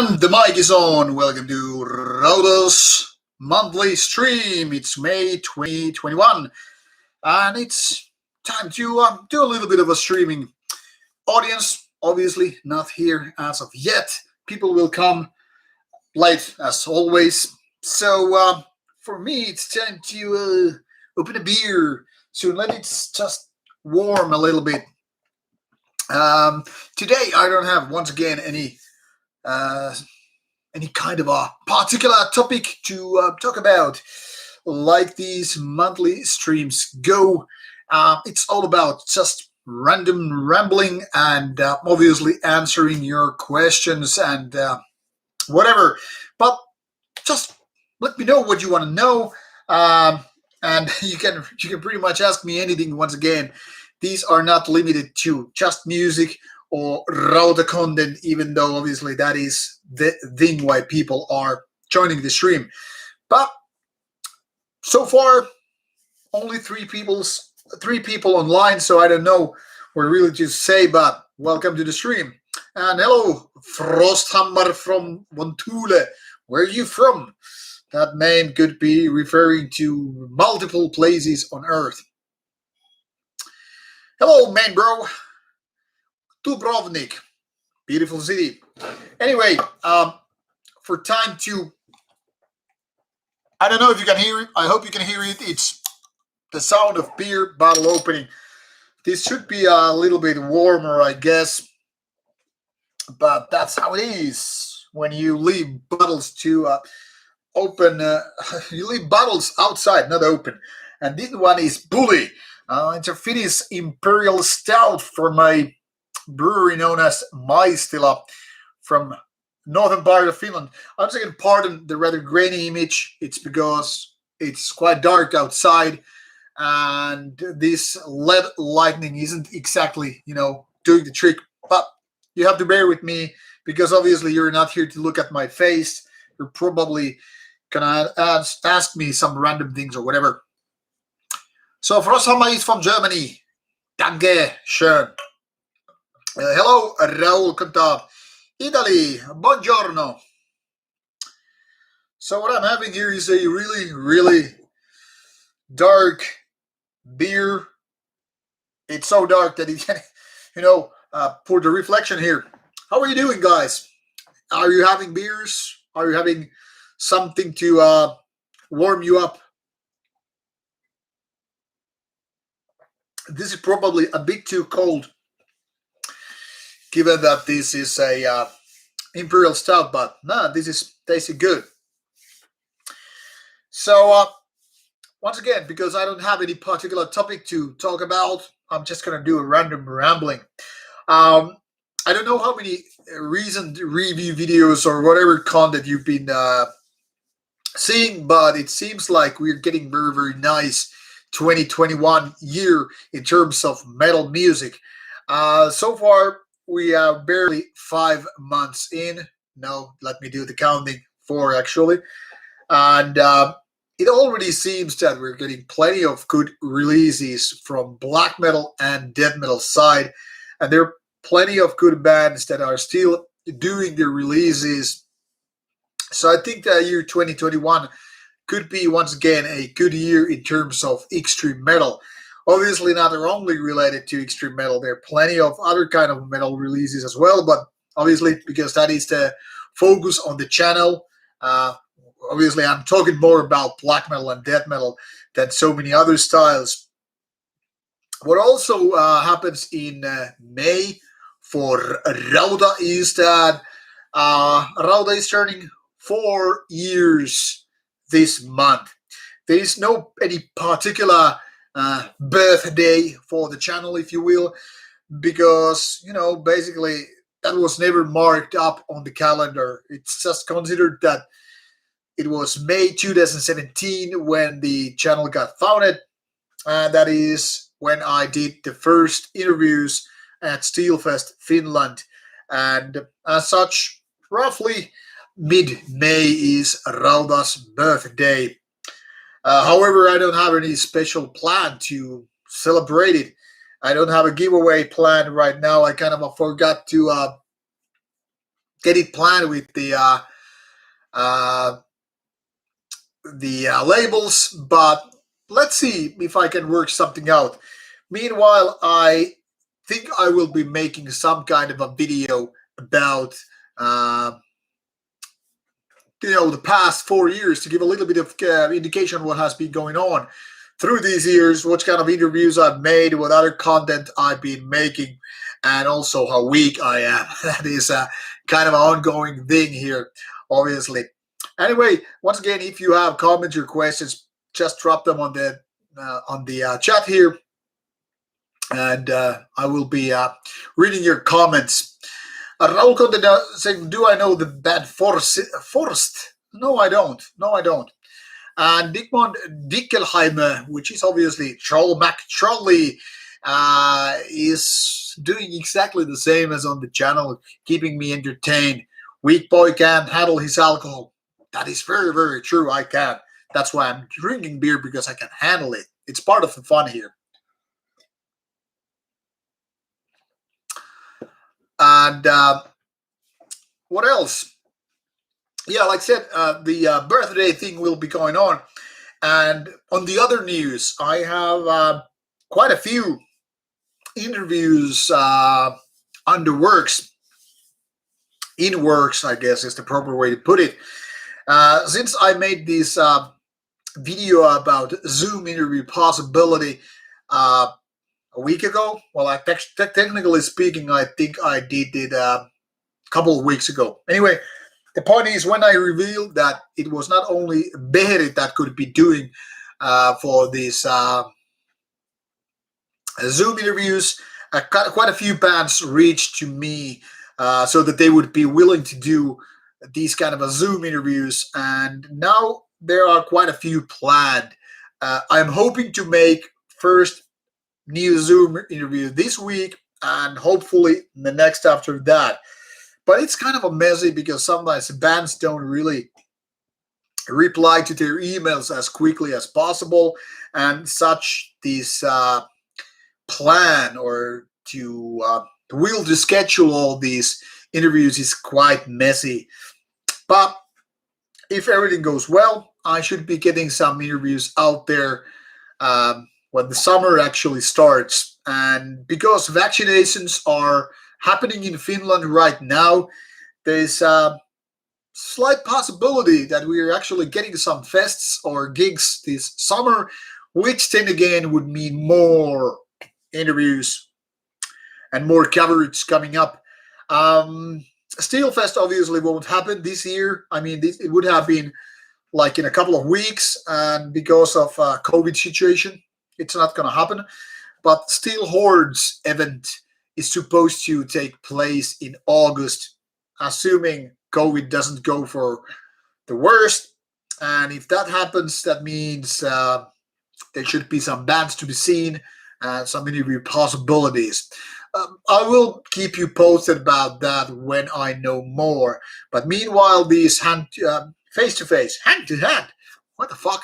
And the mic is on. Welcome to Rauta's monthly stream. It's May 2021, and it's time to do a little bit of a streaming. Audience, obviously, not here as of yet. People will come late as always. So for me, it's time to open a beer soon. Let it just warm a little bit. Today, I don't have once again uh, any kind of a particular topic to talk about. Like these monthly streams go, it's all about just random rambling and obviously answering your questions and whatever. But just let me know what you want to know, and you can pretty much ask me anything. Once again, these are not limited to just music or Rauta content, even though obviously that is the thing why people are joining the stream. But so far, only three people online, so I don't know what really to say. But welcome to the stream, and hello, Frosthammer from Montly. Where are you from? That name could be referring to multiple places on Earth. Hello, man, bro. Dubrovnik, beautiful city. Anyway, for time to, I don't know if you can hear it. I hope you can hear it. It's the sound of beer bottle opening. This should be a little bit warmer, I guess, but that's how it is when you leave bottles to open. You leave bottles outside, not open. And this one is Bully. It's a Finnish Imperial Stout from a brewery known as Maistila from northern part of Finland. I'm saying pardon the rather grainy image. It's because it's quite dark outside, and this LED lighting isn't exactly, doing the trick. But you have to bear with me because obviously you're not here to look at my face. You're probably gonna ask me some random things or whatever. So Frosthammer is from Germany. Danke schön. Hello, Raul Conta. Italy, buongiorno. So what I'm having here is a really, really dark beer. It's so dark that it can, pour the reflection here. How are you doing, guys? Are you having beers? Are you having something to warm you up? This is probably a bit too cold, given that this is a imperial stout, but no, this is tasting good. So once again, because I don't have any particular topic to talk about, I'm just gonna do a random rambling. I don't know how many recent review videos or whatever content you've been seeing, but it seems like we're getting very, very nice 2021 year in terms of metal music. So far, we are barely 5 months in. No, let me do the counting. 4 actually, and it already seems that we're getting plenty of good releases from black metal and death metal side, and there are plenty of good bands that are still doing their releases. So I think that year 2021 could be once again a good year in terms of extreme metal. Obviously not only related to extreme metal, there are plenty of other kind of metal releases as well, but obviously because that is the focus on the channel, obviously I'm talking more about black metal and death metal than so many other styles. What also happens in May for Rauta is that Rauta is turning 4 years this month. There is no any particular birthday for the channel, if you will, because basically that was never marked up on the calendar. It's just considered that it was May 2017 when the channel got founded, and that is when I did the first interviews at Steelfest Finland, and as such, roughly mid-May is Rauta's birthday. However, I don't have any special plan to celebrate it. I don't have a giveaway plan right now. I kind of forgot to get it planned with the labels, but let's see if I can work something out. Meanwhile, I think I will be making some kind of a video about uh, the past 4 years to give a little bit of indication what has been going on through these years, what kind of interviews I've made, what other content I've been making, and also how weak I am. That is a kind of an ongoing thing here, obviously. Anyway, once again, if you have comments or questions, just drop them on the chat here, and I will be reading your comments. Raul Conde saying, "Do I know the band Forest?" No, I don't. No, I don't. And Dickmond Dickelheimer, which is obviously Troll McTrolly, is doing exactly the same as on the channel, keeping me entertained. Weak boy can't handle his alcohol. That is very, very true. I can. That's why I'm drinking beer, because I can handle it. It's part of the fun here. And what else? Yeah, like I said, the birthday thing will be going on. And on the other news, I have quite a few interviews under works. In works, I guess is the proper way to put it. Since I made this video about Zoom interview possibility a week ago, well, technically speaking, I think I did it a couple of weeks ago. Anyway, the point is, when I revealed that it was not only Beherit that could be doing for these Zoom interviews, quite a few bands reached to me so that they would be willing to do these kind of Zoom interviews, and now there are quite a few planned. I'm hoping to make first new Zoom interview this week, and hopefully the next after that. But it's kind of a messy, because sometimes bands don't really reply to their emails as quickly as possible, and such this plan or to will to schedule all these interviews is quite messy. But if everything goes well, I should be getting some interviews out there when the summer actually starts. And because vaccinations are happening in Finland right now, there's a slight possibility that we are actually getting some fests or gigs this summer, which then again would mean more interviews and more coverage coming up. Steelfest obviously won't happen this year. I mean, it would have been like in a couple of weeks, and because of COVID situation, it's not going to happen. But Steel Hordes event is supposed to take place in August, assuming COVID doesn't go for the worst. And if that happens, that means there should be some bands to be seen and some interview possibilities. I will keep you posted about that when I know more. But meanwhile, these face-to-face, hand-to-hand, what the fuck?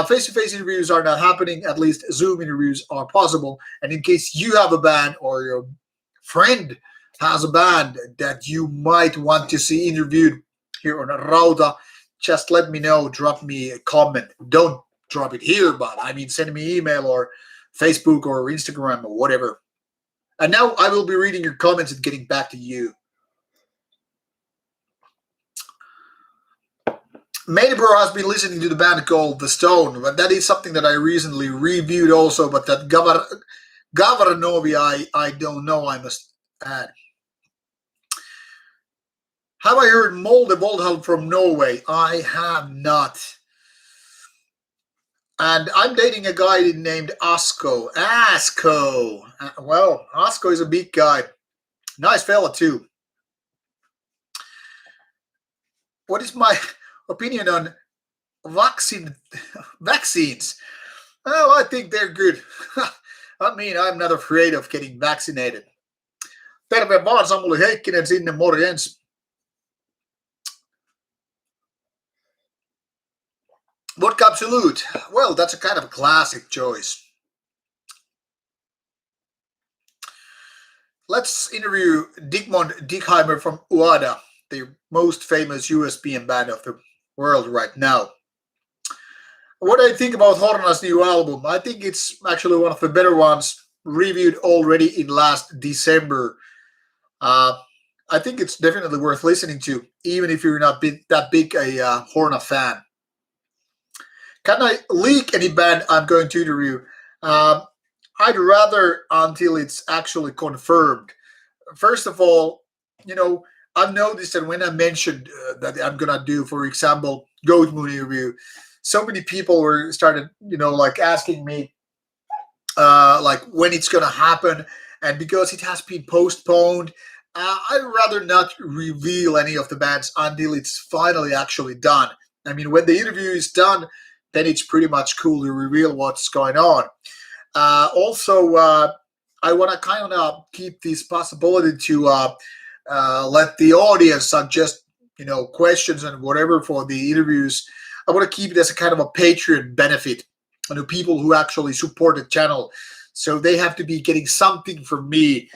Face-to-face interviews are not happening. At least Zoom interviews are possible. And in case you have a band or your friend has a band that you might want to see interviewed here on Rauta, just let me know. Drop me a comment. Don't drop it here, but I mean, send me email or Facebook or Instagram or whatever. And now I will be reading your comments and getting back to you. Maidbro has been listening to the band called The Stone, but that is something that I recently reviewed also, but that Gavaranovi I don't know, I must add. Have I heard Molde Voldhal from Norway? I have not. And I'm dating a guy named Asko. Well, Asko is a big guy. Nice fella, too. What is my opinion on vaccines? Well, I think they're good. I mean, I'm not afraid of getting vaccinated. Terve vaan, Samuli Heikkinen sinne, morjens. Vodka Absolute. Well, that's a kind of a classic choice. Let's interview Dickmond Dickheimer from Uada. the most famous USBN band of the world right now. What I think about Horna's new album, I think it's actually one of the better ones, reviewed already in last December. Uh, I think it's definitely worth listening to, even if you're not that big a Horna fan. Can I leak any band I'm going to interview? Um, I'd rather until it's actually confirmed. First of all, you know, I've noticed that when I mentioned that I'm gonna do, for example, Goat Moon interview, so many people were started, like asking me, like when it's gonna happen, and because it has been postponed, I'd rather not reveal any of the bands until it's finally actually done. I mean, when the interview is done, then it's pretty much cool to reveal what's going on. Also, I want to kind of keep this possibility to let the audience suggest, questions and whatever for the interviews. I want to keep it as a kind of a Patreon benefit to the people who actually support the channel. So they have to be getting something from me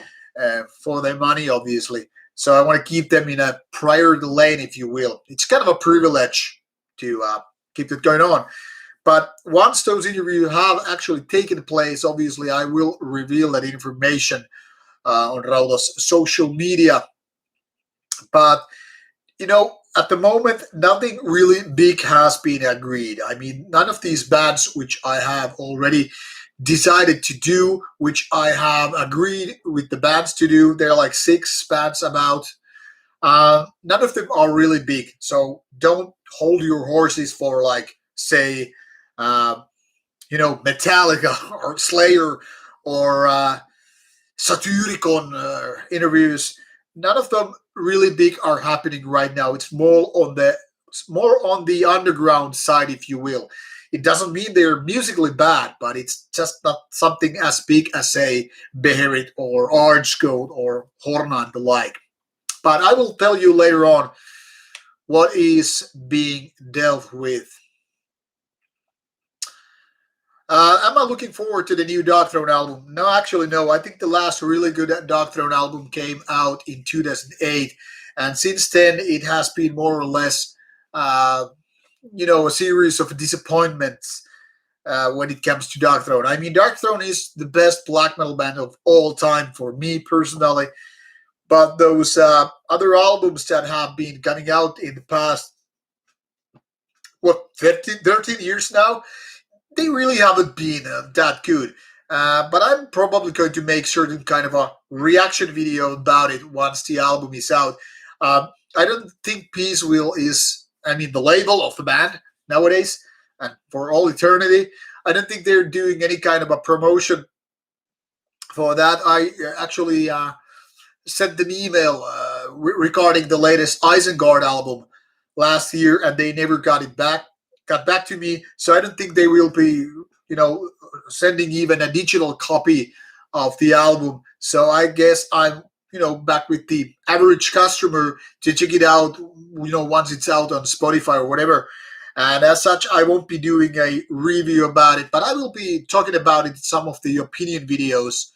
for their money, obviously. So I want to keep them in a priority lane, if you will. It's kind of a privilege to keep it going on. But once those interviews have actually taken place, obviously I will reveal that information on Rauta's social media. But, at the moment, nothing really big has been agreed. I mean, none of these bands which I have already decided to do, which I have agreed with the bands to do, there are like 6 bands about. None of them are really big. So don't hold your horses for, like, say, uh, Metallica or Slayer or Satyricon interviews. None of them really big are happening right now. It's more on the underground side, if you will. It doesn't mean they're musically bad, but it's just not something as big as, say, Beherit or Orange Gold or Horna and the like. But I will tell you later on what is being dealt with. Am I looking forward to the new Dark Throne album? No, actually, no. I think the last really good Dark Throne album came out in 2008. And since then, it has been more or less, a series of disappointments when it comes to Dark Throne. I mean, Dark Throne is the best black metal band of all time for me personally. But those other albums that have been coming out in the past, 13 years now, they really haven't been that good. But I'm probably going to make certain kind of a reaction video about it once the album is out. I don't think Peace Will is, the label of the band nowadays, and for all eternity. I don't think they're doing any kind of a promotion for that. I actually sent an email regarding the latest Isengard album last year, and they never got back to me. So I don't think they will be, sending even a digital copy of the album. So I guess I'm, back with the average customer to check it out, once it's out on Spotify or whatever. And as such, I won't be doing a review about it, but I will be talking about it in some of the opinion videos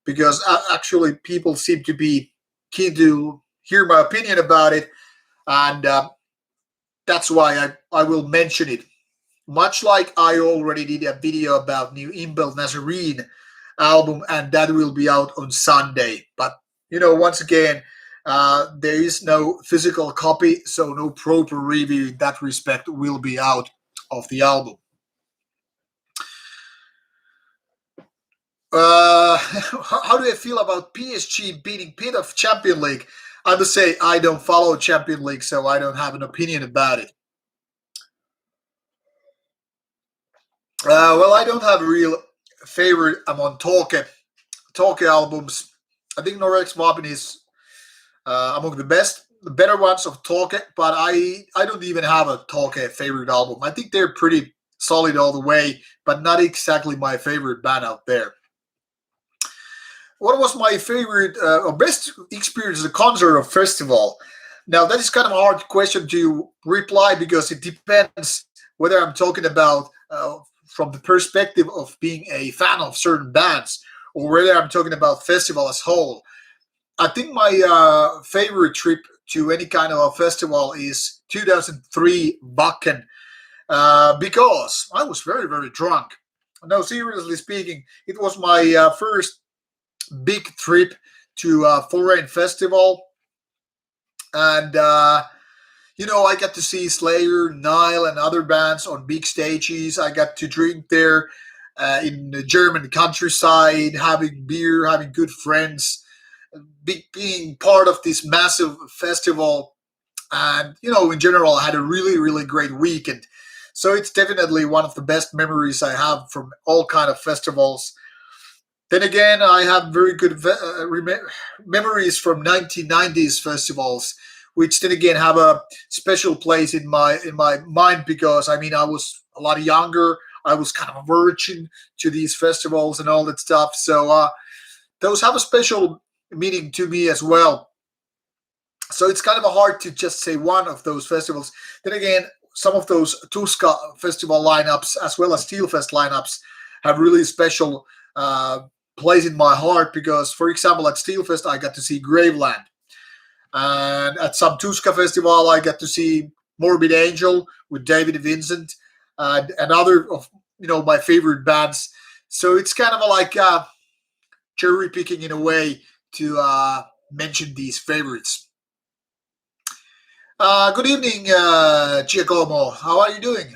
because actually people seem to be keen to hear my opinion about it. And that's why I will mention it. Much like I already did a video about new Imbel Nazarene album, and that will be out on Sunday. But, once again, there is no physical copy, so no proper review in that respect will be out of the album. How do I feel about PSG beating Pitt of Champion League? I must say I don't follow Champion League, so I don't have an opinion about it. Well, I don't have a real favorite among Talke albums. I think Norex Wapin is among the better ones of Talke, but I don't even have a Talke favorite album. I think they're pretty solid all the way, but not exactly my favorite band out there. What was my favorite or best experience at a concert or festival? Now, that is kind of a hard question to reply because it depends whether I'm talking about from the perspective of being a fan of certain bands or whether I'm talking about festival as whole. I think my favorite trip to any kind of a festival is 2003 Wacken, because I was very, very drunk. No, seriously speaking, it was my first big trip to a foreign festival. And I got to see Slayer, Nile, and other bands on big stages. I got to drink there in the German countryside, having beer, having good friends, being part of this massive festival. And, in general, I had a really, really great weekend. So it's definitely one of the best memories I have from all kind of festivals. Then again, I have very good memories from 1990s festivals, which then again have a special place in my mind, because I was a lot younger. I was kind of a virgin to these festivals and all that stuff. So those have a special meaning to me as well. So it's kind of hard to just say one of those festivals. Then again, some of those Tuska festival lineups as well as Steelfest lineups have really special place in my heart, because, for example, at Steelfest I got to see Graveland, and at some Tuska festival I got to see Morbid Angel with David Vincent and other of my favorite bands. So it's kind of like cherry picking in a way to mention these favorites. Good evening, Giacomo. How are you doing?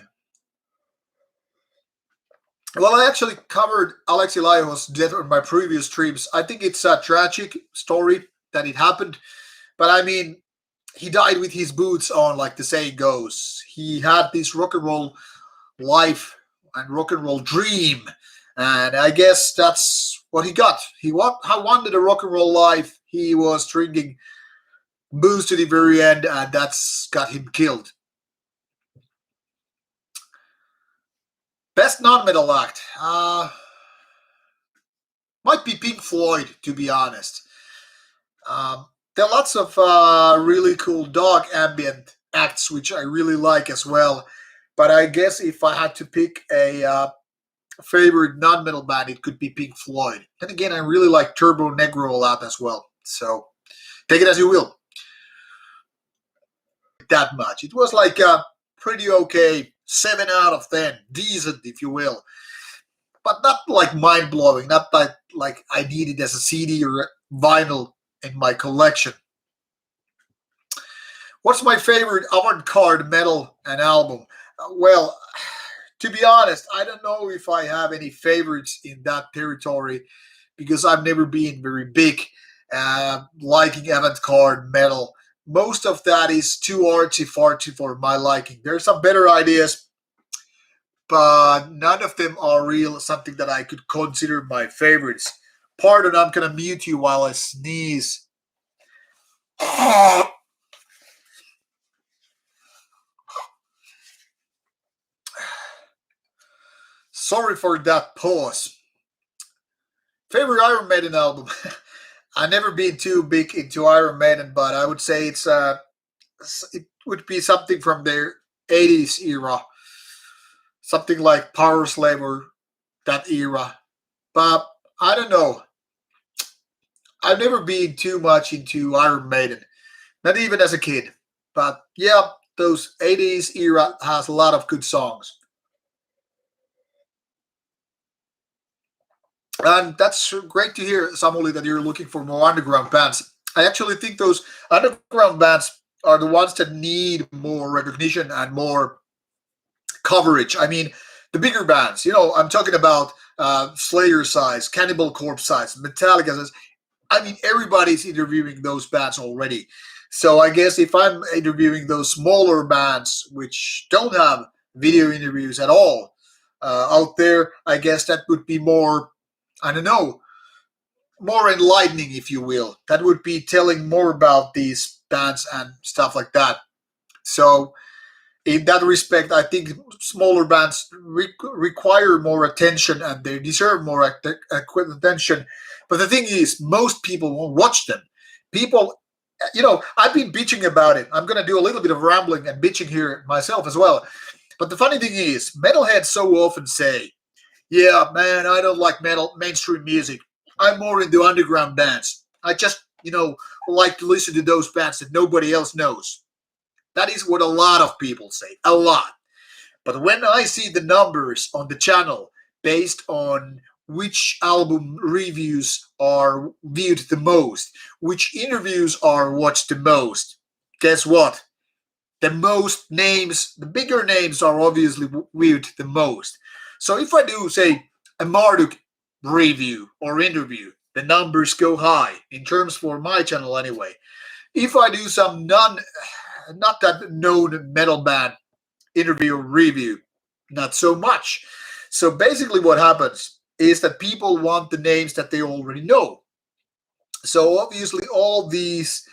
Well, I actually covered Alexei Laiho's death on my previous streams. I think it's a tragic story that it happened, but he died with his boots on, like the saying goes. He had this rock and roll life and rock and roll dream, and I guess that's what he got. He wanted a rock and roll life. He was drinking booze to the very end, and that's got him killed. Best non-metal act might be Pink Floyd, to be honest. There are lots of really cool dog ambient acts which I really like as well. But I guess if I had to pick a favorite non-metal band, it could be Pink Floyd. Then again, I really like Turbo Negro a lot as well. So take it as you will. That much. It was like a pretty okay 7 out of 10, decent if you will, but not like mind blowing. Not like I need it as a CD or vinyl in my collection. What's my favorite avant-garde metal and album? Well, to be honest, I don't know if I have any favorites in that territory, because I've never been very big liking avant-garde metal. Most of that is too artsy-fartsy for my liking. There's some better ideas, but none of them are real something that I could consider my favorites. Pardon, I'm gonna mute you while I sneeze. Sorry for that pause. Favorite Iron Maiden album? I've never been too big into Iron Maiden, but I would say it would be something from their 80s era, something like Power Slave or that era. But I don't know. I've never been too much into Iron Maiden, not even as a kid. But yeah, those 80s era has a lot of good songs. And that's great to hear, Samuel, that you're looking for more underground bands. I actually think those underground bands are the ones that need more recognition and more coverage. The bigger bands, I'm talking about Slayer size, Cannibal Corpse size, Metallica size. Everybody's interviewing those bands already. So I guess if I'm interviewing those smaller bands which don't have video interviews at all out there, I guess that would be more, I don't know, more enlightening, if you will. That would be telling more about these bands and stuff like that. So, in that respect, I think smaller bands require more attention and they deserve more attention. But the thing is, most people won't watch them. People, I've been bitching about it. I'm going to do a little bit of rambling and bitching here myself as well. But the funny thing is, metalheads so often say, yeah, man, I don't like metal mainstream music. I'm more into underground bands. I just like to listen to those bands that nobody else knows. That is what a lot of people say. A lot. But when I see the numbers on the channel based on which album reviews are viewed the most, which interviews are watched the most, guess what? The most names, the bigger names are obviously viewed the most. So if I do, say, a Marduk review or interview, the numbers go high in terms for my channel anyway. If I do some not that known metal band interview or review, not so much. So basically, what happens is that people want the names that they already know. So obviously, all these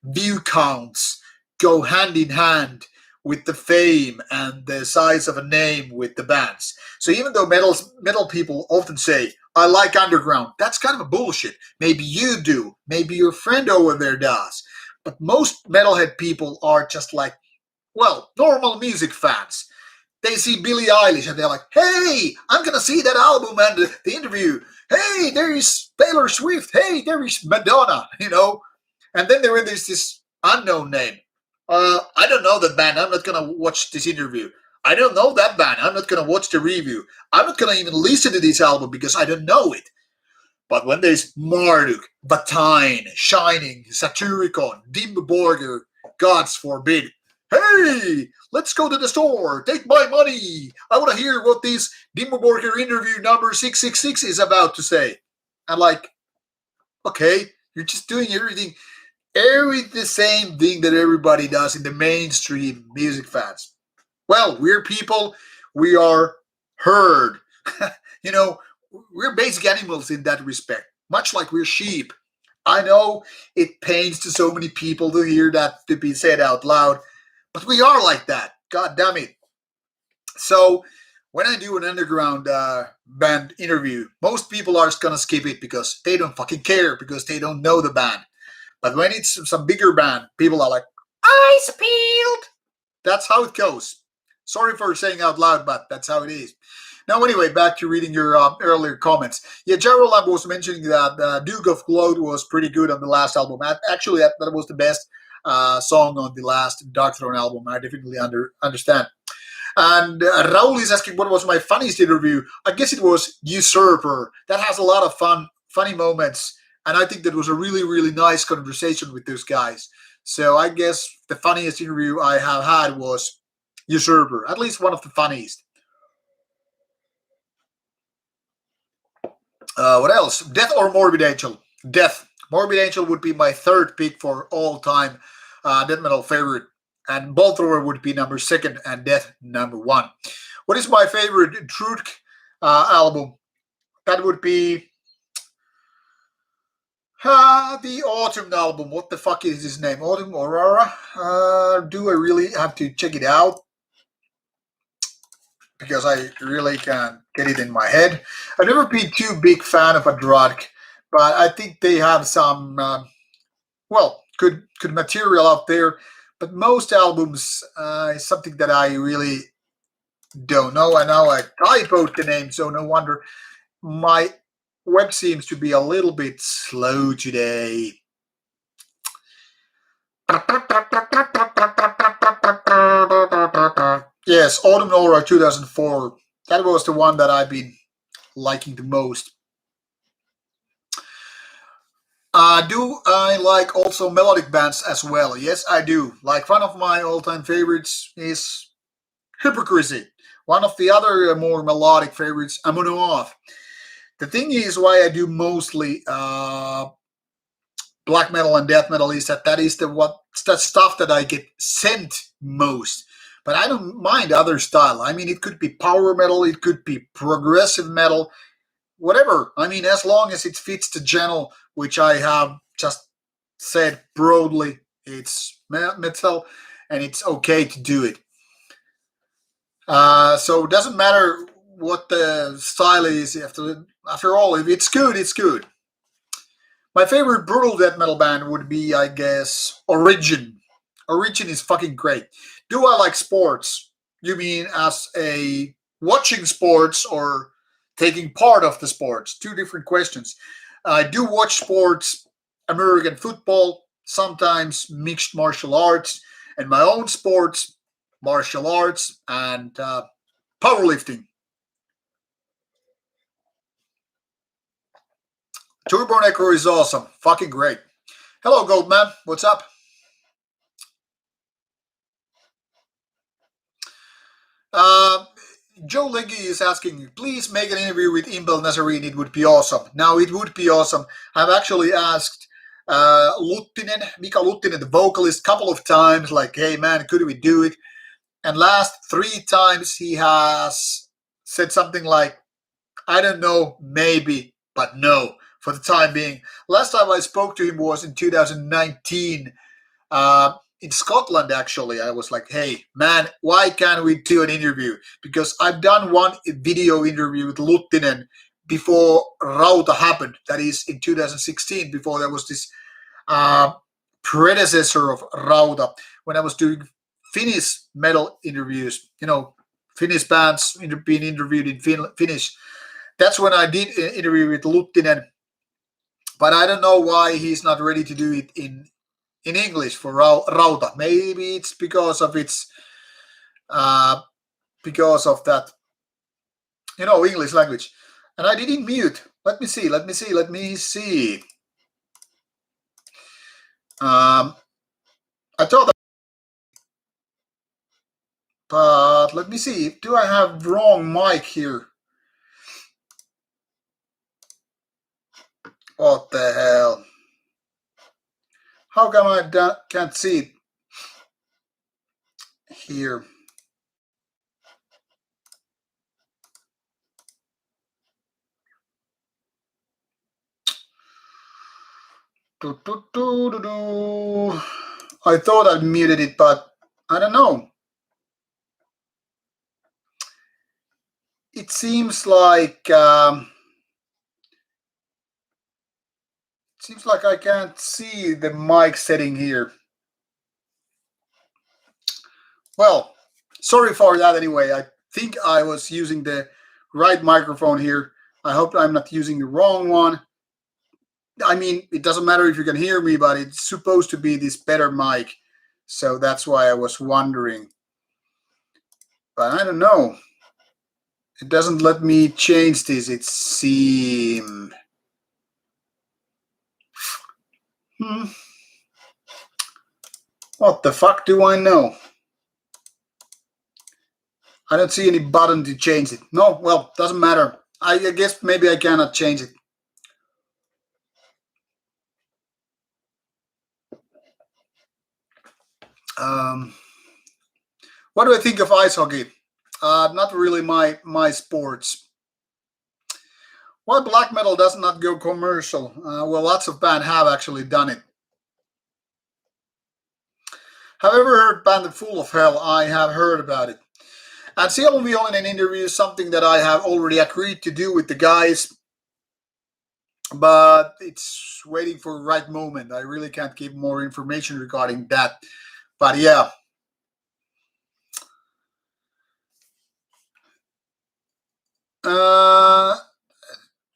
view counts go hand in hand with the fame and the size of a name with the bands. So even though metal people often say, I like underground, that's kind of a bullshit. Maybe you do. Maybe your friend over there does. But most metalhead people are just like, well, normal music fans. They see Billie Eilish and they're like, hey, I'm going to see that album and the interview. Hey, there is Taylor Swift. Hey, there is Madonna. And then there is this unknown name. I don't know that band. I'm not going to watch this interview. I don't know that band. I'm not going to watch the review. I'm not going to even listen to this album because I don't know it. But when there's Marduk, Batine, Shining, Satyricon, Dimmu Borgir, Gods forbid, hey, let's go to the store. Take my money. I want to hear what this Dimmu Borgir interview number 666 is about to say. I'm like, okay, you're just doing the same thing that everybody does in the mainstream music fans. Well, we're people. We are herd. you know, we're basic animals in that respect, much like we're sheep. I know it pains to so many people to hear that to be said out loud, but we are like that. God damn it. So when I do an underground band interview, most people are just gonna skip it because they don't fucking care because they don't know the band. But when it's some bigger band, people are like, eyes peeled. That's how it goes. Sorry for saying out loud, but that's how it is. Now, anyway, back to reading your earlier comments. Yeah, Gerald Lamb was mentioning that Duke of Gloat was pretty good on the last album. Actually, that was the best song on the last Dark Throne album. I definitely understand. And Raul is asking what was my funniest interview. I guess it was Usurper. That has a lot of funny moments. And I think that was a really, really nice conversation with those guys. So I guess the funniest interview I have had was Usurper. At least one of the funniest. What else? Death or Morbid Angel? Death. Morbid Angel would be my third pick for all time death metal favorite. And Bolt Thrower would be number second and Death number one. What is my favorite Trutk album? That would be the Autumn album. What the fuck is his name? Autumn Aurora? Do I really have to check it out? Because I really can't get it in my head. I've never been too big fan of a Drudk, but I think they have some good material out there. But most albums is something that I really don't know. And now I typoed the name, so no wonder my web seems to be a little bit slow today. Yes, Autumn Aura 2004. That was the one that I've been liking the most. Do I like also melodic bands as well? Yes, I do. Like one of my all-time favorites is Hypocrisy. One of the other more melodic favorites, Amon Off. The thing is why I do mostly black metal and death metal is that is that stuff that I get sent most. But I don't mind other style. I mean, it could be power metal, it could be progressive metal, whatever. I mean, as long as it fits the channel, which I have just said broadly, it's metal, and it's okay to do it. So it doesn't matter what the style is. After all, if it's good, it's good. My favorite brutal death metal band would be, I guess, Origin. Origin is fucking great. Do I like sports? You mean as a watching sports or taking part of the sports? Two different questions. I do watch sports American football, sometimes mixed martial arts, and my own sports, martial arts, and powerlifting. Turbo Necro is awesome. Fucking great. Hello, Goldman. What's up? Uh, Joe Leggy is asking, please make an interview with Imbel Nazarene. It would be awesome. Now, it would be awesome. I've actually asked Mika Luttinen, the vocalist, a couple of times, like, hey, man, could we do it? And last three times he has said something like, I don't know, maybe, but no, for the time being. Last time I spoke to him was in 2019 in Scotland, actually. I was like, hey, man, why can't we do an interview? Because I've done one video interview with Luttinen before Rauta happened. That is in 2016, before there was this uh, predecessor of Rauta, when I was doing Finnish metal interviews, Finnish bands being interviewed in Finnish. That's when I did an interview with Luttinen, but I don't know why he's not ready to do it in English for Rauta. Maybe it's uh, because of that, English language. And I didn't mute. Let me see. I thought, but let me see. Do I have wrong mic here? What the hell? How come I can't see it here? I thought I muted it, but I don't know. It seems like I can't see the mic setting here. Well, sorry for that anyway. I think I was using the right microphone here. I hope I'm not using the wrong one. I mean, it doesn't matter if you can hear me, but it's supposed to be this better mic. So that's why I was wondering. But I don't know. It doesn't let me change this, it seems. What the fuck do I know? I don't see any button to change it. No, well, doesn't matter. I guess maybe I cannot change it. What do I think of ice hockey? Not really my sports. Why black metal does not go commercial? Well, lots of bands have actually done it. Have you ever heard band Full of Hell? I have heard about it. And Cielo Violin in an interview is something that I have already agreed to do with the guys, but it's waiting for the right moment. I really can't give more information regarding that. But yeah.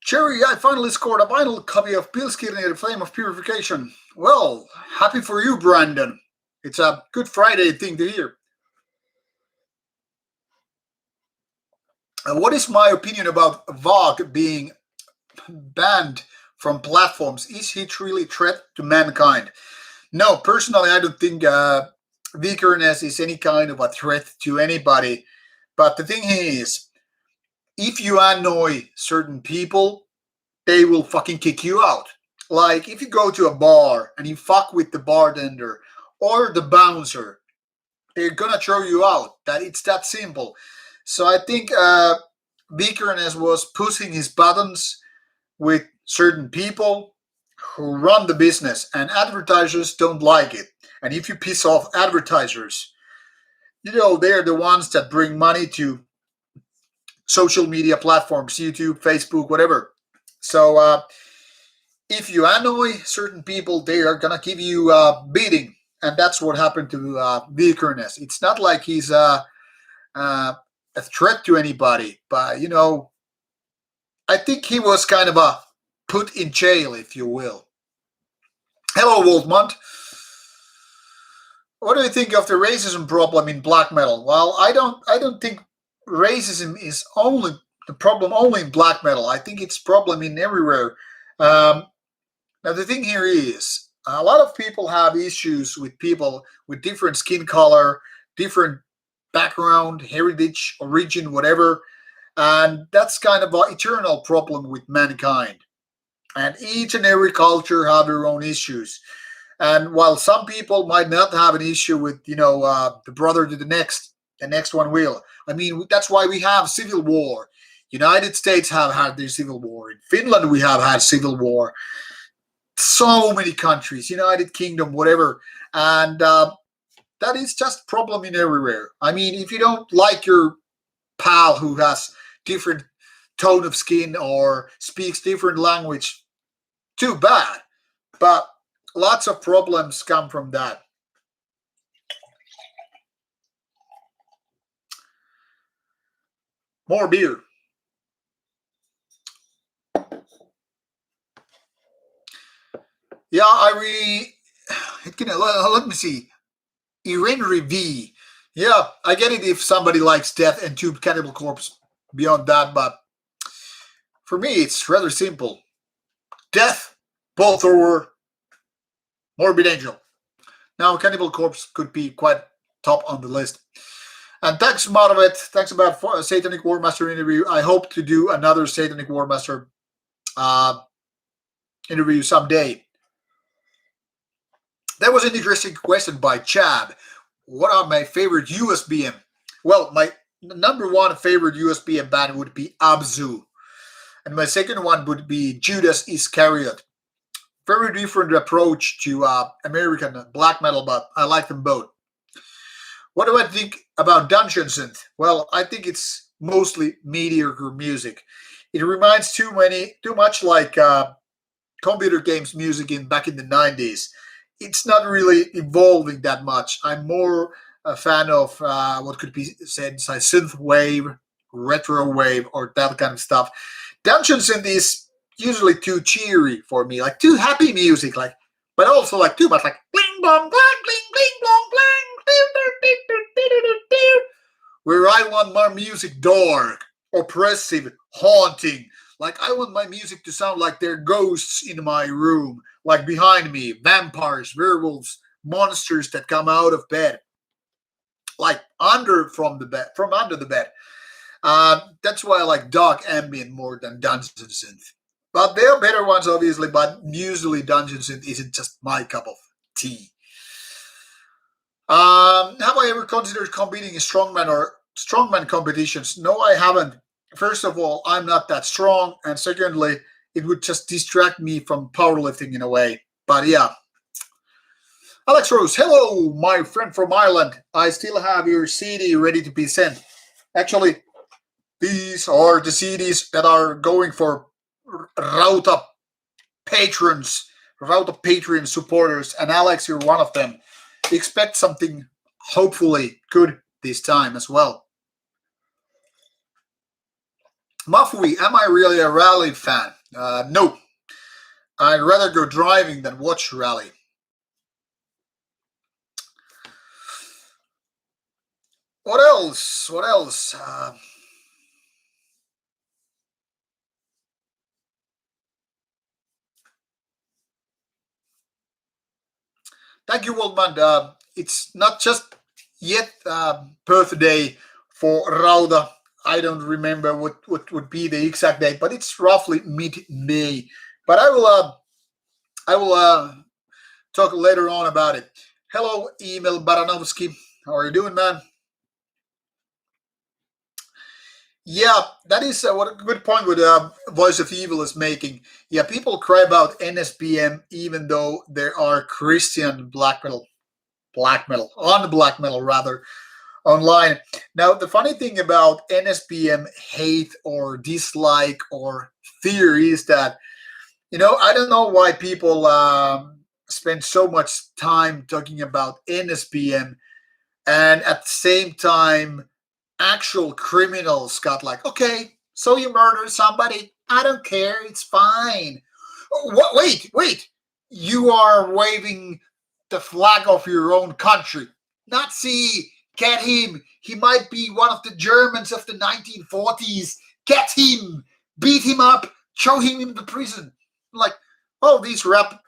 Cherry, I finally scored a vinyl copy of Pilskirni, The Flame of Purification. Well, happy for you, Brandon. It's a Good Friday thing to hear. What is my opinion about Vag being banned from platforms? Is he truly a threat to mankind? No, personally, I don't think Vikernes is any kind of a threat to anybody. But the thing is, if you annoy certain people, they will fucking kick you out. Like if you go to a bar and you fuck with the bartender or the bouncer, they're gonna throw you out. It's that simple. So I think Vikernes was pushing his buttons with certain people who run the business, and advertisers don't like it. And if you piss off advertisers, they're the ones that bring money to social media platforms, YouTube, Facebook, whatever. So if you annoy certain people, they are gonna give you a beating, and that's what happened to Vikernes. It's not like he's a threat to anybody, but I think he was kind of put in jail, if you will. Hello, Wolfmont. What do you think of the racism problem in black metal? Well, I don't think racism is only the problem only in black metal. I think it's problem in everywhere. Um, Now the thing here is a lot of people have issues with people with different skin color, different background, heritage, origin, whatever, and that's kind of an eternal problem with mankind. And each and every culture have their own issues. And while some people might not have an issue with, the brother to the next one will. I mean, that's why we have civil war. United States have had their civil war. In Finland, we have had civil war. So many countries, United Kingdom, whatever, and that is just problem in everywhere. I mean, if you don't like your pal who has different tone of skin or speaks different language, too bad. But lots of problems come from that. More beer. Yeah, I really. Let me see. Irene V. Yeah, I get it if somebody likes Death and Tube Cannibal Corpse beyond that, but for me, it's rather simple. Death, both or Morbid Angel. Now, Cannibal Corpse could be quite top on the list. And thanks, Monovet. Thanks about for a Satanic War Master interview. I hope to do another Satanic War Master uh, interview someday. That was an interesting question by Chab. What are my favorite USBM? Well, my number one favorite USBM band would be Abzu. And my second one would be Judas Iscariot. Very different approach to American black metal, but I like them both. What do I think about Dungeon Synth? Well, I think it's mostly mediocre music. It reminds too much like computer games music in back in the 90s. It's not really evolving that much. I'm more a fan of what could be said as synth wave, retro wave, or that kind of stuff. Dungeon synth is usually too cheery for me, like too happy music, like, but also like too much like bling bong blang bling bling bong blang. Where I want my music dark, oppressive, haunting. Like I want my music to sound like there are ghosts in my room, like behind me, vampires, werewolves, monsters that come out of bed, like from under the bed. That's why I like dark ambient more than dungeon synth. But there are better ones, obviously. But usually, dungeon synth isn't just my cup of tea. Have I ever considered competing in strongman competitions? No, I haven't. First of all, I'm not that strong, and secondly, it would just distract me from powerlifting in a way. But yeah, Alex Rose, hello, my friend from Ireland. I still have your CD ready to be sent. Actually, these are the CDs that are going for Rauta patrons, Rauta Patreon supporters, and Alex, you're one of them. Expect something hopefully good this time as well. Mafui, am I really a rally fan? No. I'd rather go driving than watch rally. What else? What else? Thank you, Waldman. It's not just yet birthday for Rauda. I don't remember what would be the exact date, but it's roughly mid-May. But I will talk later on about it. Hello, Emil Baranovsky. How are you doing, man? Yeah, that is what a good point what Voice of Evil is making. Yeah, people cry about NSBM even though there are Christian black metal, on the black metal rather, online. Now, the funny thing about NSBM hate or dislike or fear is that, I don't know why people spend so much time talking about NSBM and at the same time actual criminals got like, okay, so you murdered somebody. I don't care. It's fine. What? Wait, wait. you are waving the flag of your own country. Nazi, get him. He might be one of the Germans of the 1940s. Get him. Beat him up. Throw him in the prison. Like, oh, these rap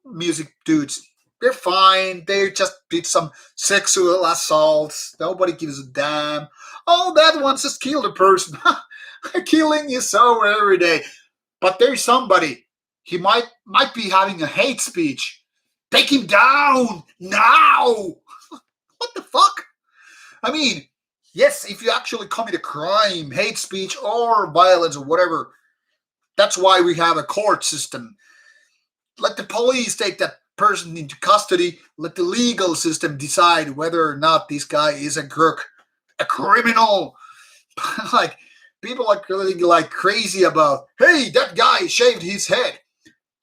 music dudes, they're fine. They just did some sexual assaults. Nobody gives a damn. Oh, that one just killed a person. Killing is so every day. But there's somebody. He might be having a hate speech. Take him down now. What the fuck? I mean, yes, if you actually commit a crime, hate speech or violence or whatever, that's why we have a court system. Let the police take that person into custody. Let the legal system decide whether or not this guy is a crook, a criminal. Like, people are really like crazy about, hey, that guy shaved his head.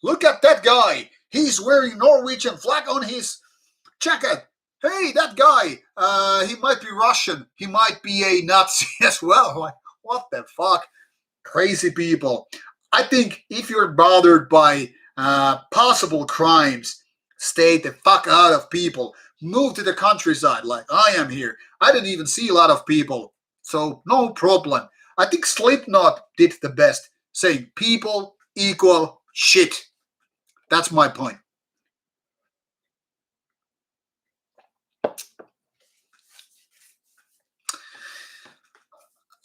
Look at that guy. He's wearing Norwegian flag on his jacket. Hey, that guy. He might be Russian. He might be a Nazi as well. Like, what the fuck? Crazy people. I think if you're bothered by possible crimes, stay the fuck out of people. Move to the countryside like I am here. I didn't even see a lot of people. So no problem. I think Slipknot did the best, saying people equal shit. That's my point.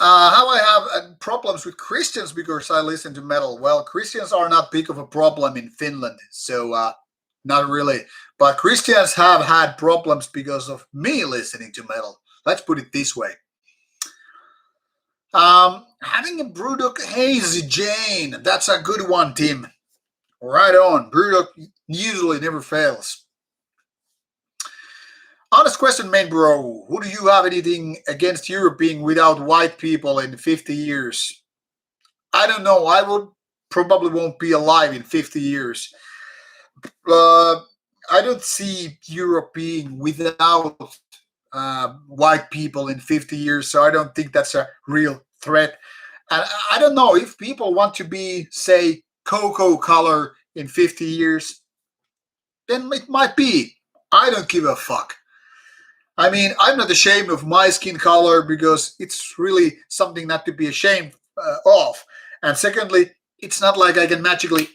How I have problems with Christians because I listen to metal. Well, Christians are not big of a problem in Finland, so not really. But Christians have had problems because of me listening to metal. Let's put it this way. Having a Brewdog Hazy Jane. That's a good one, Tim. Right on. Brewdog usually never fails. Honest question, man, bro. Who do you have anything against Europe being without white people in 50 years? I don't know. I would probably won't be alive in 50 years. I don't see Europe being without white people in 50 years, so I don't think that's a real threat. And I don't know if people want to be, say, cocoa color in 50 years, then it might be. I don't give a fuck. I mean, I'm not ashamed of my skin color because it's really something not to be ashamed of. And secondly, it's not like I can magically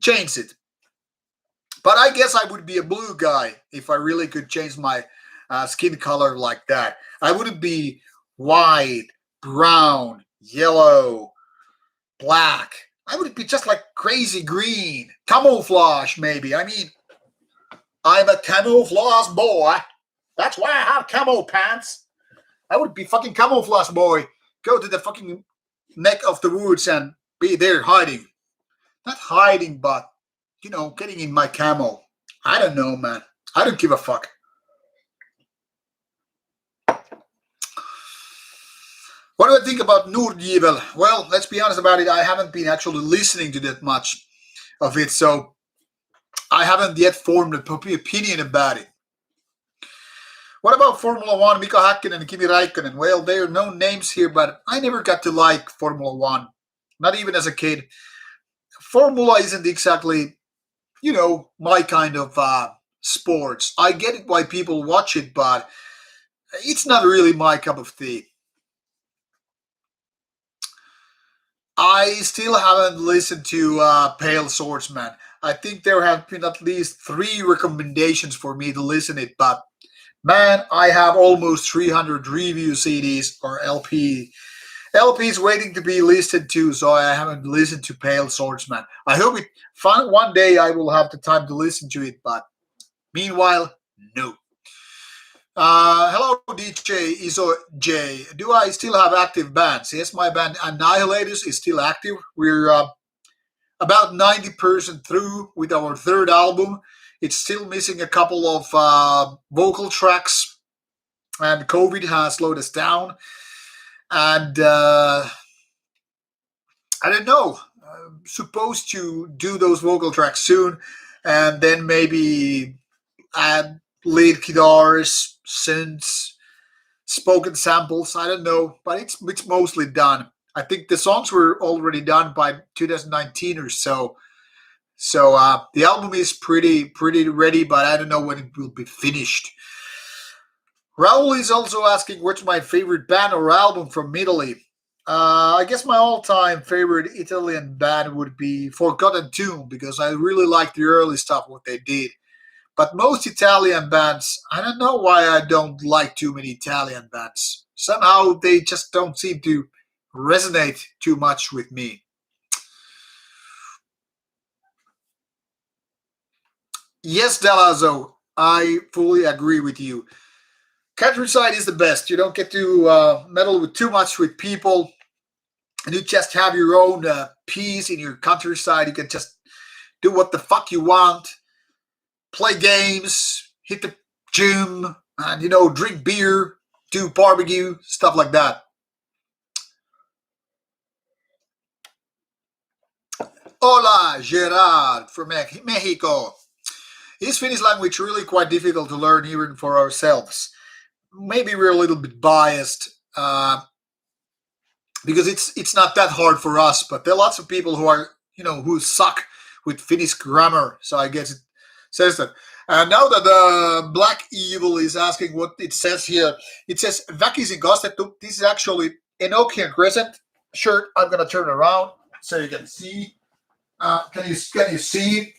change it. But I guess I would be a blue guy if I really could change my skin color like that. I wouldn't be white, brown, yellow, black. I would be just like crazy green, camouflage maybe. I mean, I'm a camouflage boy. That's why I have camo pants. I would be fucking camouflage boy. Go to the fucking neck of the woods and be there hiding. Not hiding, but, getting in my camo. I don't know, man. I don't give a fuck. What do I think about Nordjubel? Well, let's be honest about it. I haven't been actually listening to that much of it, so I haven't yet formed an opinion about it. What about Formula One, Mika Häkkinen and Kimi Räikkönen? Well, there are no names here, but I never got to like Formula One, not even as a kid. Formula isn't exactly, my kind of sports. I get it why people watch it, but it's not really my cup of tea. I still haven't listened to Pale Swordsman. I think there have been at least 3 recommendations for me to listen it, but man, I have almost 300 review CDs or LPs waiting to be listened to, so I haven't listened to Pale Swordsman. I hope one day I will have the time to listen to it, but meanwhile, no. Hello, DJ Iso J. Do I still have active bands? Yes, my band Annihilators is still active. We're about 90% through with our 3rd album. It's still missing a couple of vocal tracks, and COVID has slowed us down. And I don't know. I'm supposed to do those vocal tracks soon, and then maybe add lead guitars, synths, spoken samples. I don't know, but it's mostly done. I think the songs were already done by 2019 or so. So the album is pretty ready, but I don't know when it will be finished. Raul is also asking what's my favorite band or album from Italy. I guess my all-time favorite Italian band would be Forgotten Tomb because I really like the early stuff what they did. But most Italian bands, I don't know why I don't like too many Italian bands. Somehow they just don't seem to resonate too much with me. Yes, Dalazo, I fully agree with you. Countryside is the best. You don't get to meddle with too much with people, and you just have your own peace in your countryside. You can just do what the fuck you want, play games, hit the gym, and drink beer, do barbecue, stuff like that. Hola, Gerard from Mexico. Is Finnish language really quite difficult to learn even for ourselves? Maybe we're a little bit biased because it's not that hard for us, but there are lots of people who are who suck with Finnish grammar. So I guess it says that. And now that Black Evil is asking what it says here, it says Väkisin kastettu. This is actually Enochian Crescent shirt. I'm gonna turn around so you can see. Can you see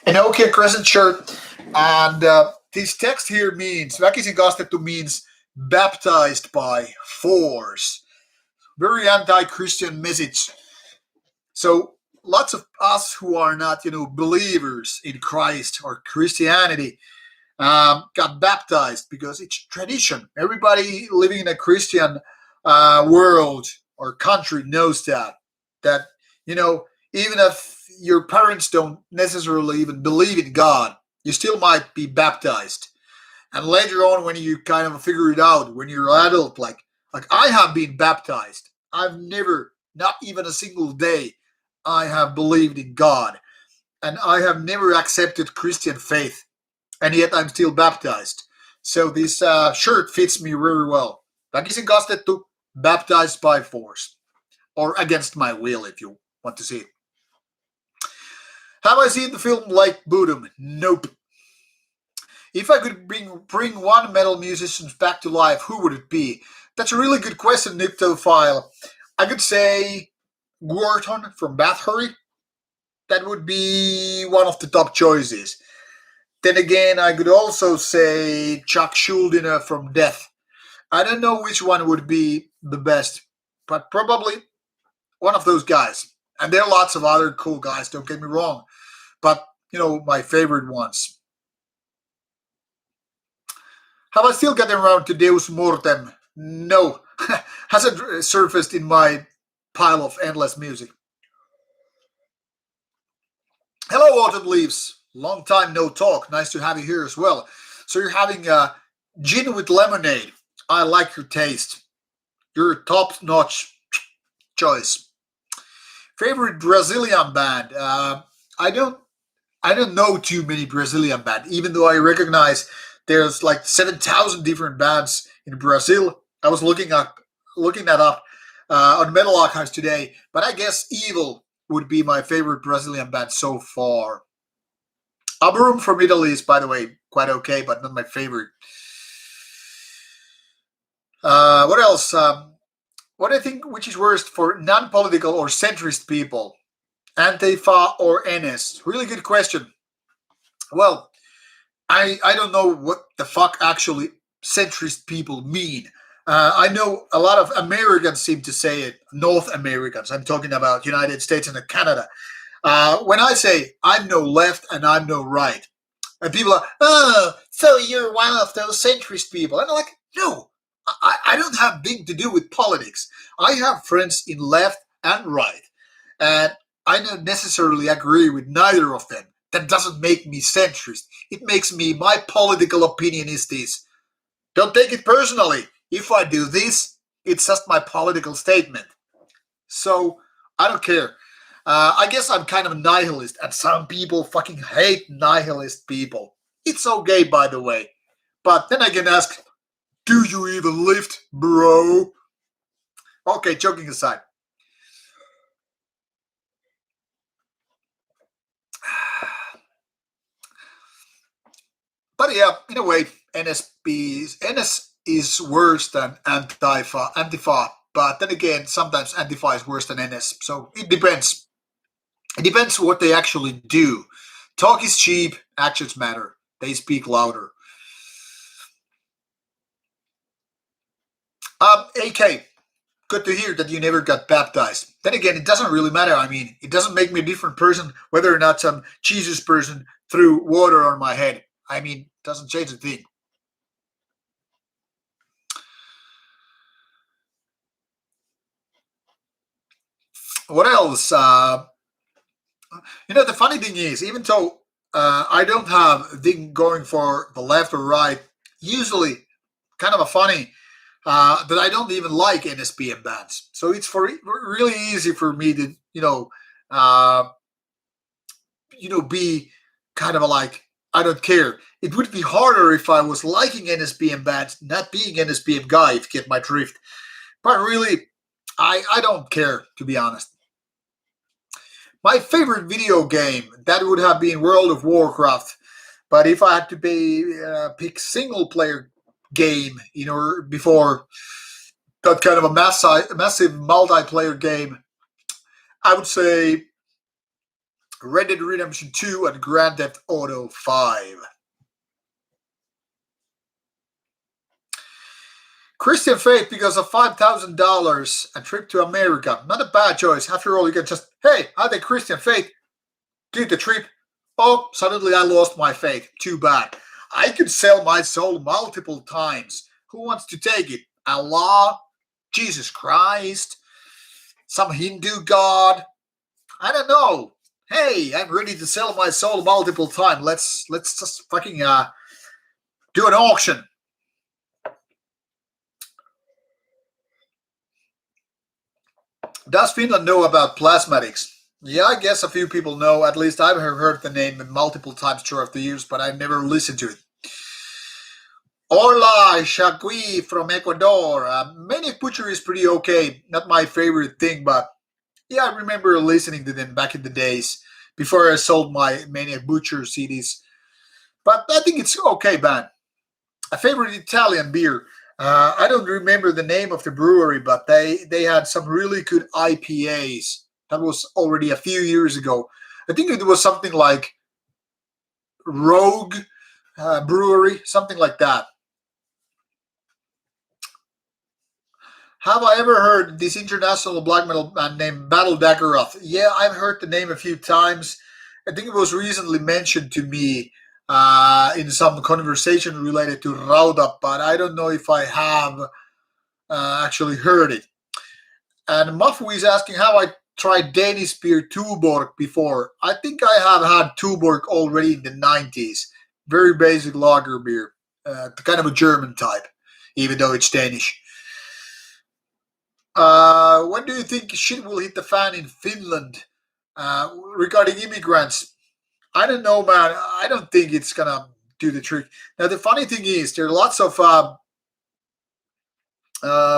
Enochian Crescent shirt? And this text here means Väkisin kastettu means baptized by force. Very anti-Christian message. So lots of us who are not, believers in Christ or Christianity, got baptized because it's tradition. Everybody living in a Christian world or country knows that even if your parents don't necessarily even believe in God, you still might be baptized. And later on, when you kind of figure it out, when you're an adult, like I have been baptized. I've never, not even a single day, I have believed in God, and I have never accepted Christian faith, and yet I'm still baptized. So this shirt fits me very well. Väkisin kastettu, baptized by force, or against my will, if you want to see it. Have I seen the film Like Bodom? Nope. If I could bring one metal musician back to life, who would it be? That's a really good question, Nyptophile. I could say Gorton from Bathory. That would be one of the top choices. Then again, I could also say Chuck Schuldiner from Death. I don't know which one would be the best, but probably one of those guys. And there are lots of other cool guys, don't get me wrong. But, my favorite ones. Have I still gotten around to Deus Mortem? No. Hasn't surfaced in my pile of endless music. Hello, Autumn Leaves. Long time no talk. Nice to have you here as well. So you're having gin with lemonade. I like your taste. You're a top-notch choice. Favorite Brazilian band? I don't know too many Brazilian bands, even though I recognize there's like 7,000 different bands in Brazil. I was looking that up on Metal Archives today, but I guess Evil would be my favorite Brazilian band so far. Aburum from Italy is, by the way, quite okay, but not my favorite. What else? What do I think which is worst for non-political or centrist people? Antifa or NS? Really good question. Well, I don't know what the fuck actually centrist people mean. I know a lot of Americans seem to say it. North Americans. I'm talking about United States and Canada. When I say I'm no left and I'm no right, and people are, oh, so you're one of those centrist people. And I'm like, no, I don't have anything to do with politics. I have friends in left and right. And I don't necessarily agree with neither of them. That doesn't make me centrist. It makes me, my political opinion is this. Don't take it personally. If I do this, it's just my political statement. So, I don't care. I guess I'm kind of a nihilist, and some people fucking hate nihilist people. It's okay, by the way. But then I can ask, do you even lift, bro? Okay, joking aside. But yeah, in a way, NS is worse than Antifa. But then again, sometimes Antifa is worse than NS. So it depends. It depends what they actually do. Talk is cheap, actions matter. They speak louder. AK, good to hear that you never got baptized. Then again, it doesn't really matter. I mean, it doesn't make me a different person whether or not some Jesus person threw water on my head. I mean, it doesn't change a thing. What else? The funny thing is, even though I don't have a thing going for the left or right, usually kind of a funny that I don't even like NSPM bands. So it's really easy for me to uh, be kind of a like I don't care. It would be harder if I was liking NSPM bands, not being NSPM guy, if you get my drift. But really, I don't care, to be honest. My favorite video game, that would have been World of Warcraft. But if I had to pick single player game, before that kind of a massive multiplayer game, I would say Red Dead Redemption 2 and Grand Theft Auto 5. Christian faith because of $5,000 a trip to America. Not a bad choice. After all, you can just, hey, I think Christian faith. Did the trip. Oh, suddenly I lost my faith. Too bad. I could sell my soul multiple times. Who wants to take it? Allah? Jesus Christ? Some Hindu god? I don't know. Hey, I'm ready to sell my soul multiple times. Let's just fucking do an auction. Does Finland know about plasmatics? Yeah, I guess a few people know. At least I've heard the name multiple times throughout the years, but I've never listened to it. Hola, Shaqui from Ecuador. Maniac Butcher is pretty okay. Not my favorite thing, but yeah, I remember listening to them back in the days before I sold my Maniac Butcher CDs. But I think it's okay band. A favorite Italian beer. I don't remember the name of the brewery, but they had some really good IPAs. That was already a few years ago. I think it was something like Rogue Brewery, something like that. Have I ever heard this international black metal band named Battle Daggeroth? Yeah, I've heard the name a few times. I think it was recently mentioned to me in some conversation related to Rauta, but I don't know if I have actually heard it. And Mafu is asking how I tried Danish beer Tuborg before. I think I have had Tuborg already in the 90s. Very basic lager beer, kind of a German type, even though it's Danish. When do you think shit will hit the fan in Finland regarding immigrants? I don't know, man. I don't think it's gonna do the trick. Now, the funny thing is, there are lots of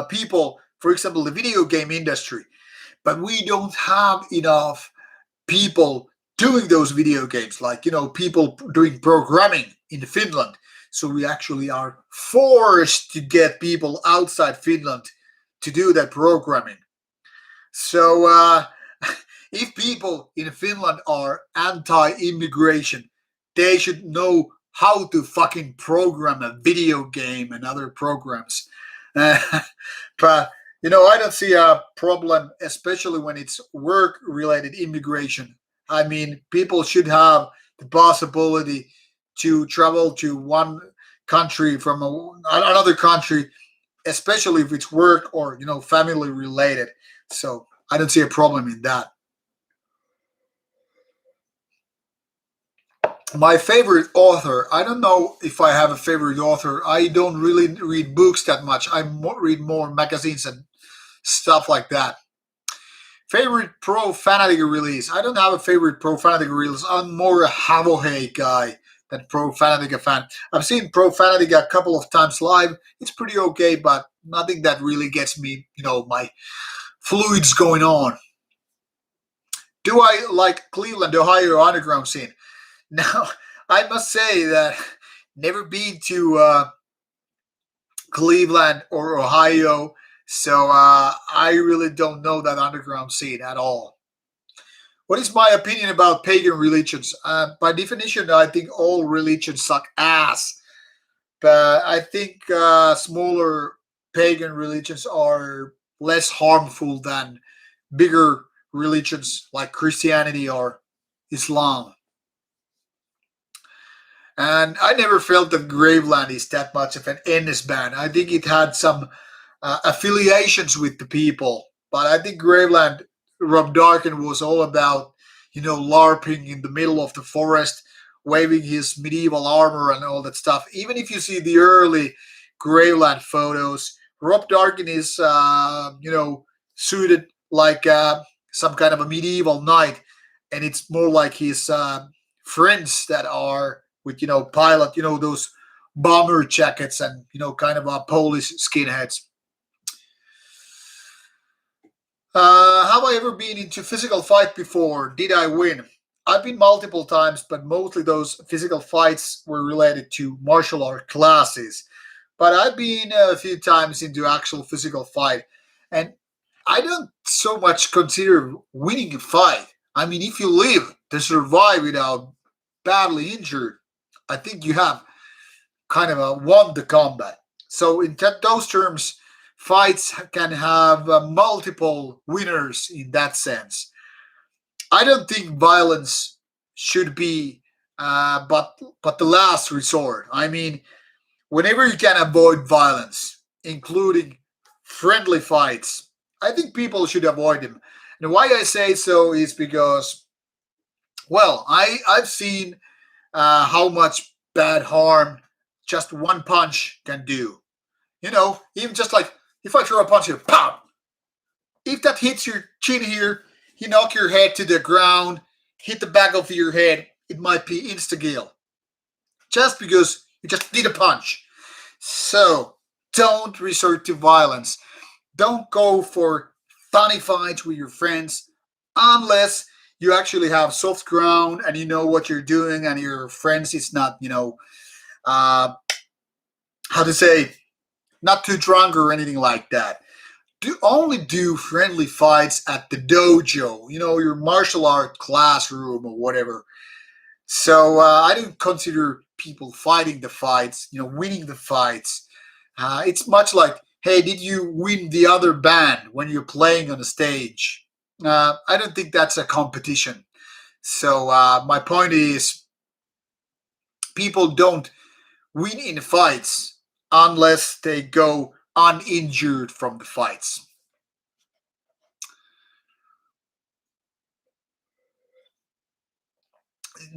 people, for example, the video game industry, but we don't have enough people doing those video games, like people doing programming in Finland. So we actually are forced to get people outside Finland to do that programming. So if people in Finland are anti-immigration, they should know how to fucking program a video game and other programs. But I don't see a problem, especially when it's work-related immigration. I mean, people should have the possibility to travel to one country from another country, especially if it's work or family related. So I don't see a problem in that. My favorite author, I don't know if I have a favorite author. I don't really read books that much. Read more magazines and stuff like that. Favorite Pro Fanatic release. I don't have a favorite Pro Fanatic release. I'm more a Havohei guy than Pro Fanatic fan. I've seen Pro Fanatic a couple of times live. It's pretty okay, but nothing that really gets me, my fluids going on. Do I like Cleveland, Ohio underground scene? Now, I must say that Never been to Cleveland or Ohio, so I really don't know that underground scene at all. What is my opinion about pagan religions? By definition, I think all religions suck ass. But I think smaller pagan religions are less harmful than bigger religions like Christianity or Islam. And I never felt that Graveland is that much of an NS band. I think it had some affiliations with the people, but I think Graveland, Rob Darkin was all about, LARPing in the middle of the forest, waving his medieval armor and all that stuff. Even if you see the early Graveland photos, Rob Darkin is, suited like some kind of a medieval knight, and it's more like his friends that are with pilot those bomber jackets and kind of Polish skinheads. Have I ever been into physical fight before? Did I win? I've been multiple times, but mostly those physical fights were related to martial art classes. But I've been a few times into actual physical fight, and I don't so much consider winning a fight. I mean, if you live to survive without badly injured, I think you have kind of won the combat. So in those terms, fights can have multiple winners in that sense. I don't think violence should be, but the last resort. I mean, whenever you can avoid violence, including friendly fights, I think people should avoid them. And why I say so is because, well, I've seen how much bad harm just one punch can do. Even just like if I throw a punch here, pow! If that hits your chin here, you knock your head to the ground, hit the back of your head, it might be insta kill. Just because you just did a punch. So don't resort to violence. Don't go for funny fights with your friends unless you actually have soft ground and you know what you're doing and your friends is not, how to say, not too drunk or anything like that. Do friendly fights at the dojo, your martial art classroom or whatever. So I don't consider people fighting the fights, winning the fights. It's much like, hey, did you win the other band when you're playing on the stage? I don't think that's a competition. So my point is, people don't win in fights unless they go uninjured from the fights.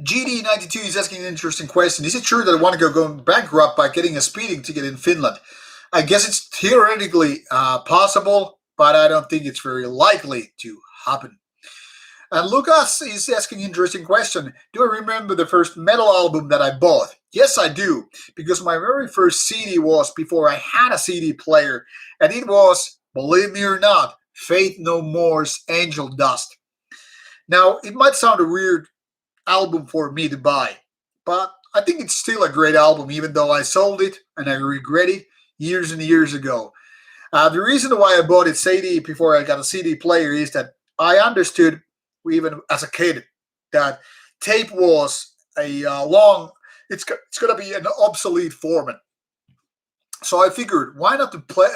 GD92 is asking an interesting question. Is it true that I want to go going bankrupt by getting a speeding ticket in Finland? I guess it's theoretically possible, but I don't think it's very likely to happen. And Lucas is asking an interesting question. Do I remember the first metal album that I bought? Yes, I do, because my very first CD was before I had a CD player, and it was, believe me or not, Faith No More's Angel Dust. Now, it might sound a weird album for me to buy, but I think it's still a great album, even though I sold it and I regret it years and years ago. The reason why I bought it CD before I got a CD player is that I understood, even as a kid, that tape was a long. It's going to be an obsolete format. So I figured, why not to play,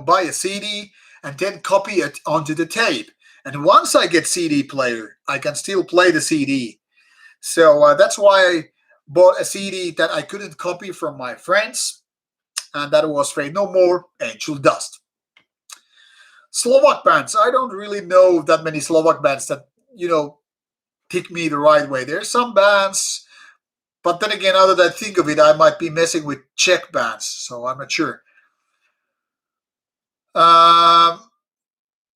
buy a CD and then copy it onto the tape. And once I get CD player, I can still play the CD. So that's why I bought a CD that I couldn't copy from my friends, and that was Fade No More, Angel Dust. Slovak bands. I don't really know that many Slovak bands that, pick me the right way. There's some bands, but then again, now that I think of it, I might be messing with Czech bands, so I'm not sure.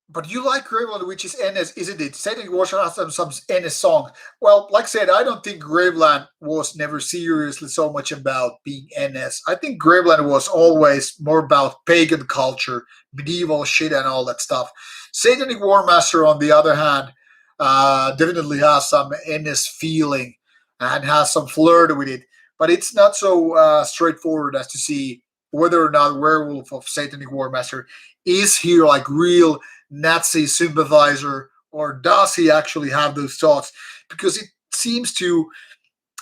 But you like Graveland, which is NS, isn't it? Satan was some NS song. Well, like I said, I don't think Graveland was never seriously so much about being NS. I think Graveland was always more about pagan culture, medieval shit, and all that stuff. Satanic Warmaster, on the other hand, definitely has some NS feeling and has some flirt with it. but it's not so straightforward as to see whether or not Werewolf of Satanic Warmaster is here like real Nazi sympathizer, or does he actually have those thoughts? Because it seems to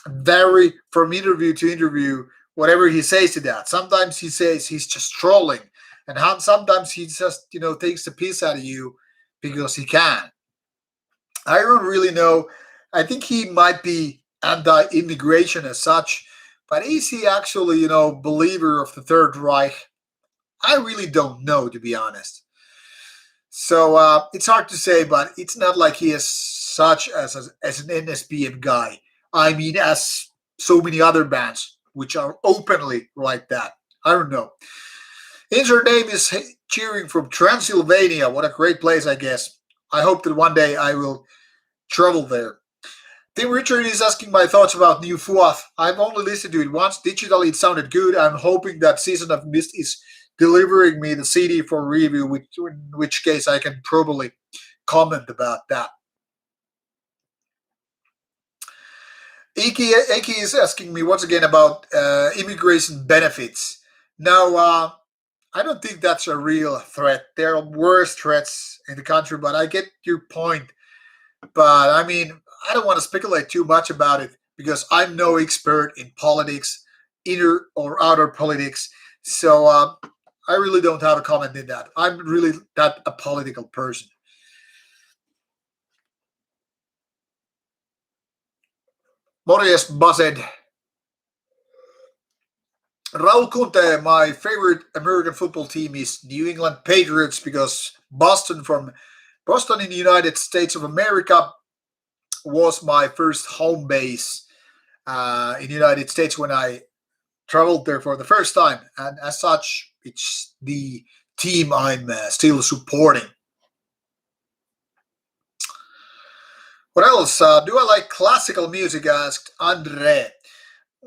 vary from interview to interview, whatever he says to that. Sometimes he says he's just trolling, and sometimes he just, takes the piss out of you because he can. I don't really know. I think he might be anti-immigration as such, but is he actually, believer of the Third Reich? I really don't know, to be honest. So it's hard to say, but it's not like he is such as an NSBM guy. I mean, as so many other bands which are openly like that. I don't know. His name is cheering from Transylvania. What a great place, I guess. I hope that one day I will travel there. Tim Richard is asking my thoughts about New Fourth. I've only listened to it once. Digitally, it sounded good. I'm hoping that Season of Mist is delivering me the CD for review, in which case I can probably comment about that. Iki is asking me once again about immigration benefits. Now, I don't think that's a real threat. There are worse threats in the country, but I get your point. But I mean, I don't want to speculate too much about it because I'm no expert in politics, inner or outer politics. So I really don't have a comment in that. I'm really not a political person. Morjes Based. Raul Kunte, my favorite American football team is New England Patriots because Boston in the United States of America was my first home base in the United States when I traveled there for the first time, and as such, it's the team I'm still supporting. What else? Do I like classical music? Asked Andre.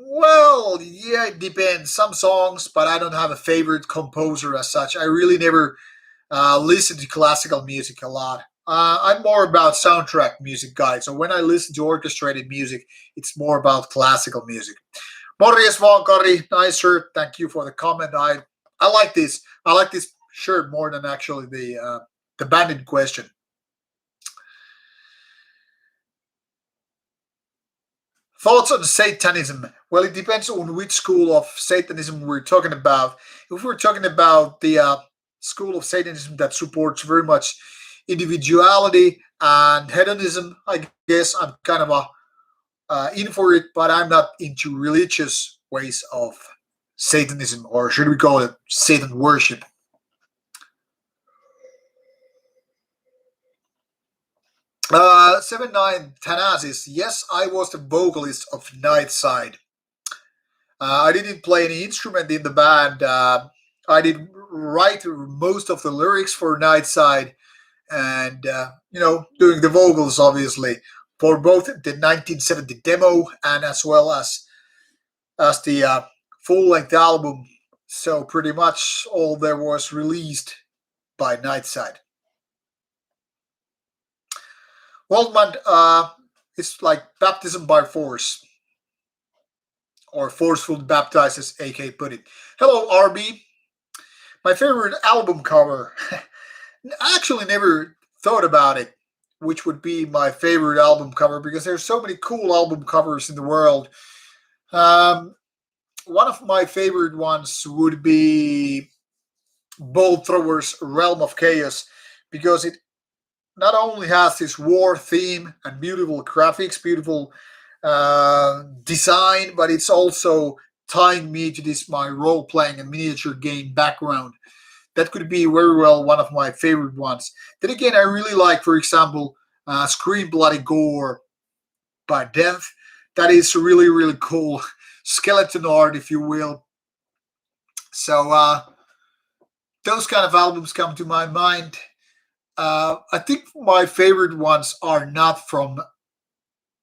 Well, yeah, it depends. Some songs, but I don't have a favorite composer as such. I really never listen to classical music a lot. I'm more about soundtrack music guy. So when I listen to orchestrated music, it's more about classical music. Morjes Vankari, nice shirt. Thank you for the comment. I like this. I like this shirt more than actually the band in question. Thoughts on Satanism? Well, it depends on which school of Satanism we're talking about. If we're talking about the school of Satanism that supports very much individuality and hedonism, I guess I'm kind of in for it, but I'm not into religious ways of Satanism, or should we call it Satan worship? 79 Thanasis. Yes, I was the vocalist of Nightside. I didn't play any instrument in the band. I did write most of the lyrics for Nightside, and doing the vocals obviously for both the 1970 demo and as well as the full length album. So pretty much all there was released by Nightside. Waldman, it's like baptism by force, or forceful baptized, as AK put it. Hello, RB. My favorite album cover. I actually never thought about it, which would be my favorite album cover, because there's so many cool album covers in the world. One of my favorite ones would be Bolt Thrower's Realm of Chaos, because it not only has this war theme and beautiful graphics, beautiful design, but it's also tying me to this my role playing and miniature game background. That could be very well one of my favorite ones. Then again, I really like, for example, Scream Bloody Gore by Death. That is really, really cool skeleton art, if you will. So those kind of albums come to my mind. I think my favorite ones are not from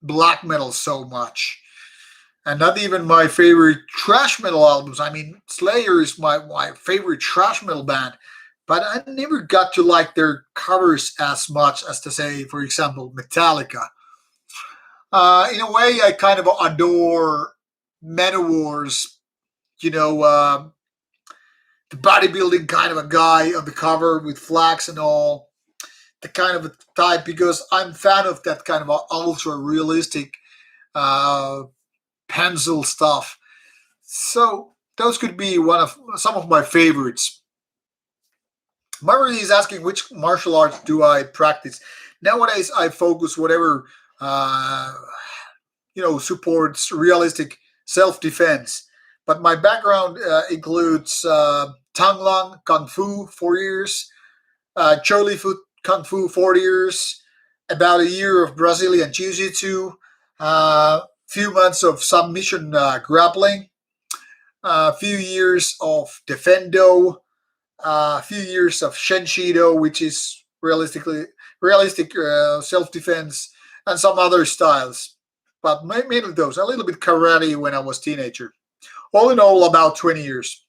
black metal so much, and not even my favorite thrash metal albums. I mean, Slayer is my favorite thrash metal band, but I never got to like their covers as much as, to say, for example, Metallica. In a way, I kind of adore Manowars, you know, the bodybuilding kind of a guy on the cover with flags and all, the kind of a type, because I'm a fan of that kind of ultra realistic uh, pencil stuff. So those could be one of some of my favorites. Marjorie is asking which martial arts do I practice. Nowadays, I focus whatever uh, supports realistic self-defense. But my background includes Tang Lang Kung Fu 4 years, Choli Foot Kung Fu 4 years, about a year of Brazilian Jiu Jitsu, few months of submission grappling, a few years of Defendo, a few years of Shenshido, which is realistic self defense, and some other styles. But mainly those. A little bit karate when I was teenager. All in all, about 20 years.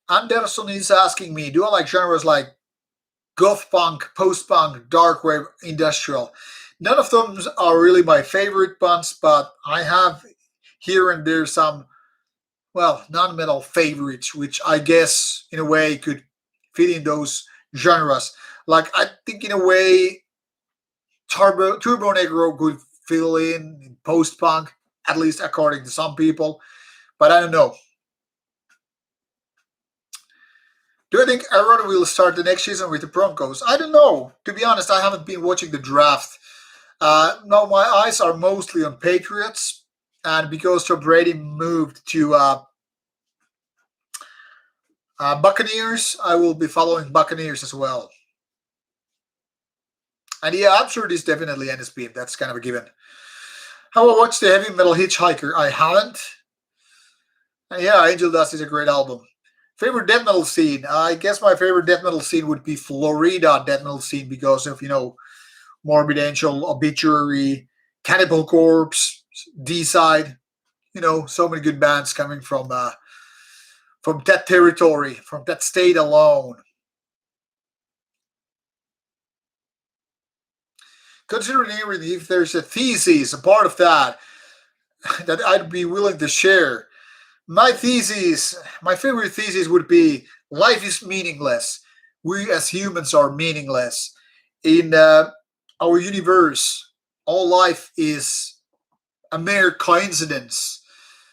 Anderson is asking me, do I like genres like goth punk, post punk, dark wave, industrial? None of them are really my favorite ones, but I have here and there some, well, non-metal favorites, which I guess in a way could fit in those genres. Like I think in a way, Turbo Negro could fill in post punk, at least according to some people. But I don't know. Do I think Aaron will start the next season with the Broncos? I don't know. To be honest, I haven't been watching the draft. No, my eyes are mostly on Patriots, and because Tom Brady moved to Buccaneers, I will be following Buccaneers as well. And yeah, Absurd is definitely NSP. That's kind of a given. How about watch the Heavy Metal Hitchhiker? I haven't. And yeah, Angel Dust is a great album. Favorite death metal scene? I guess my favorite death metal scene would be Florida death metal scene because of Morbid Angel, Obituary, Cannibal Corpse, D Side. So many good bands coming from that territory, from that state alone. Considering if there's a thesis, a part of that that I'd be willing to share. My thesis, my favorite thesis would be life is meaningless. We as humans are meaningless. In our universe, all life is a mere coincidence.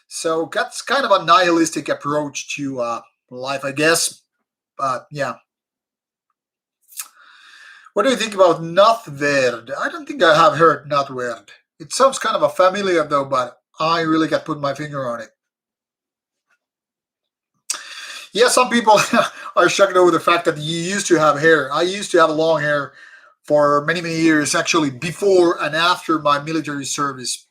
So that's kind of a nihilistic approach to life, I guess. But yeah. What do you think about Nathverd? I don't think I have heard Nathverd. It sounds kind of a familiar though, but I really can't put my finger on it. Yeah, some people are shocked over the fact that you used to have hair. I used to have long hair for many, many years, actually, before and after my military service.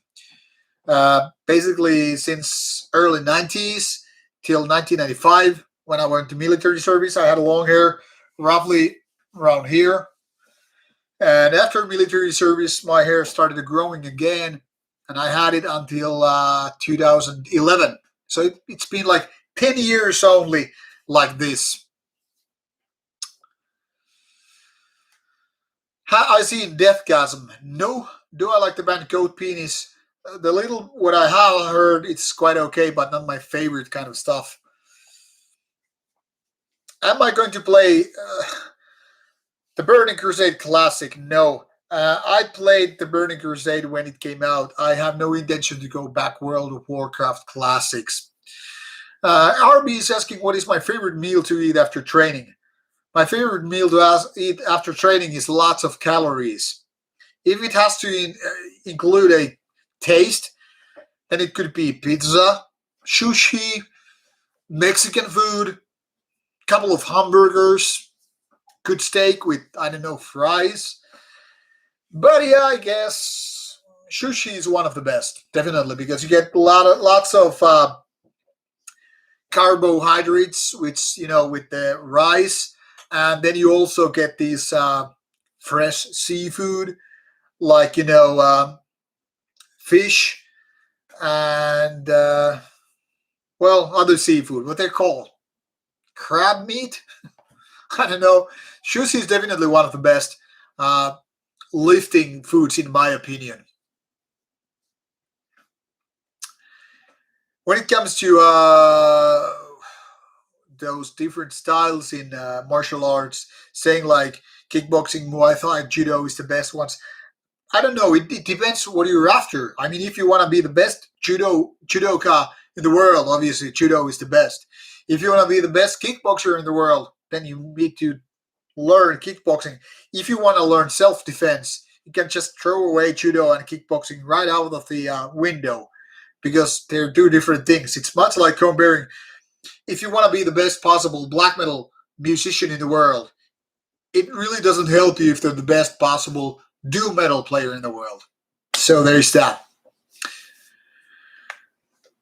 Basically, since early 90s till 1995, when I went to military service, I had long hair roughly around here. And after military service, my hair started growing again, and I had it until 2011. So it's been like 10 years only like this. I see Deathgasm. No. Do I like the band Goat Penis? The little what I have heard, it's quite okay, but not my favorite kind of stuff. Am I going to play the Burning Crusade Classic? No. I played the Burning Crusade when it came out. I have no intention to go back World of Warcraft Classics. RB is asking what is my favorite meal to eat after training. My favorite meal to eat after training is lots of calories. If it has to include a taste, then it could be pizza, sushi, Mexican food, couple of hamburgers, good steak with, I don't know, fries. But yeah, I guess sushi is one of the best, definitely, because you get lots of carbohydrates, which with the rice, and then you also get these fresh seafood, like fish and other seafood. What they're called, crab meat. I don't know. Sushi is definitely one of the best lifting foods, in my opinion. When it comes to those different styles in martial arts, saying like kickboxing, Muay Thai, Judo is the best ones. I don't know. It depends what you're after. I mean, if you want to be the best judoka in the world, obviously judo is the best. If you want to be the best kickboxer in the world, then you need to learn kickboxing. If you want to learn self defense, you can just throw away judo and kickboxing right out of the window because they're two different things. It's much like comparing if you want to be the best possible black metal musician in the world, it really doesn't help you if they're the best possible doom metal player in the world. So there's that.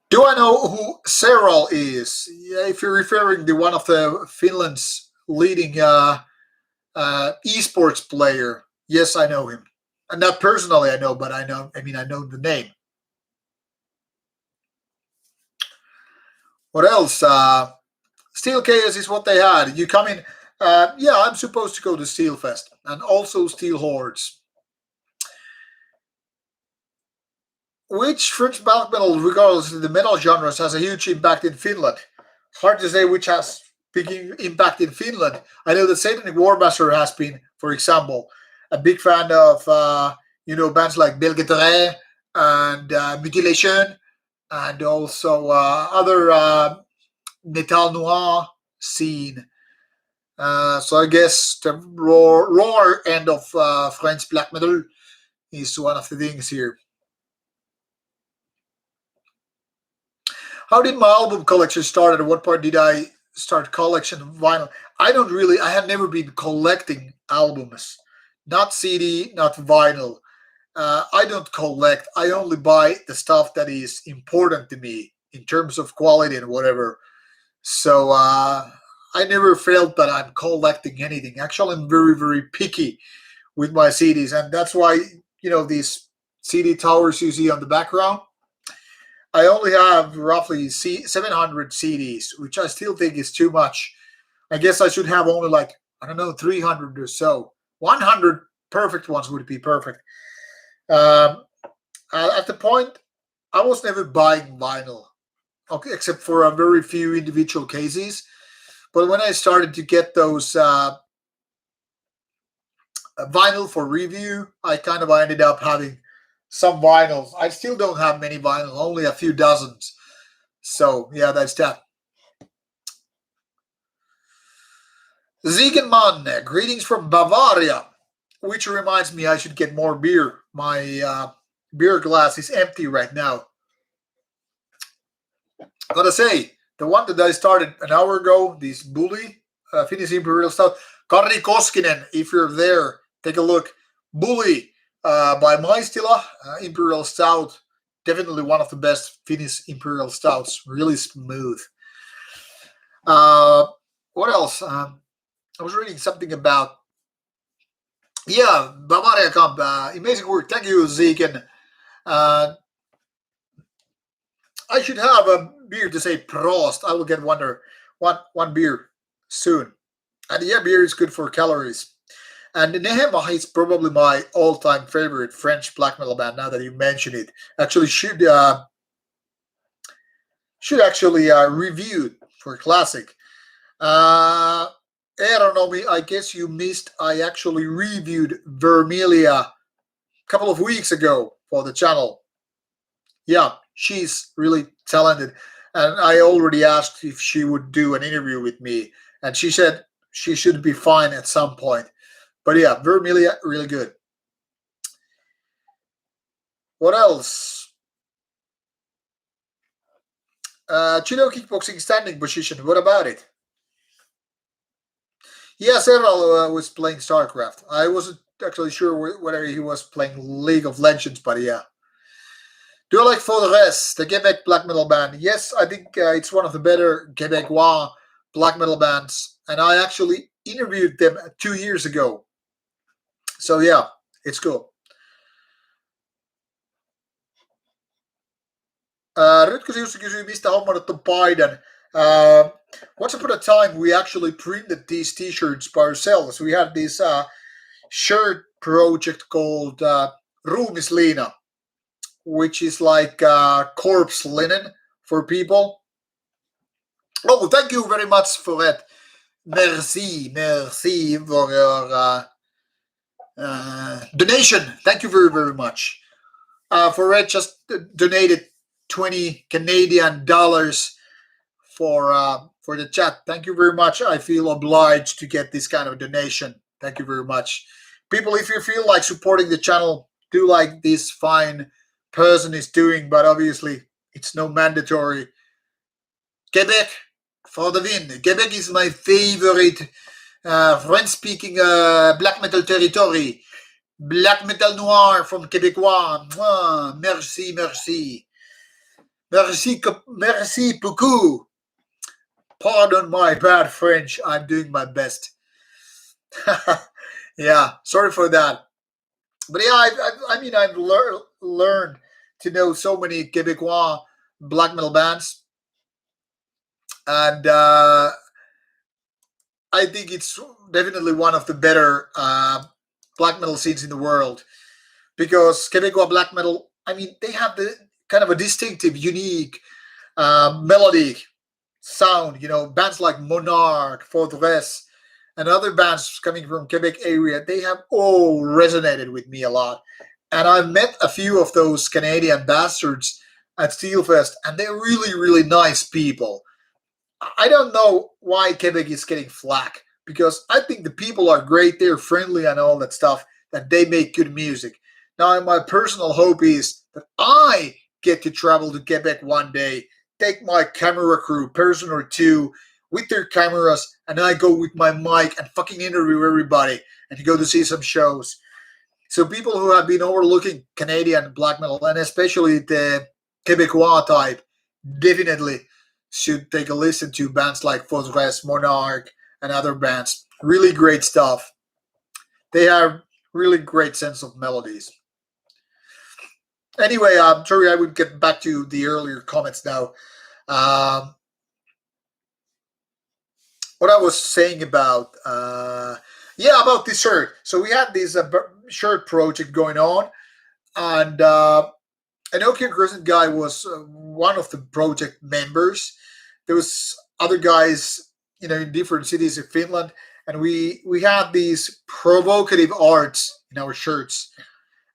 Do I know who Serral is? Yeah, if you're referring to one of the Finland's leading esports player, yes, I know him. And not personally, I know, but I know. I mean, I know the name. What else? Steel Chaos is what they had. You come in. Yeah, I'm supposed to go to Steel Fest and also Steel Hordes. Which French black metal, regardless of the metal genres, has a huge impact in Finland? Hard to say which has big impact in Finland. I know that Satanic Warmaster has been, for example, a big fan of bands like Belgetere and Mutilation, and also other metal noir scene. So I guess the raw end of French black metal is one of the things here. How did my album collection start? At what point did I start collection of vinyl? I have never been collecting albums, not CD, not vinyl. I don't collect. I only buy the stuff that is important to me in terms of quality and whatever. So I never felt that I'm collecting anything. Actually, I'm very, very picky with my CDs, and that's why these CD towers you see on the background. I only have roughly 700 CDs, which I still think is too much. I guess I should have only like, I don't know, 300 or so. 100 perfect ones would be perfect. At the point, I was never buying vinyl, okay, except for a very few individual cases. But when I started to get those vinyl for review, I kind of ended up having some vinyls. I still don't have many vinyl, only a few dozens. So yeah, that's that. Ziegenmann, greetings from Bavaria, which reminds me I should get more beer. My beer glass is empty right now. Gotta say, the one that I started an hour ago, this Bully Finnish Imperial Stout, Kari Koskinen, if you're there, take a look. Bully by Maistila, Imperial Stout, definitely one of the best Finnish Imperial Stouts, really smooth. What else? I was reading something about, yeah, Bavaria Camp, amazing work. Thank you, Zeke. And I should have a beer to say Prost. I will get one beer soon. And yeah, beer is good for calories. And Nehema is probably my all-time favorite French black metal band. Now that you mention it, actually should actually review for classic. Aeronomy, I guess you missed. I actually reviewed Vermilia a couple of weeks ago for the channel. Yeah, she's really talented. And I already asked if she would do an interview with me. And she said she should be fine at some point. But yeah, Vermilia, really good. What else? Judo kickboxing standing position. What about it? Yeah, Serral was playing StarCraft. I wasn't actually sure whether he was playing League of Legends, but yeah. Do I like Fortress, the Quebec black metal band? Yes, I think it's one of the better Quebecois black metal bands, and I actually interviewed them 2 years ago. So yeah, it's cool. Rytkös Jussi kysyy, mistä hommannut on paidan. Once upon a time, we actually printed these t-shirts by ourselves. We had this shirt project called Ruumislina, which is like corpse linen for people. Oh, thank you very much for that. Merci for your donation. Thank you very, very much. For it, just donated 20 Canadian dollars for the chat. Thank you very much. I feel obliged to get this kind of donation. Thank you very much. People, if you feel like supporting the channel, do like this fine person is doing, but obviously it's no mandatory. Quebec for the win. Quebec is my favorite French-speaking black metal territory. Black metal noir from Québécois. Mwah, merci, merci. Merci beaucoup. Pardon my bad French. I'm doing my best. Yeah, sorry for that. But yeah, I mean, I've learned to know so many Québécois black metal bands. And I think it's definitely one of the better black metal scenes in the world. Because Québécois black metal, I mean, they have the kind of a distinctive, unique melodic sound. You know, bands like Monarch, Fortress, and other bands coming from Quebec area, they have all resonated with me a lot. And I've met a few of those Canadian bastards at Steelfest, and they're really, really nice people. I don't know why Quebec is getting flack, because I think the people are great, they're friendly and all that stuff, that they make good music. Now, my personal hope is that I get to travel to Quebec one day, take my camera crew, person or two, with their cameras, and I go with my mic and fucking interview everybody and go to see some shows. So people who have been overlooking Canadian black metal, and especially the Quebecois type, definitely should take a listen to bands like Fortress, Monarch, and other bands. Really great stuff. They have really great sense of melodies. Anyway, I'm sorry, I would get back to the earlier comments now. What I was saying about, about this shirt. So we had this shirt project going on, and an Oakland Crescent guy was one of the project members. There was other guys, in different cities in Finland, and we had these provocative arts in our shirts.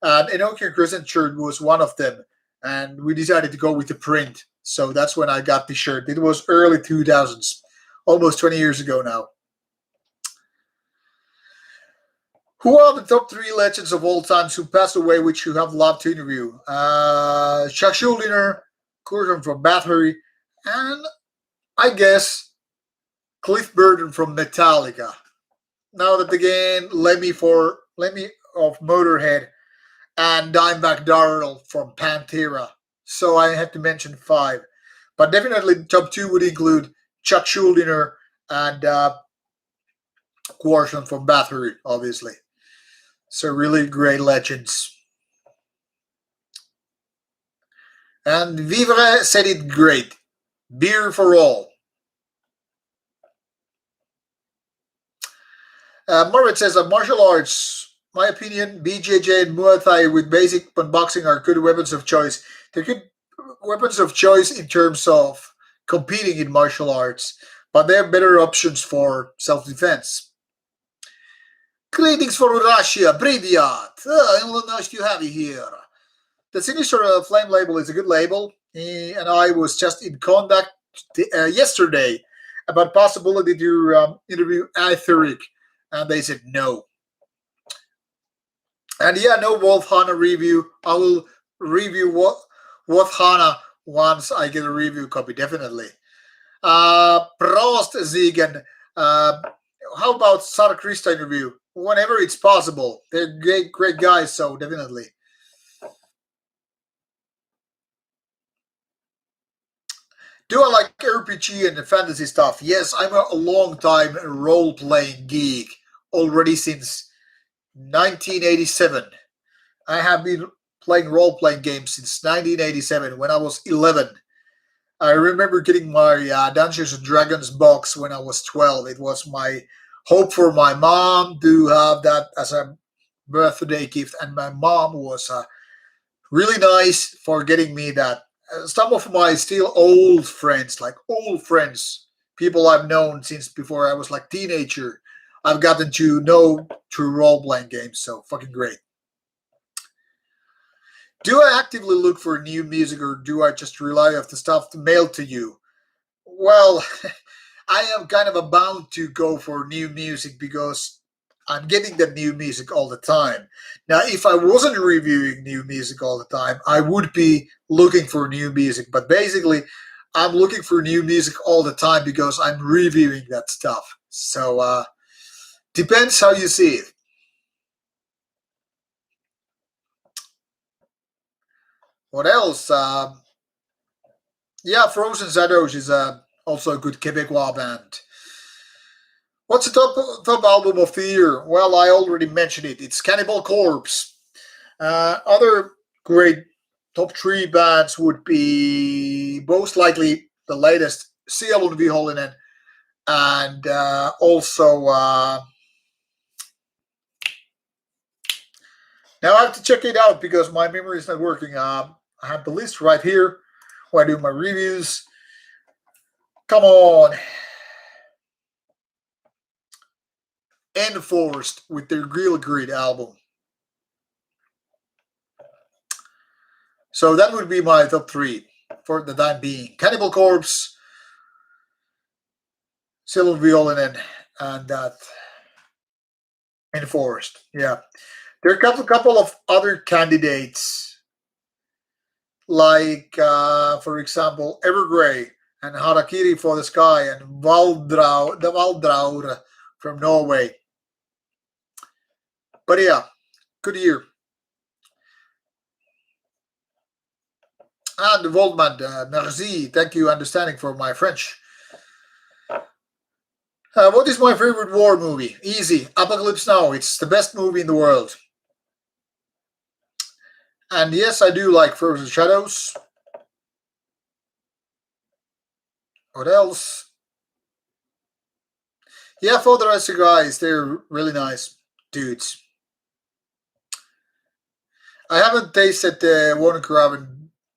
And an Oakland Crescent shirt was one of them, and we decided to go with the print. So that's when I got the shirt. It was early 2000s, almost 20 years ago now. Who are the top 3 legends of all times who passed away, which you have loved to interview? Chuck Schuldiner, Kurtan from Bathory, and I guess Cliff Burton from Metallica. Now that again, Lemmy of Motorhead, and Dimebag Darrell from Pantera. So I had to mention 5. But definitely the top 2 would include Chuck Schuldiner and Quarshon from Bathory, obviously. So really great legends. And Vivre said it great. Beer for all. Margaret says, martial arts, my opinion, BJJ and Muay Thai with basic boxing are good weapons of choice. They're good weapons of choice in terms of competing in martial arts, but they're better options for self-defense. Greetings from Russia, Privyat. Nice to have you here. The Sinister Flame label is a good label, and I was just in contact yesterday about possibility to interview Aetheric, and they said no. And yeah, no Wolf Hana review. I will review Wolf Hana once I get a review copy, definitely. Prost Ziegen. How about Sarah Krista interview? Whenever it's possible. They're great guys, so definitely. Do I like RPG and fantasy stuff? Yes, I'm a long-time role-playing geek, already since 1987. I have been playing role-playing games since 1987, when I was 11. I remember getting my Dungeons & Dragons box when I was 12. It was my hope for my mom to have that as a birthday gift, and my mom was really nice for getting me that Some of my still old friends, like old friends, people I've known since before I was like teenager, I've gotten to know through role playing games. So fucking great. Do I actively look for new music or do I just rely on the stuff mailed to you? Well, I am kind of bound to go for new music because I'm getting that new music all the time. Now, if I wasn't reviewing new music all the time, I would be looking for new music. But basically, I'm looking for new music all the time because I'm reviewing that stuff. So, depends how you see it. What else? Yeah, Frozen Shadows is also a good Quebecois band. What's the top album of the year? Well, I already mentioned it. It's Cannibal Corpse. Other great top three bands would be most likely the latest Sielun Vihollinen and also now I have to check it out because my memory is not working. I have the list right here where I do my reviews. Come on. Enforced with their Real Grid album. So that would be my top three for the time being. Cannibal Corpse, Silver Violin, and that Enforced. Yeah. There are a couple of other candidates, like, for example, Evergrey and Harakiri for the Sky and the Valdraur from Norway. But yeah, good year. And Voltman, merci. Thank you, understanding for my French. What is my favorite war movie? Easy. Apocalypse Now. It's the best movie in the world. And yes, I do like Frozen Shadows. What else? Yeah, for the rest of the guys, they're really nice dudes. I haven't tasted the Warner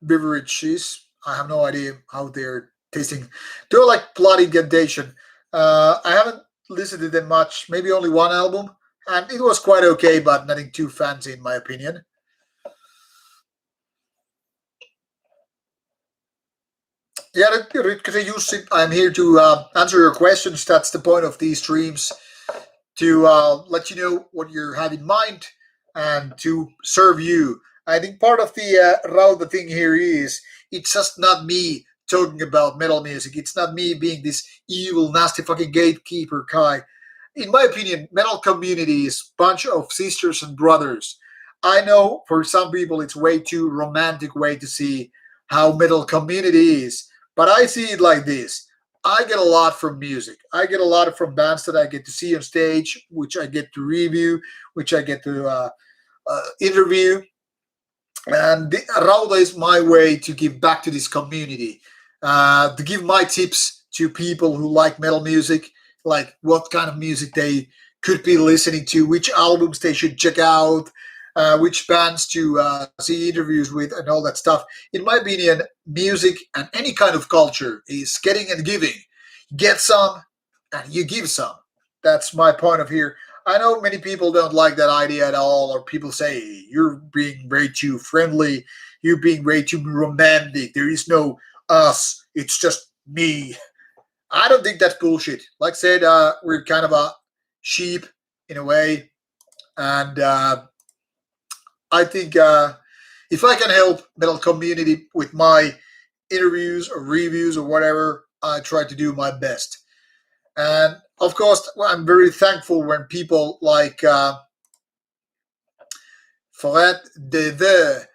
beverages. I have no idea how they're tasting. They're like bloody Temptation. I haven't listened to them much. Maybe only one album, and it was quite okay, but nothing too fancy in my opinion. Yeah, Rutger Jussi, I'm here to answer your questions. That's the point of these streams, to let you know what you have in mind and to serve you. I think part of the Rauta thing here is it's just not me talking about metal music. It's not me being this evil, nasty fucking gatekeeper guy. In my opinion, metal community is bunch of sisters and brothers. I know for some people it's way too romantic way to see how metal community is, but I see it like this. I get a lot from music. I get a lot from bands that I get to see on stage, which I get to review, which I get to interview. And Rauda is my way to give back to this community, to give my tips to people who like metal music, like what kind of music they could be listening to, which albums they should check out, which bands to see interviews with, and all that stuff. In my opinion, music and any kind of culture is getting and giving. Get some and you give some. That's my point of here. I know many people don't like that idea at all, or people say you're being way too friendly, you're being way too romantic. There is no us, it's just me. I don't think that's bullshit. Like I said, we're kind of a sheep in a way, and I think if I can help metal community with my interviews or reviews or whatever, I try to do my best. And of course, I'm very thankful when people like Forêt de Ver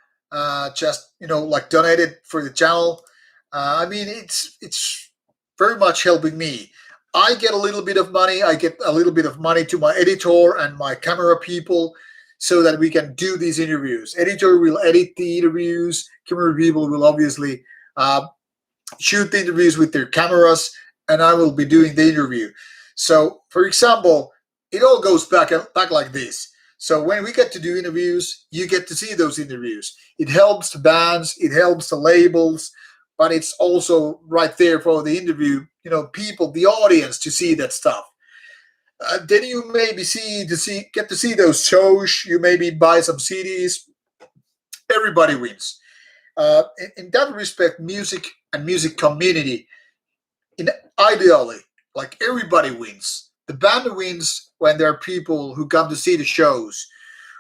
just like donated for the channel. I mean, it's very much helping me. I get a little bit of money. I get a little bit of money to my editor and my camera people so that we can do these interviews. Editor will edit the interviews. Camera people will obviously shoot the interviews with their cameras, and I will be doing the interview. So, for example, it all goes back like this. So when we get to do interviews, you get to see those interviews. It helps the bands, it helps the labels, but it's also right there for the interview, people, the audience to see that stuff. Then you maybe get to see those shows. You maybe buy some CDs. Everybody wins. In that respect, music and music community, in ideally, like everybody wins. The band wins when there are people who come to see the shows,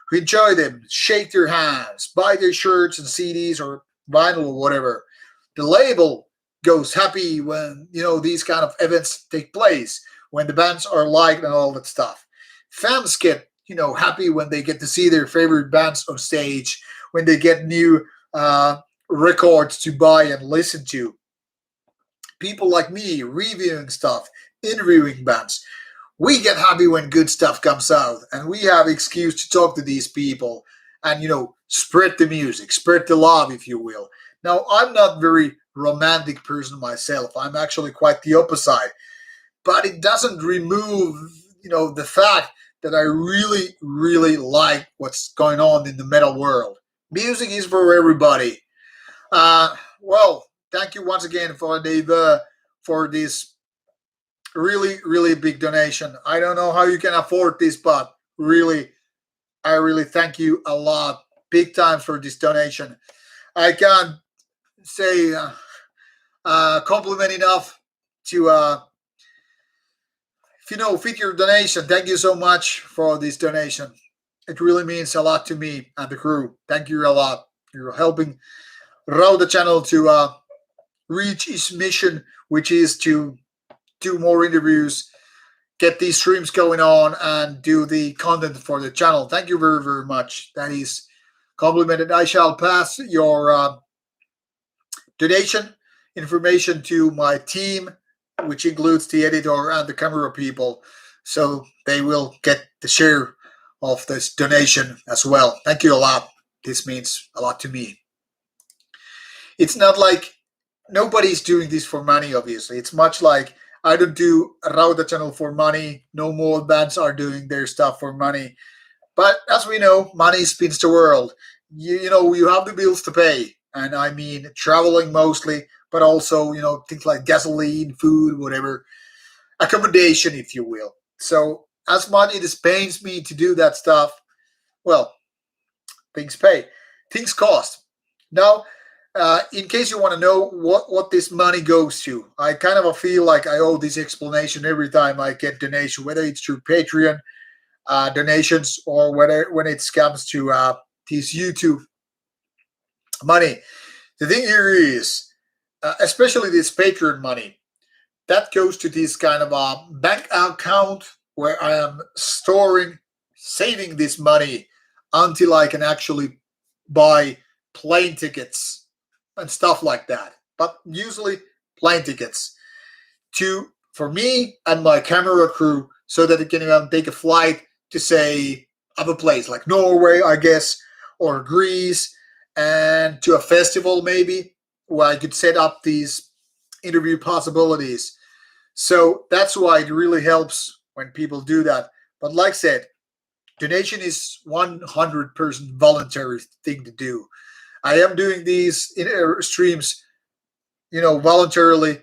who enjoy them, shake their hands, buy their shirts and CDs or vinyl or whatever. The label goes happy when these kind of events take place, when the bands are liked and all that stuff. Fans get happy when they get to see their favorite bands on stage, when they get new records to buy and listen to. People like me reviewing stuff, interviewing bands. We get happy when good stuff comes out, and we have excuse to talk to these people and spread the music, spread the love, if you will. Now, I'm not very romantic person myself. I'm actually quite the opposite, but it doesn't remove the fact that I really, really like what's going on in the metal world. Music is for everybody. Well, thank you once again for for this really, really big donation. I don't know how you can afford this, but really, I really thank you a lot, big time for this donation. I can't say compliment enough to fit your donation. Thank you so much for this donation. It really means a lot to me and the crew. Thank you a lot. You're helping Rauta channel to reach its mission, which is to do more interviews, get these streams going on, and do the content for the channel. Thank you very, very much. That is complimented. I shall pass your donation information to my team, which includes the editor and the camera people, so they will get the share of this donation as well. Thank you a lot. This means a lot to me. It's not like nobody's doing this for money, obviously. It's much like I don't do a Rauta channel for money. No more bands are doing their stuff for money. But as we know, money spins the world. You have the bills to pay. And I mean traveling mostly, but also, things like gasoline, food, whatever, accommodation, if you will. So as much it pains me to do that stuff, well, things pay. Things cost. Now, in case you want to know what this money goes to, I kind of feel like I owe this explanation every time I get donation, whether it's through Patreon donations or whether when it comes to these YouTube money. The thing here is, especially this Patreon money, that goes to this kind of a bank account where I am saving this money until I can actually buy plane tickets and stuff like that. But usually plane tickets for me and my camera crew, so that it can take a flight to say other place like Norway, I guess, or Greece, and to a festival maybe where I could set up these interview possibilities. So that's why it really helps when people do that. But like I said, donation is 100% voluntary thing to do. I am doing these streams, voluntarily,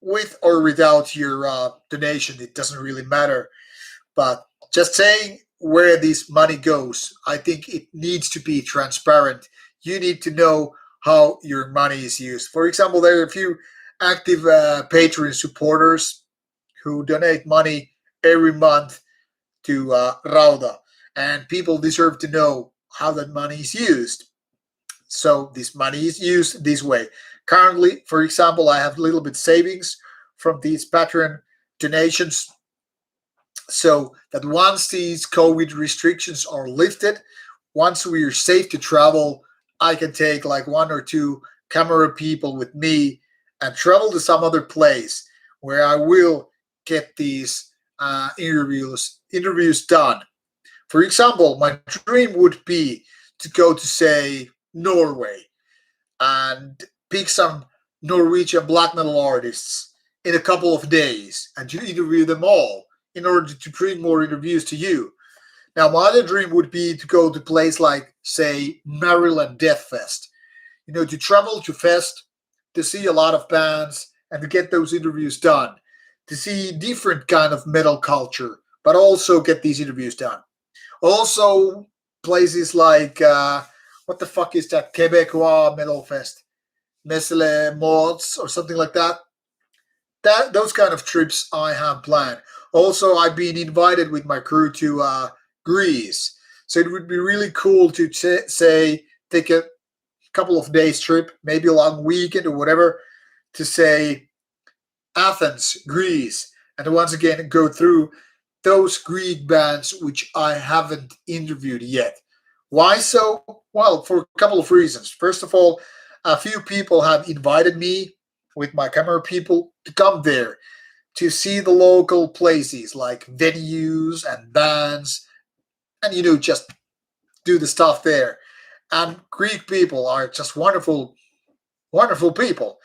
with or without your donation. It doesn't really matter. But just saying where this money goes, I think it needs to be transparent. You need to know how your money is used. For example, there are a few active Patreon supporters who donate money every month to Rauta, and people deserve to know how that money is used. So this money is used this way. Currently, for example, I have a little bit savings from these Patreon donations, so that once these COVID restrictions are lifted, once we are safe to travel, I can take like one or two camera people with me and travel to some other place where I will get these interviews done. For example, my dream would be to go to, say, Norway and pick some Norwegian black metal artists in a couple of days and to interview them all in order to bring more interviews to you. Now, my other dream would be to go to a place like, say, Maryland Death Fest. To travel to Fest, to see a lot of bands, and to get those interviews done, to see different kind of metal culture, but also get these interviews done. Also, places like what the fuck is that Quebecois Metal Fest, Mesle Mods or something like that. Those kind of trips I have planned. Also, I've been invited with my crew to Greece, so it would be really cool to say take a couple of days trip, maybe a long weekend or whatever, to say Athens, Greece, and once again go through those Greek bands which I haven't interviewed yet. Why so? Well, for a couple of reasons. First of all, a few people have invited me with my camera people to come there to see the local places like venues and bands and just do the stuff there. And Greek people are just wonderful, wonderful people.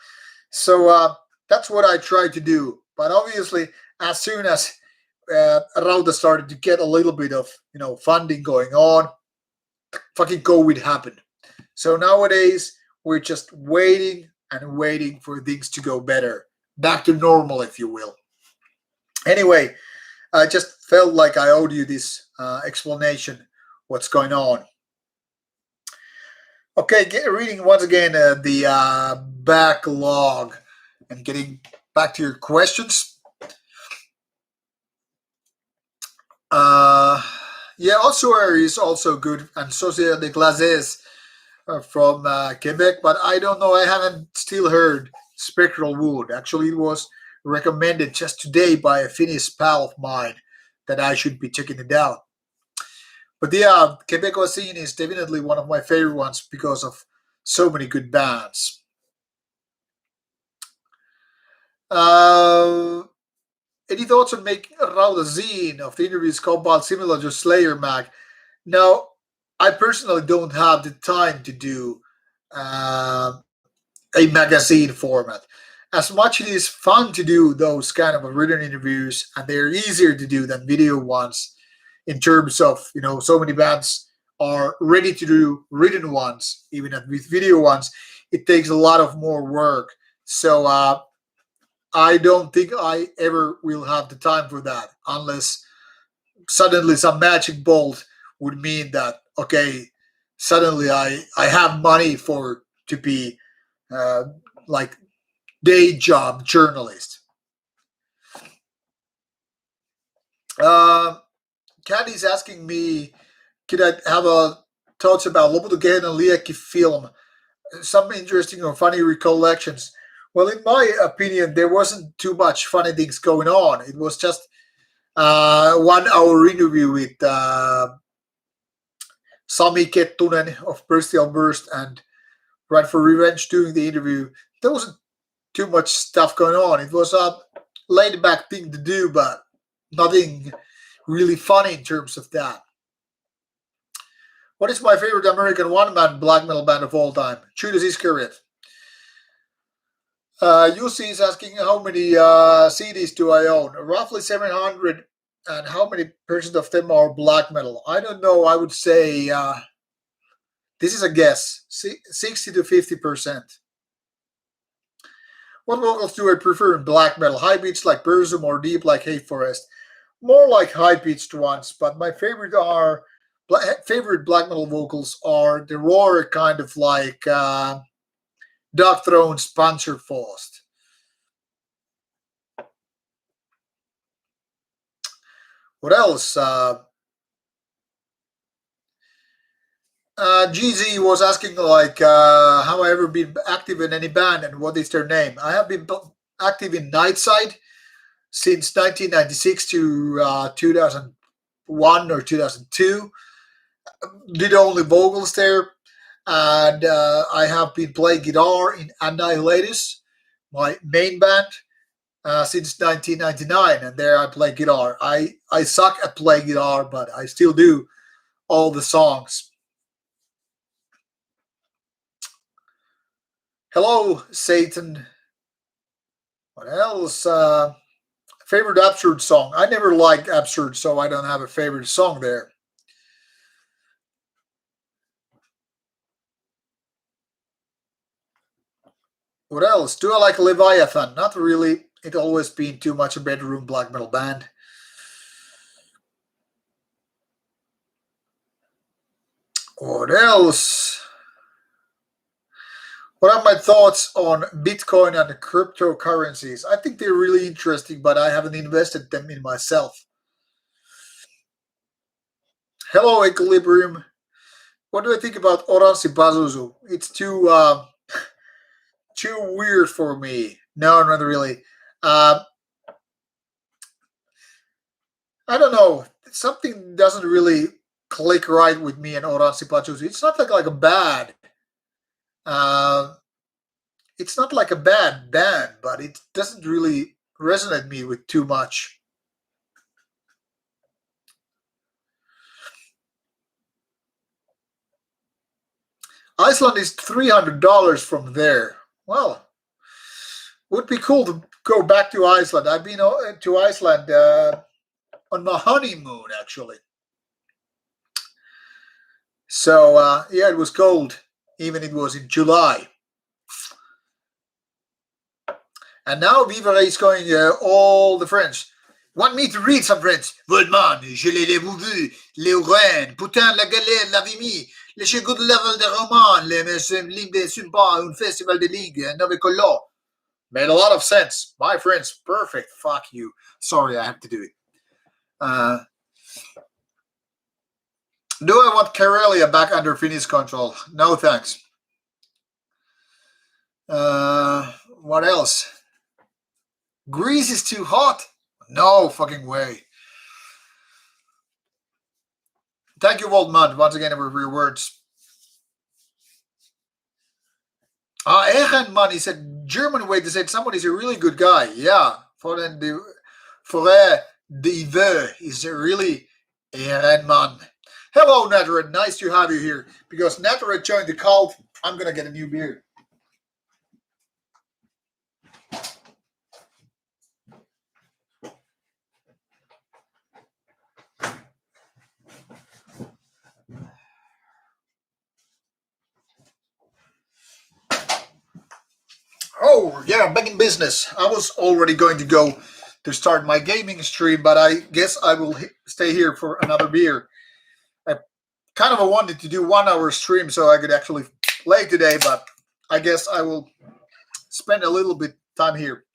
So that's what I tried to do. But obviously, as soon as Rauta started to get a little bit of funding going on, fucking COVID happened. So nowadays we're just waiting and waiting for things to go better, back to normal, if you will. Anyway, I just felt like I owed you this explanation. What's going on? Okay, reading once again the backlog and getting back to your questions. Yeah, Ossuaire is also good, and Société de Glazes from Quebec, but I don't know. I haven't still heard Spectral Wood. Actually, it was recommended just today by a Finnish pal of mine that I should be checking it out. But yeah, Quebecois scene is definitely one of my favorite ones because of so many good bands. Uh, any thoughts on making around a zine of the interviews compiled similar to Slayer Mag? Now, I personally don't have the time to do uh, a magazine format. As much it is fun to do those kind of written interviews, and they're easier to do than video ones, in terms of so many bands are ready to do written ones, even with video ones, it takes a lot of more work. So I don't think I ever will have the time for that unless suddenly some magic bolt would mean that okay, suddenly I have money for to be uh, like day job journalist. uh, Candy's asking me, could I have a thoughts about Loputogen and Lieki film? Some interesting or funny recollections. Well, in my opinion, there wasn't too much funny things going on. It was just 1 hour interview with Sami Kettunen of Bestial Burst and Right for Revenge doing the interview. There wasn't too much stuff going on. It was a laid back thing to do, but nothing really funny in terms of that. What is my favorite American one man black metal band of all time? Judas Iscariot. Jussi is asking how many CDs do I own? Roughly 700, and how many percent of them are black metal? I don't know. I would say this is a guess, 60 to 50%. What vocals do I prefer in black metal? High pitched like Burzum or deep like Hay Forest? More like high pitched ones, but my favorite black metal vocals are the raw kind of like Dark Throne's Panzerfaust. What else? GZ was asking like, have I ever been active in any band and what is their name? I have been active in Nightside since 1996 to 2001 or 2002. Did only vocals there, and I have been playing guitar in Annihilatus, my main band, since 1999, and there I play guitar. I suck at playing guitar, but I still do all the songs. Hello, Satan. What else? Favorite Absurd song? I never liked Absurd, so I don't have a favorite song there. What else? Do I like Leviathan? Not really. It always been too much a bedroom black metal band. What else? What are my thoughts on Bitcoin and cryptocurrencies? I think they're really interesting, but I haven't invested them in myself. Hello, Equilibrium. What do I think about Oransi Pazuzu? It's too weird for me. No, not really. Uh, I don't know. Something doesn't really click right with me and Oransi Pazuzu. It's not like a bad. Uh, it's not like a bad band, but it doesn't really resonate me with too much. Iceland is $300 from there. Well, would be cool to go back to Iceland. I've been to Iceland on my honeymoon actually. So yeah, it was cold, even it was in July. And now Viva is going all the French. Want me to read some French? Volman, je l'ai-vous vu, les Rennes, putain la galère l'avait mis, le good level de roman, le ligue de Sumba, un festival de ligue, nove color. Made a lot of sense. My French, perfect. Fuck you. Sorry, I have to do it. Do I want Karelia back under Finnish control? No thanks. What else? Greece is too hot? No fucking way. Thank you, Waldman, once again for your words. Ehrenmann, he said, German way to say somebody's a really good guy. Yeah. Forêt d'Hiver is a really Ehrenmann. Hello, Natharet. Nice to have you here. Because Natharet joined the cult, I'm going to get a new beer. Oh, yeah, back in business. I was already going to go to start my gaming stream, but I guess I will stay here for another beer. I kind of wanted to do 1 hour stream so I could actually play today, but I guess I will spend a little bit time here.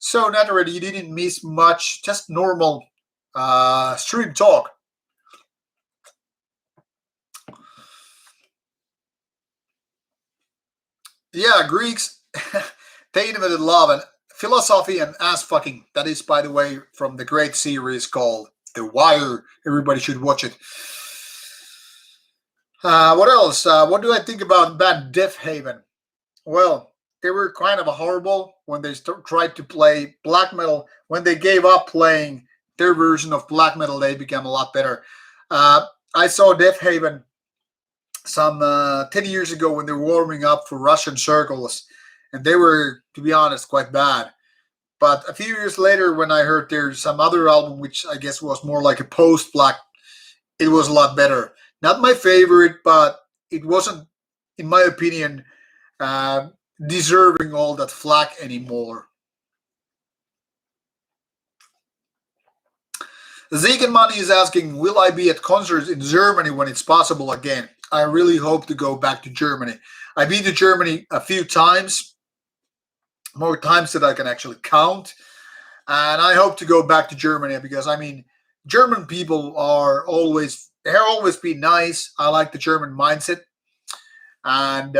So, Natharet, you didn't miss much, just normal stream talk. Yeah, Greeks, they invented love and philosophy and ass fucking. That is, by the way, from the great series called The Wire. Everybody should watch it. What else? What do I think about band Death Haven? Well, they were kind of horrible when they tried to play black metal. When they gave up playing their version of black metal, they became a lot better. I saw Death Haven some 10 years ago when they were warming up for Russian circles, and they were, to be honest, quite bad. But a few years later, when I heard there's some other album, which I guess was more like a post-black, it was a lot better. Not my favorite, but it wasn't, in my opinion, deserving all that flack anymore. Money is asking, will I be at concerts in Germany when it's possible again? I really hope to go back to Germany. I've been to Germany a few times, more times than I can actually count. And I hope to go back to Germany because, I mean, German people they're always been nice. I like the German mindset. And,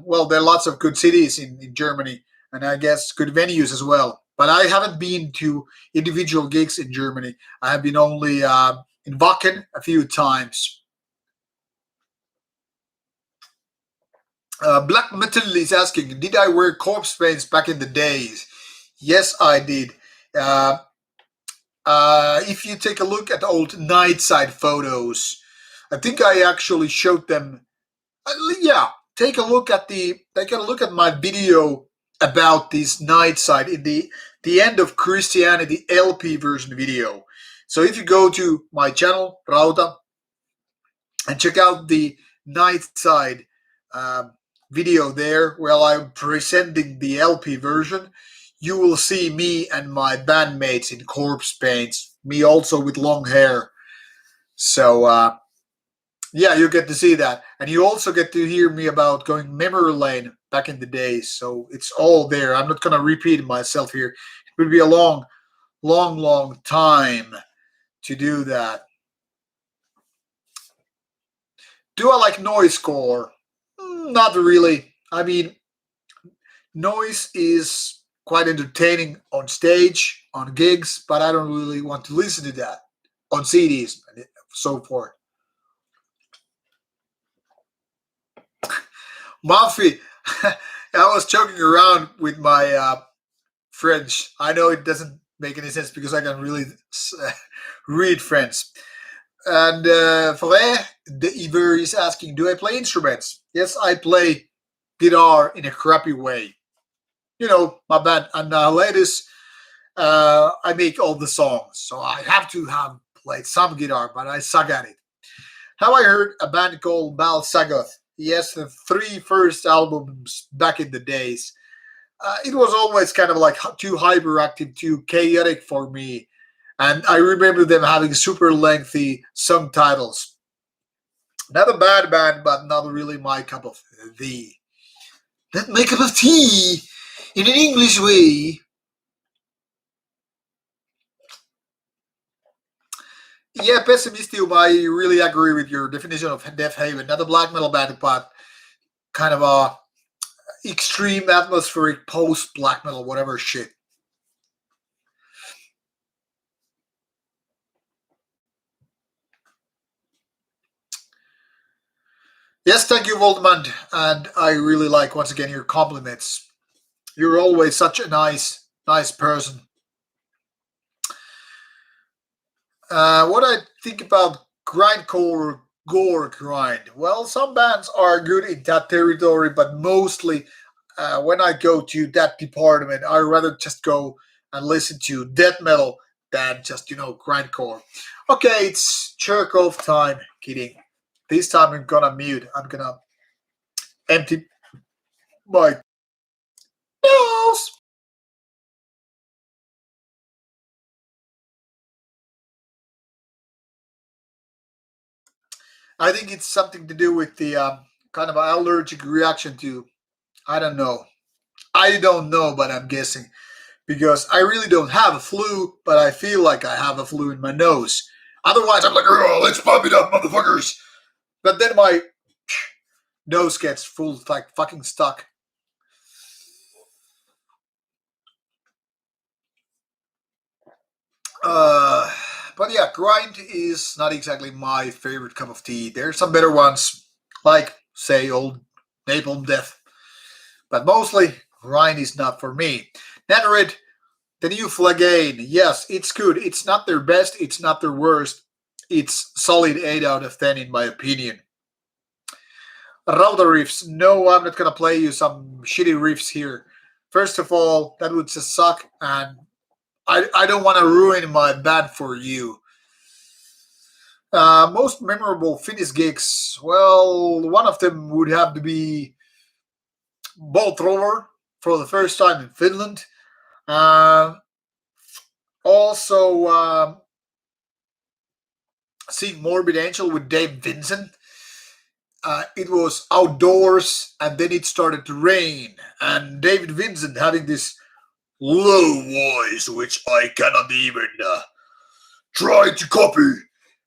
well, there are lots of good cities in Germany and I guess good venues as well. But I haven't been to individual gigs in Germany. I have been only in Wacken a few times. Black Metal is asking, did I wear corpse paints back in the days? Yes, I did. If you take a look at old Nightside photos, I think I actually showed them. Yeah, take a look at my video about this Nightside in the End of Christianity LP version video. So if you go to my channel Rauta and check out the Nightside video there while I'm presenting the LP version, you will see me and my bandmates in corpse paints. Me also with long hair. So yeah, you get to see that, and you also get to hear me about going memory lane back in the days. So it's all there. I'm not gonna repeat myself here. It would be a long time to do that. Do I like noise core? Not really. I mean, noise is quite entertaining on stage, on gigs, but I don't really want to listen to that on CDs and so forth. Muffy, I was joking around with my French. I know it doesn't make any sense because I can really read French. And Frère, the Iver is asking, do I play instruments? Yes, I play guitar in a crappy way. You know, my band. And latest, I make all the songs. So I have to have played some guitar, but I suck at it. Have I heard a band called Bal Sagoth? Yes, the three first albums back in the days. It was always kind of like too hyperactive, too chaotic for me. And I remember them having super lengthy song titles. Not a bad band, but not really my cup of tea. Not my cup of tea in an English way. Yeah, Pessimistic, I really agree with your definition of Death Haven. Not a black metal band, but kind of a extreme atmospheric post black metal, whatever shit. Yes, thank you, Voldemort. And I really like, once again, your compliments. You're always such a nice person. What I think about grindcore gore grind? Well, some bands are good in that territory, but mostly when I go to that department, I rather just go and listen to death metal than just grindcore. Okay, it's jerk off time. Kidding. This time I'm gonna mute. I'm gonna empty my nose. I think it's something to do with the kind of allergic reaction to. I don't know. I don't know, but I'm guessing because I really don't have a flu, but I feel like I have a flu in my nose. Otherwise, I'm like, oh, let's pump it up, motherfuckers. But then my nose gets full, like fucking stuck. Uh, but yeah, grind is not exactly my favorite cup of tea. There's some better ones, like say old Napalm Death, but mostly grind is not for me. Netherite, the new Flagane, yes, it's good. It's not their best. It's not their worst. It's solid 8 out of 10 in my opinion. Rauta riffs, no, I'm not gonna play you some shitty riffs here. First of all, that would just suck, and I don't want to ruin my band for you. Most memorable Finnish gigs. Well, one of them would have to be Bolt Roller for the first time in Finland. Uh, also, seeing Morbid Angel with Dave Vincent. It was outdoors, and then it started to rain, and David Vincent having this low voice, which I cannot even try to copy.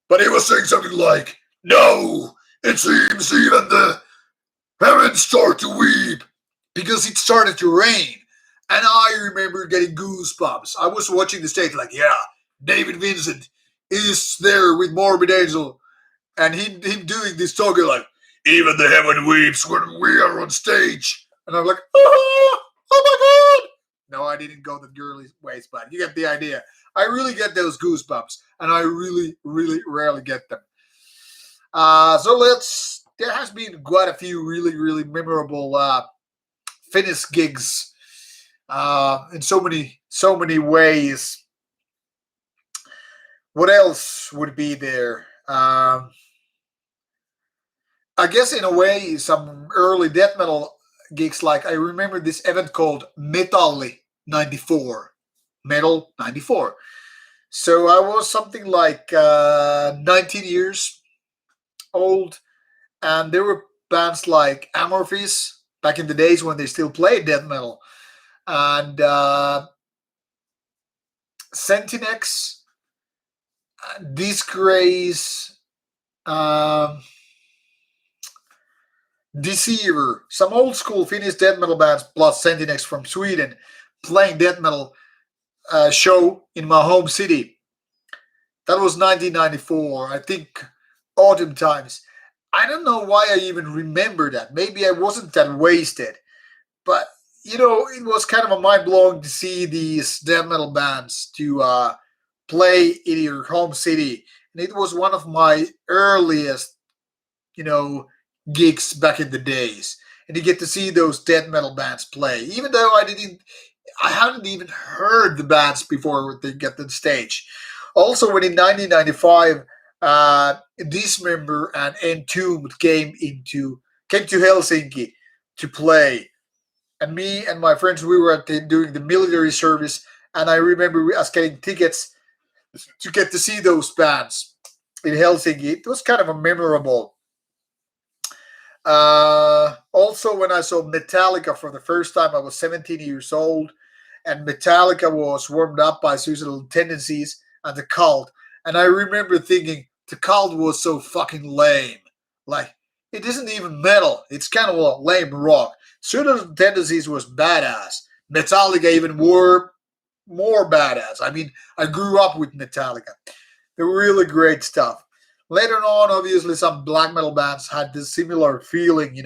But he was saying something like, "No, it seems even the heavens start to weep because it started to rain." And I remember getting goosebumps. I was watching the stage like, yeah, David Vincent is there with Morbid Angel, and him doing this talking like, even the heaven weeps when we are on stage. And I'm like, oh my god! No, I didn't go the girly ways, but you get the idea. I really get those goosebumps, and I really rarely get them. So let's. There has been quite a few really memorable Finnish gigs in so many ways. What else would be there? I guess in a way, some early death metal gigs, like I remember this event called Metalli 94. Metal 94. So I was something like 19 years old, and there were bands like Amorphis back in the days when they still played death metal, and Sentinex, Disgrace, um, Deceiver, some old school Finnish death metal bands, plus Sentinex from Sweden, playing death metal show in my home city. That was 1994, I think, autumn times. I don't know why I even remember that. Maybe I wasn't that wasted, but it was kind of a mind blowing to see these death metal bands to play in your home city, and it was one of my earliest, you know, gigs back in the days. And you get to see those death metal bands play, even though I hadn't even heard the bands before they get to the stage. Also, when in 1995, Dismember and Entombed came to Helsinki to play, and me and my friends, we were doing the military service, and I remember us getting tickets to get to see those bands in Helsinki. It was kind of a memorable. Also, when I saw Metallica for the first time, I was 17 years old, and Metallica was warmed up by Suicidal Tendencies and The Cult. And I remember thinking, The Cult was so fucking lame. Like, it isn't even metal, it's kind of a lame rock. Suicidal Tendencies was badass. Metallica even were more badass. I mean, I grew up with Metallica. They're really great stuff. Later on, obviously, some black metal bands had this similar feeling,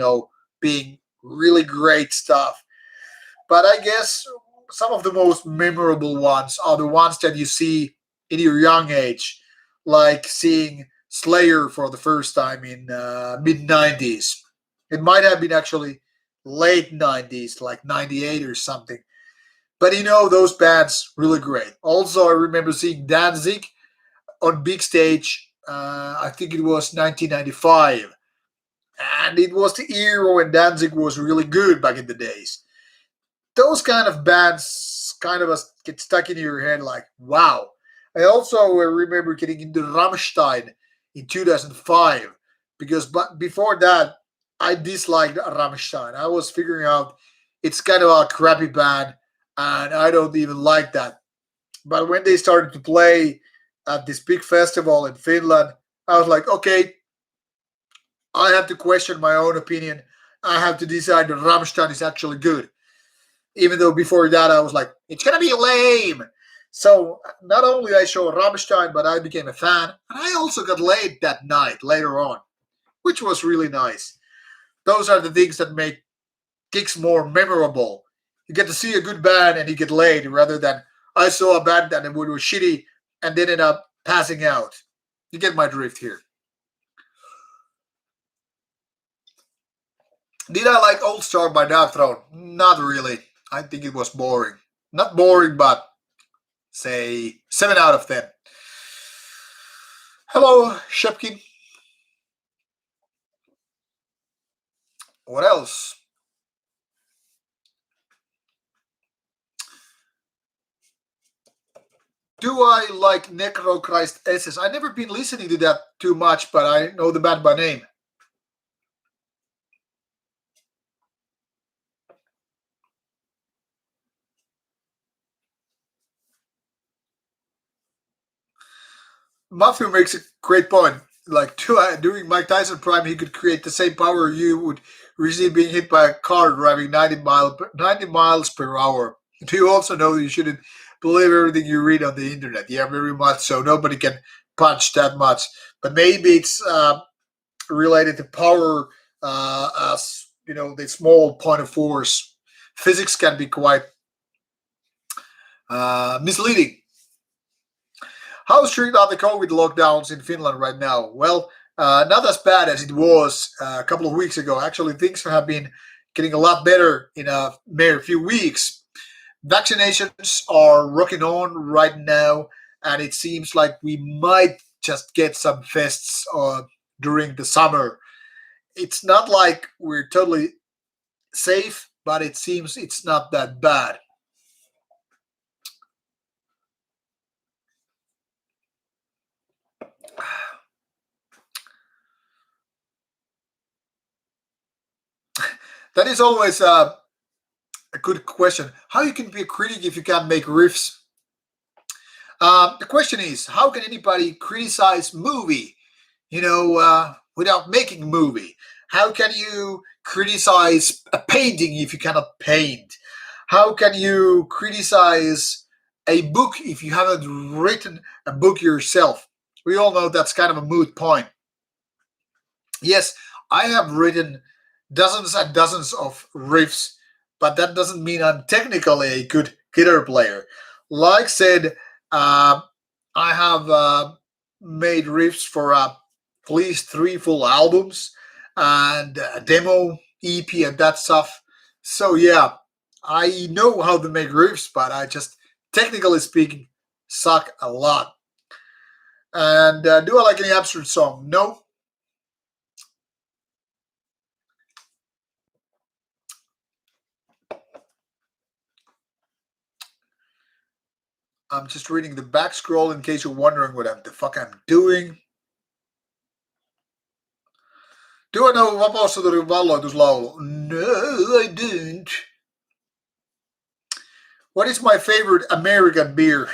being really great stuff. But I guess some of the most memorable ones are the ones that you see in your young age, like seeing Slayer for the first time in mid 90s. It might have been actually late 90s, like 98 or something. But those bands really great. Also, I remember seeing Danzig on big stage. I think it was 1995, and it was the era when Danzig was really good back in the days. Those kind of bands kind of get stuck in your head, like wow. I also remember getting into Rammstein in 2005 because, but before that, I disliked Rammstein. I was figuring out it's kind of a crappy band, and I don't even like that. But when they started to play at this big festival in Finland, I was like, okay, I have to question my own opinion. I have to decide that Rammstein is actually good. Even though before that I was like, it's gonna be lame. So not only I saw Rammstein, but I became a fan, and I also got laid that night later on, which was really nice. Those are the things that make gigs more memorable. You get to see a good band and you get laid, rather than I saw a band and it was shitty and ended up passing out. You get my drift here. Did I like Old Star by Dark Throne? Not really. I think it was boring. Not boring, but say 7 out of 10. Hello, Shepkin. What else? Do I like Necro Christ SS? I've never been listening to that too much, but I know the band by name. Matthew makes a great point. Like during Mike Tyson prime, he could create the same power you would receive being hit by a car driving 90 miles per hour. Do you also know you shouldn't believe everything you read on the internet? Yeah, very much so. Nobody can punch that much. But maybe it's related to power as, the small point of force. Physics can be quite misleading. How strict are the COVID lockdowns in Finland right now? Well, not as bad as it was a couple of weeks ago. Actually, things have been getting a lot better in a mere few weeks. Vaccinations are rocking on right now, and it seems like we might just get some fests during the summer. It's not like we're totally safe, but it seems it's not that bad. That is always a good question. How you can be a critic if you can't make riffs? The question is, how can anybody criticize movie, without making a movie? How can you criticize a painting if you cannot paint? How can you criticize a book if you haven't written a book yourself? We all know that's kind of a moot point. Yes, I have written dozens and dozens of riffs, but that doesn't mean I'm technically a good guitar player. Like said, uh, I have made riffs for at least three full albums and a demo EP and that stuff. So yeah, I know how to make riffs, but I just, technically speaking, suck a lot. And do I like any absurd song? No. I'm just reading the back scroll in case you're wondering what the fuck I'm doing. Do I know vapaassa tuli valloituslaulu? No, I don't. What is my favorite American beer?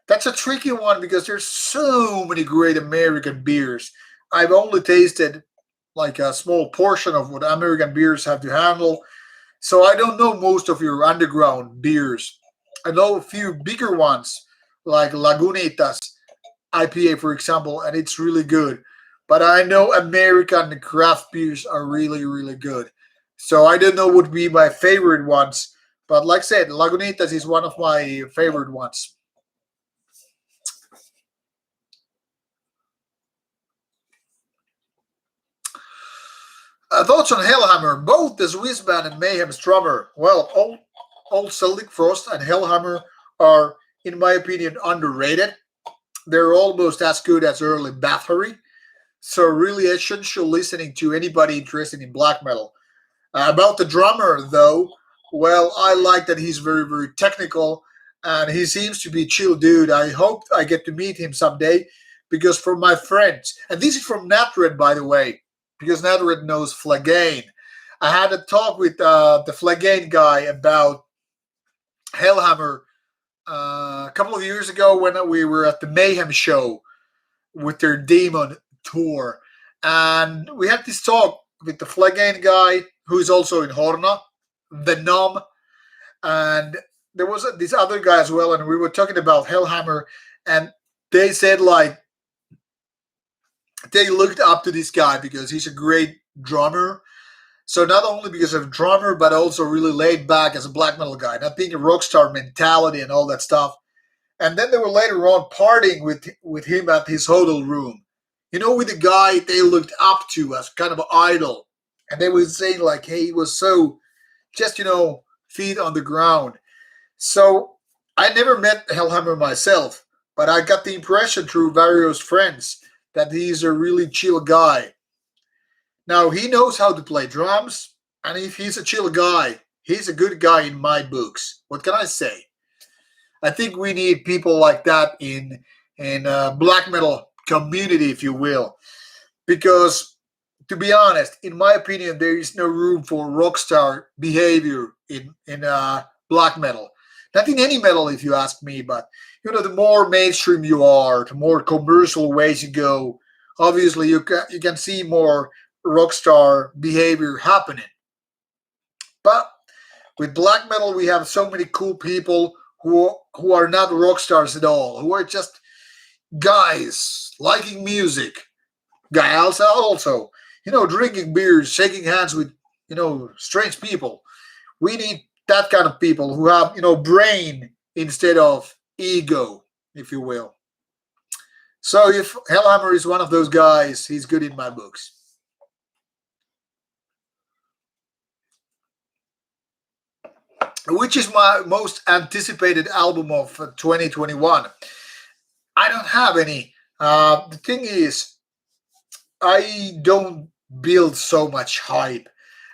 That's a tricky one because there's so many great American beers. I've only tasted like a small portion of what American beers have to handle, so I don't know most of your underground beers. I know a few bigger ones like Lagunitas IPA, for example, and it's really good. But I know American craft beers are really, really good. So I don't know what would be my favorite ones. But like I said, Lagunitas is one of my favorite ones. Thoughts on Hellhammer? Both the Swiss band and Mayhem's drummer. Well, old Celtic Frost and Hellhammer are, in my opinion, underrated. They're almost as good as early Bathory. So really essential listening to anybody interested in black metal. About the drummer, though, well, I like that he's very, very technical, and he seems to be a chill dude. I hope I get to meet him someday, because for my friends, and this is from Natred, by the way, because Natred knows Flagane. I had a talk with the Flagane guy about Hellhammer a couple of years ago when we were at the Mayhem show with their Demon tour. And we had this talk with the Flagane guy, who is also in Horna, the Nom, and there was this other guy as well, and we were talking about Hellhammer, and they said like they looked up to this guy because he's a great drummer. So not only because of drummer, but also really laid back as a black metal guy, not being a rock star mentality and all that stuff. And then they were later on partying with him at his hotel room. With the guy they looked up to as kind of an idol. And they were saying like, hey, he was so just, feet on the ground. So I never met Hellhammer myself, but I got the impression through various friends that he's a really chill guy. Now he knows how to play drums, and if he's a chill guy, he's a good guy in my books. What can I say? I think we need people like that in black metal community, if you will, because to be honest, in my opinion, there is no room for rock star behavior in black metal. Not in any metal, if you ask me, but the more mainstream you are, the more commercial ways you go. Obviously, you can see more rock star behavior happening. But with black metal, we have so many cool people who are not rock stars at all, who are just guys liking music, guys also, drinking beers, shaking hands with, strange people. We need that kind of people who have, brain instead of ego, if you will. So if Hellhammer is one of those guys, he's good in my books. Which is my most anticipated album of 2021? I don't have any. The thing is, I don't build so much hype.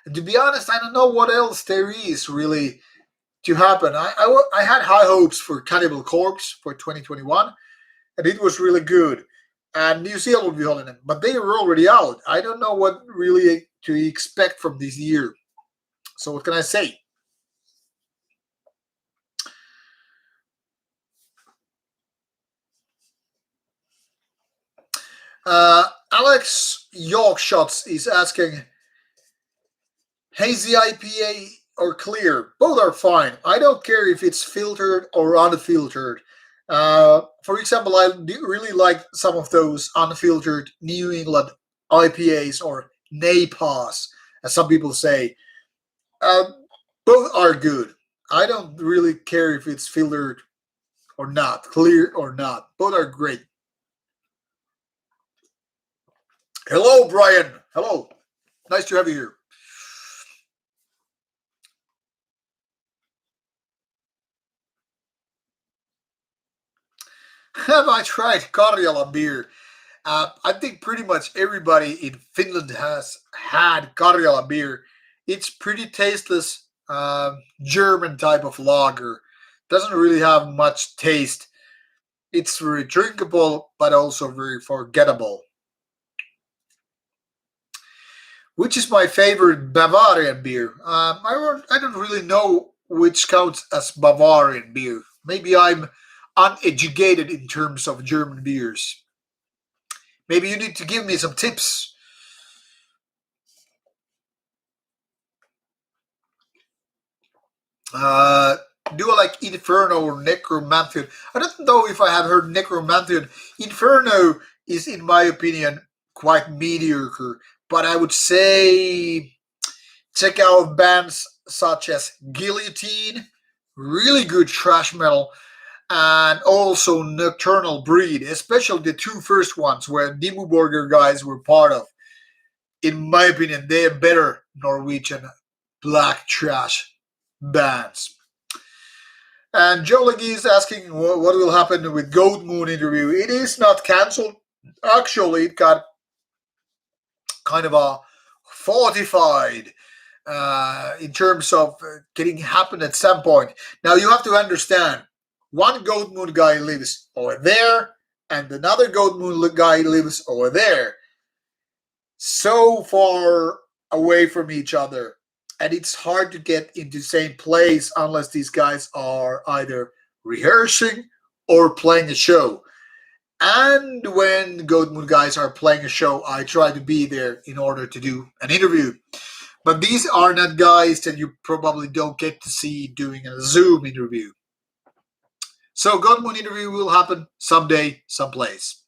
And to be honest, I don't know what else there is really to happen. I had high hopes for Cannibal Corpse for 2021, and it was really good. And New Zealand will be holding it, but they were already out. I don't know what really to expect from this year. So what can I say? Alex Yorkshots is asking, hazy IPA or clear? Both are fine. I don't care if it's filtered or unfiltered. For example, I really like some of those unfiltered New England IPAs or NAPAs, as some people say. Uh, both are good. I don't really care if it's filtered or not, clear or not. Both are great. Hello, Brian. Hello. Nice to have you here. Have I tried Karjala beer? I think pretty much everybody in Finland has had Karjala beer. It's pretty tasteless, German type of lager. Doesn't really have much taste. It's very drinkable, but also very forgettable. Which is my favorite Bavarian beer? I don't really know which counts as Bavarian beer. Maybe I'm uneducated in terms of German beers. Maybe you need to give me some tips. Uh, do I like Inferno or Necromantheon? I don't know if I have heard Necromantheon. Inferno is, in my opinion, quite mediocre, but I would say check out bands such as Guillotine, really good thrash metal, and also Nocturnal Breed, especially the two first ones where Dimmu Borgir guys were part of. In my opinion, they are better Norwegian black trash bands. And Joe Leggy is asking what will happen with Goat Moon interview. It is not cancelled. Actually, it got kind of a fortified in terms of getting happen at some point. Now you have to understand, one Goat Moon guy lives over there, and another Goat Moon guy lives over there, so far away from each other, and it's hard to get into the same place unless these guys are either rehearsing or playing a show. And when Goat Moon guys are playing a show, I try to be there in order to do an interview. But these are not guys that you probably don't get to see doing a Zoom interview. So Goat Moon interview will happen someday, someplace.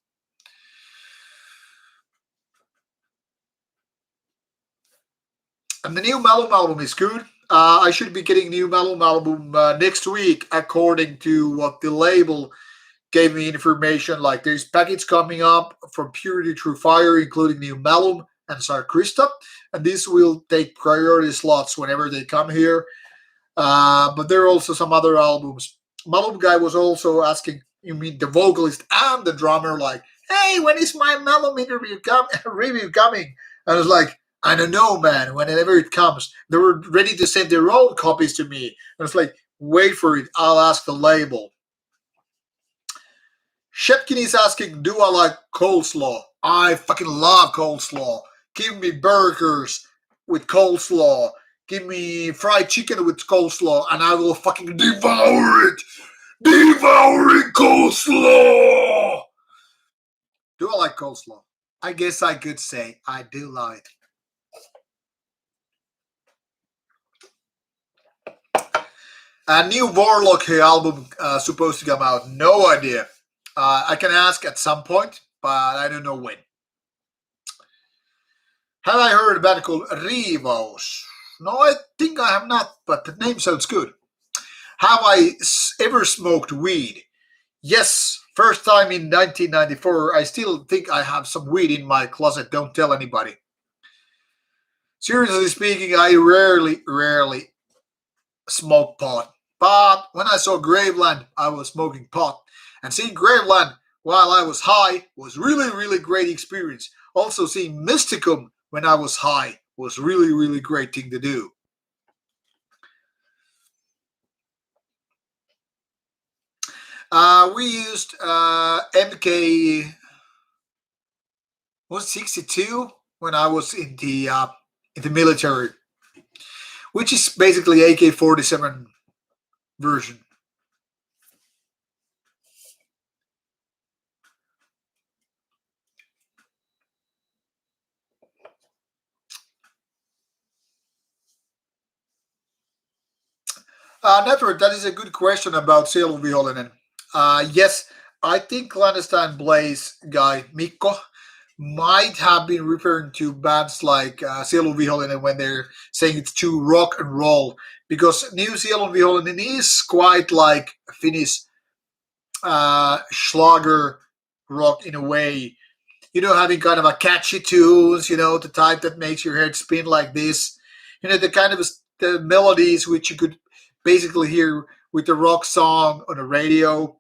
And the new Malum album is good. I should be getting new Malum album next week, according to what the label gave me information. Like there's packets coming up from Purity Through Fire, including new Malum and Sar Krista, and this will take priority slots whenever they come here. But there are also some other albums. Malum guy was also asking, you mean the vocalist and the drummer, like, hey, when is my Malum interview review coming? And I was like, I don't know, man. Whenever it comes, they were ready to send their own copies to me. I was like, wait for it. I'll ask the label. Shepkin is asking, do I like coleslaw? I fucking love coleslaw. Give me burgers with coleslaw. Give me fried chicken with coleslaw, and I will fucking devour it. Devouring coleslaw. Do I like coleslaw? I guess I could say I do like it. A new Warlock album supposed to come out. No idea. I can ask at some point, but I don't know when. Have I heard a band called Rivos? No, I think I have not, but the name sounds good. Have I ever smoked weed? Yes, first time in 1994. I still think I have some weed in my closet. Don't tell anybody. Seriously speaking, I rarely smoke pot. But when I saw Graveland, I was smoking pot. And seeing Graveland while I was high was really great experience. Also seeing Mysticum when I was high. Was really, really great thing to do. We used MK, was 62 when I was in the military, which is basically AK-47 version. Never. That is a good question about Selvvihollinen. Yes, I think clandestine Blaze guy Mikko might have been referring to bands like Selvvihollinen when they're saying it's too rock and roll, because New Selvvihollinen is quite like Finnish Schlager rock in a way. Having kind of a catchy tunes, the type that makes your head spin like this. The kind of the melodies which you could basically hear with the rock song on the radio.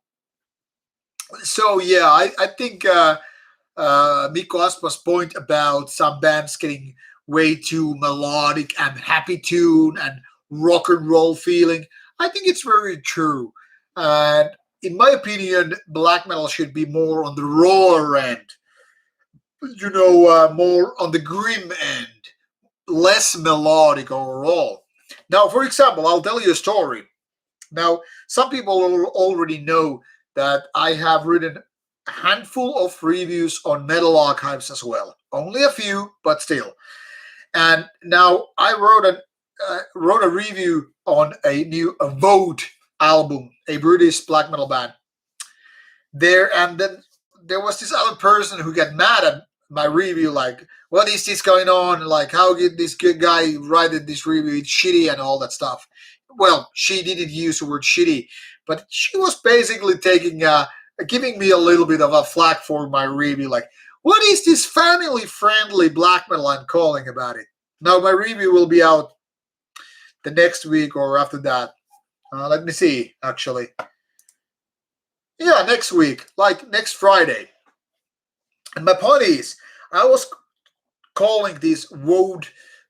So yeah, I think Mikko Aspa's point about some bands getting way too melodic and happy tune and rock and roll feeling, I think it's very true. And in my opinion, black metal should be more on the raw end, more on the grim end, less melodic overall. Now, for example, I'll tell you a story. Now, some people already know that I have written a handful of reviews on Metal Archives as well. Only a few, but still. And now I wrote a review on a new Vote album, a British black metal band. And then there was this other person who got mad at my review, like, what is this going on? Like, how did this good guy write this review? It's shitty and all that stuff. Well, she didn't use the word shitty, but she was basically giving me a little bit of a flack for my review. Like, what is this family-friendly black metal I'm calling about it? Now, my review will be out the next week or after that. Let me see, actually. Yeah, next week, like next Friday. And my point is, I was calling this Woad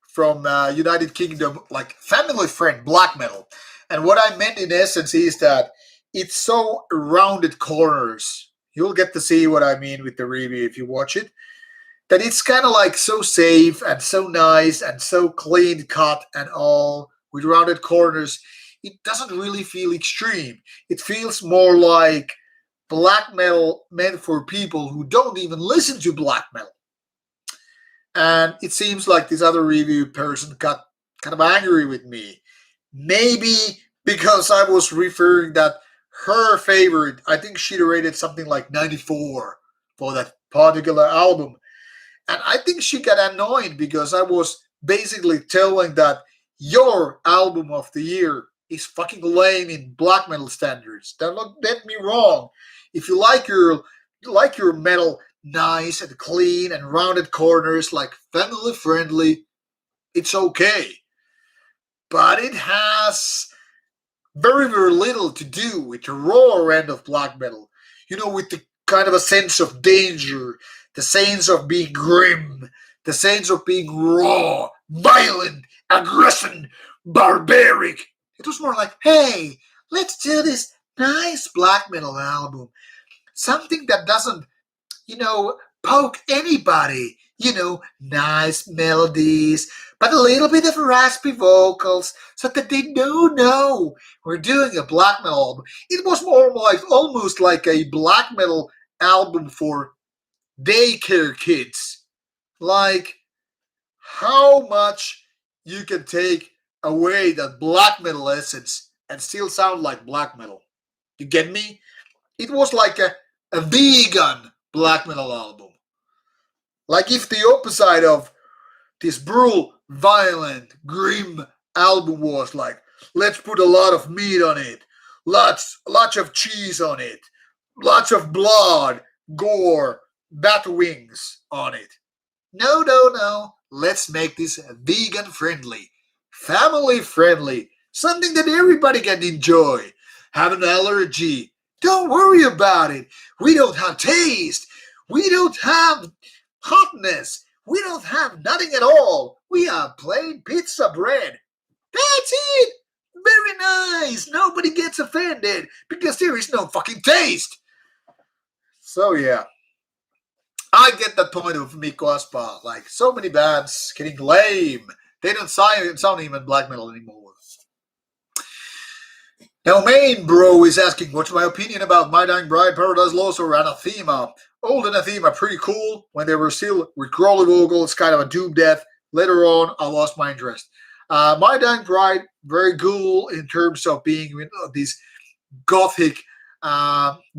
from United Kingdom like family friend black metal. And what I meant in essence is that it's so rounded corners. You'll get to see what I mean with the review if you watch it. That it's kind of like so safe and so nice and so clean cut and all with rounded corners. It doesn't really feel extreme. It feels more like black metal meant for people who don't even listen to black metal. And it seems like this other review person got kind of angry with me. Maybe because I was referring that her favorite, I think she rated something like 94 for that particular album. And I think she got annoyed because I was basically telling that your album of the year is fucking lame in black metal standards. Don't get me wrong. If you like your metal nice and clean and rounded corners, like family friendly, it's okay. But it has very, very little to do with the raw end of black metal. With the kind of a sense of danger, the sense of being grim, the sense of being raw, violent, aggressive, barbaric. It was more like, hey, let's do this nice black metal album. Something that doesn't, poke anybody. Nice melodies, but a little bit of raspy vocals so that they know we're doing a black metal album. It was more like almost like a black metal album for daycare kids. Like how much you can take away that black metal essence and still sound like black metal. You get me? It was like a vegan black metal album. Like if the opposite of this brutal, violent, grim album was like, let's put a lot of meat on it, lots of cheese on it, lots of blood, gore, bat wings on it. No. Let's make this vegan friendly, family friendly, something that everybody can enjoy. Have an allergy? Don't worry about it. We don't have taste. We don't have hotness. We don't have nothing at all. We have plain pizza bread. That's it. Very nice. Nobody gets offended because there is no fucking taste. So yeah, I get that point of Mikko Aspa. Like so many bands getting lame. They don't sound even black metal anymore. Now, main bro is asking, what's my opinion about My Dying Bride, Paradise Lost, or Anathema? Old Anathema, pretty cool when they were still with growly vocals, kind of a doom death. Later on, I lost my interest. My Dying Bride, very cool in terms of being these gothic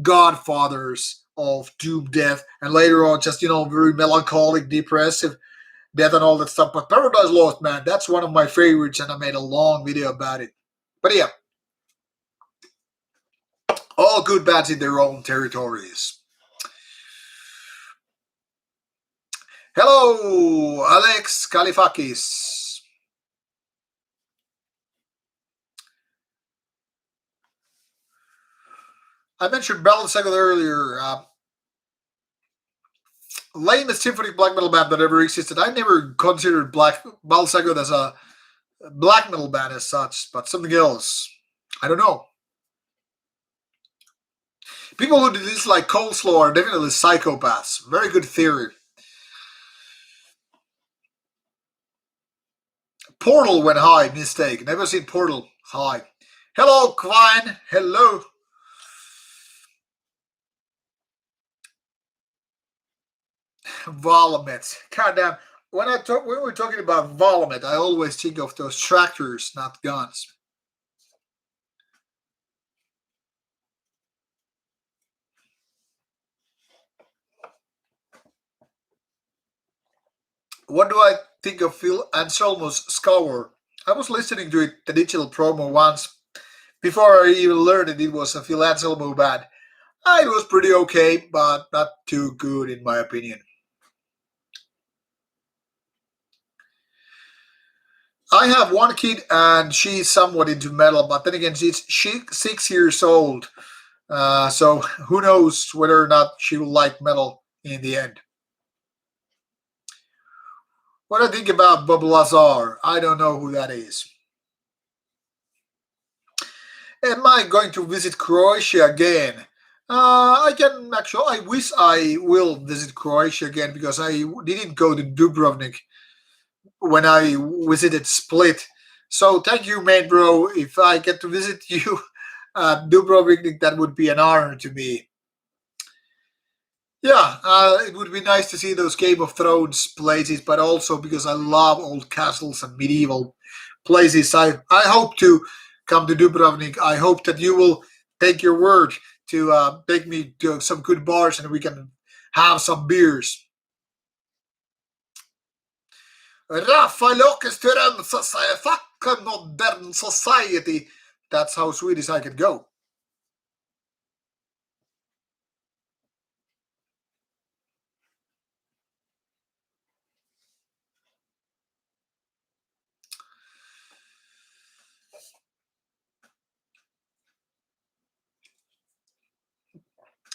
godfathers of doom death, and later on, just very melancholic, depressive death and all that stuff. But Paradise Lost, man, that's one of my favorites, and I made a long video about it. But yeah, all good bands in their own territories. Hello, Alex Kalifakis. I mentioned Balenciaga earlier. Lamest symphonic black metal band that ever existed. I never considered Balenciaga as a black metal band as such, but something else. I don't know. People who dislike coleslaw are definitely psychopaths. Very good theory. Portal went high. Mistake. Never seen Portal high. Hello, Quine. Hello. Volumet. Goddamn. When we were talking about Volumet, I always think of those tractors, not guns. What do I think of Phil Anselmo's score? I was listening to it, the digital promo once, before I even learned that it was a Phil Anselmo band. It was pretty okay, but not too good in my opinion. I have one kid and she's somewhat into metal, but then again, she's 6 years old. So who knows whether or not she will like metal in the end. What do I think about Bob Lazar? I don't know who that is. Am I going to visit Croatia again? I can actually. I wish I will visit Croatia again because I didn't go to Dubrovnik when I visited Split. So thank you, mate, bro. If I get to visit you at Dubrovnik, that would be an honor to me. Yeah, it would be nice to see those Game of Thrones places, but also because I love old castles and medieval places. I hope to come to Dubrovnik. I hope that you will take your word to take me to some good bars and we can have some beers. Rafael Åkerström society, fuck modern society. That's how Swedish I could go.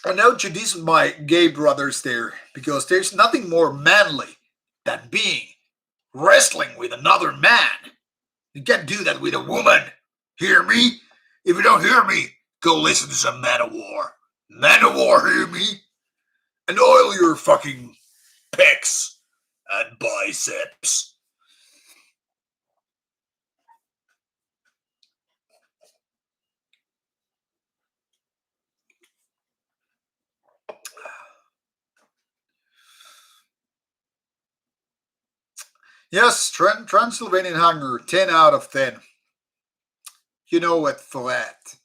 I know to these my gay brothers there, because there's nothing more manly than being wrestling with another man. You can't do that with a woman. Hear me? If you don't hear me, go listen to some Man-O-War. Man-O-War, hear me? And oil your fucking pecs and biceps. Yes, Transylvanian Hunger, 10 out of 10. You know it for that.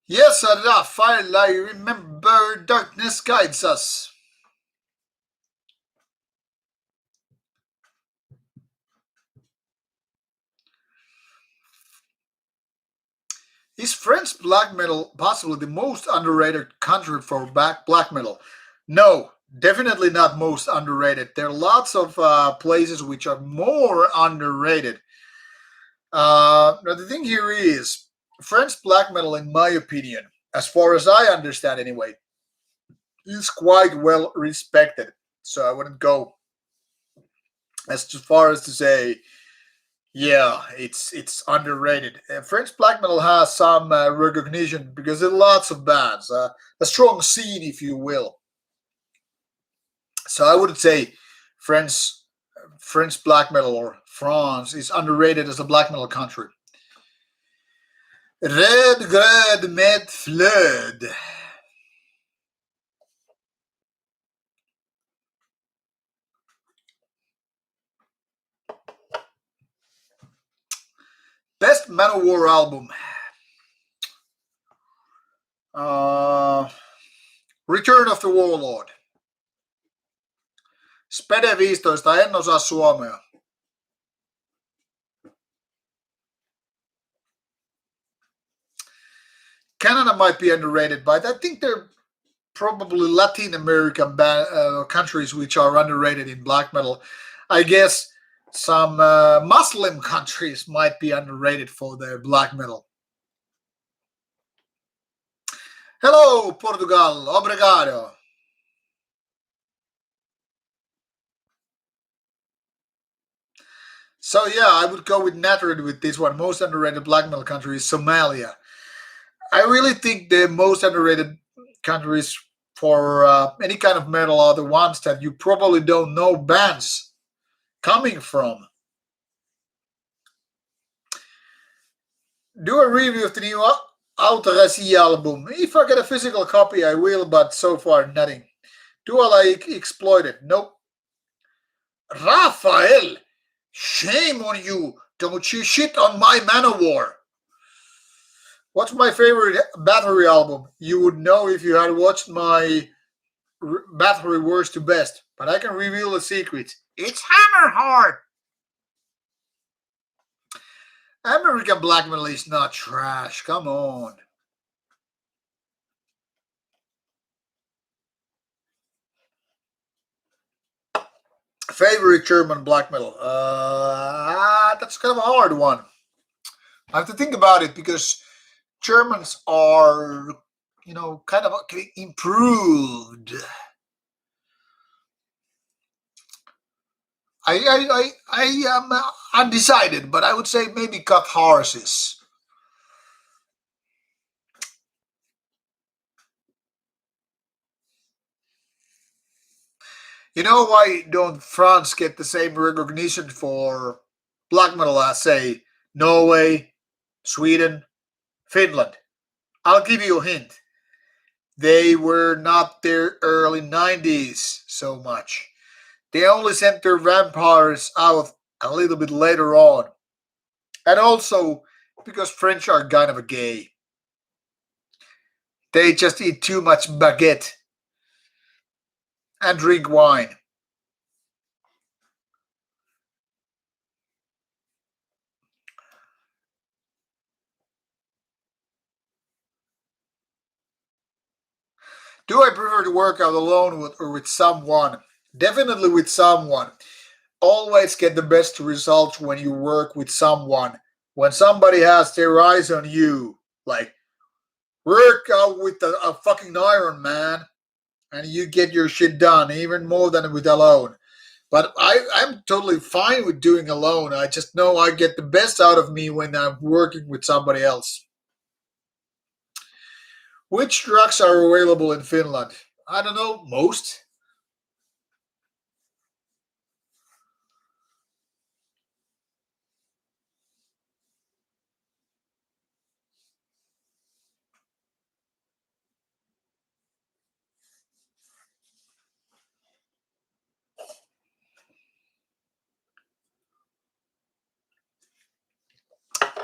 Yes, Raphael, I remember darkness guides us. Is French black metal possibly the most underrated country for black metal? No, definitely not most underrated. There are lots of places which are more underrated. Now the thing here is, French black metal, in my opinion, as far as I understand anyway, is quite well respected. So I wouldn't go as far as to say, yeah, it's underrated. French black metal has some recognition because there are lots of bands, a strong scene, if you will. So I would say French French black metal or France is underrated as a black metal country. Red Grad Med Flood. Best Manowar album. Uh, Return of the Warlord. Spede 15, en osaa suomea. Canada might be underrated, but I think they're probably Latin American countries which are underrated in black metal. I guess some Muslim countries might be underrated for their black metal. Hello, Portugal. Obrigado. So yeah, I would go with Natred with this one. Most underrated black metal country is Somalia. I really think the most underrated countries for any kind of metal are the ones that you probably don't know bands coming from. Do a review of the new Autarasi album. If I get a physical copy, I will, but so far nothing. Do I like Exploited? Nope. Raphael, shame on you. Don't you shit on my Manowar. What's my favorite Battery album? You would know if you had watched my Battery Worst to Best, but I can reveal a secret. It's Hammerheart. American black metal is not trash. Come on. Favorite German black metal? That's kind of a hard one. I have to think about it because Germans are, kind of improved. I am undecided, but I would say maybe Catharsis. You know why don't France get the same recognition for black metal as, say, Norway, Sweden, Finland? I'll give you a hint. They were not their early 90s so much. They only sent their vampires out a little bit later on. And also because French are kind of a gay. They just eat too much baguette and drink wine. Do I prefer to work out alone or with someone? Definitely with someone. Always get the best results when you work with someone. When somebody has their eyes on you, like work out with a fucking Iron Man, and you get your shit done even more than with alone. But I'm totally fine with doing alone. I just know I get the best out of me when I'm working with somebody else. Which drugs are available in Finland? I don't know, most.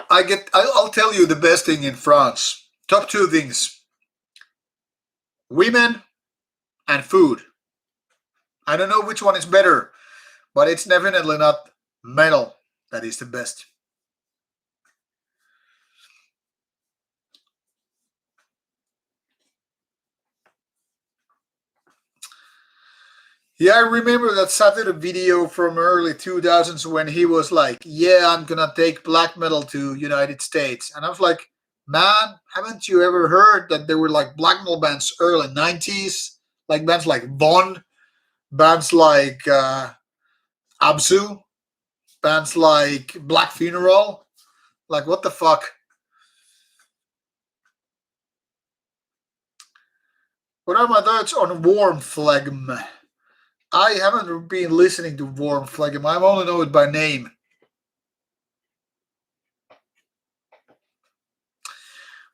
I'll tell you the best thing in France. Top two things: women and food. I don't know which one is better, but it's definitely not metal that is the best. Yeah, I remember that Saturday video from early 2000s when he was like, "Yeah, I'm gonna take black metal to United States," and I was like, Man, haven't you ever heard that there were like black metal bands early 90s? Like bands like Von, bands like Absu, bands like Black Funeral. Like, what the fuck? What are my thoughts on Warm Phlegm? I haven't been listening to Warm Phlegm. I only know it by name.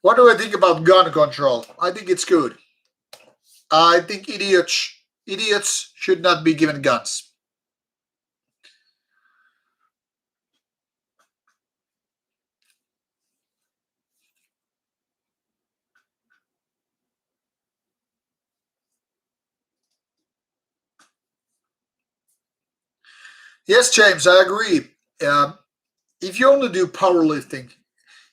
What do I think about gun control? I think it's good. I think idiots should not be given guns. Yes, James, I agree. Um, if you only do powerlifting,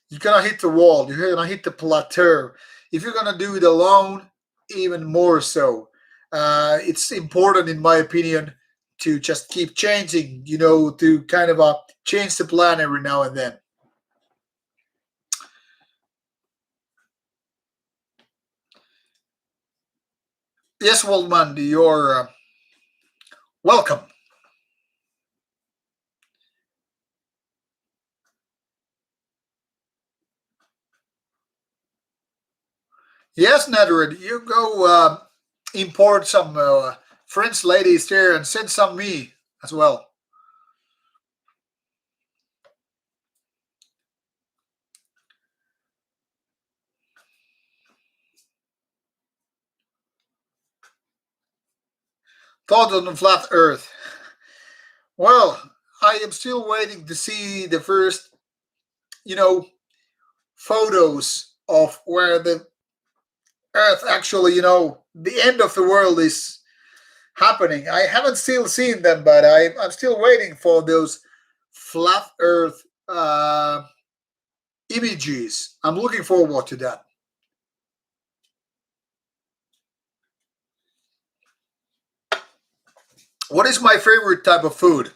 you're gonna hit the wall. You're gonna hit the plateau. If you're gonna do it alone, even more so. It's important, in my opinion, to just keep changing. To kind of change the plan every now and then. Yes, Waldman, you're welcome. Yes, Netherwood, you go import some French ladies here and send some me as well. Thought on the flat Earth. Well, I am still waiting to see the first, you know, photos of where the Earth actually, the end of the world is happening. I haven't still seen them, but I'm still waiting for those flat Earth images. I'm looking forward to that. What is my favorite type of food?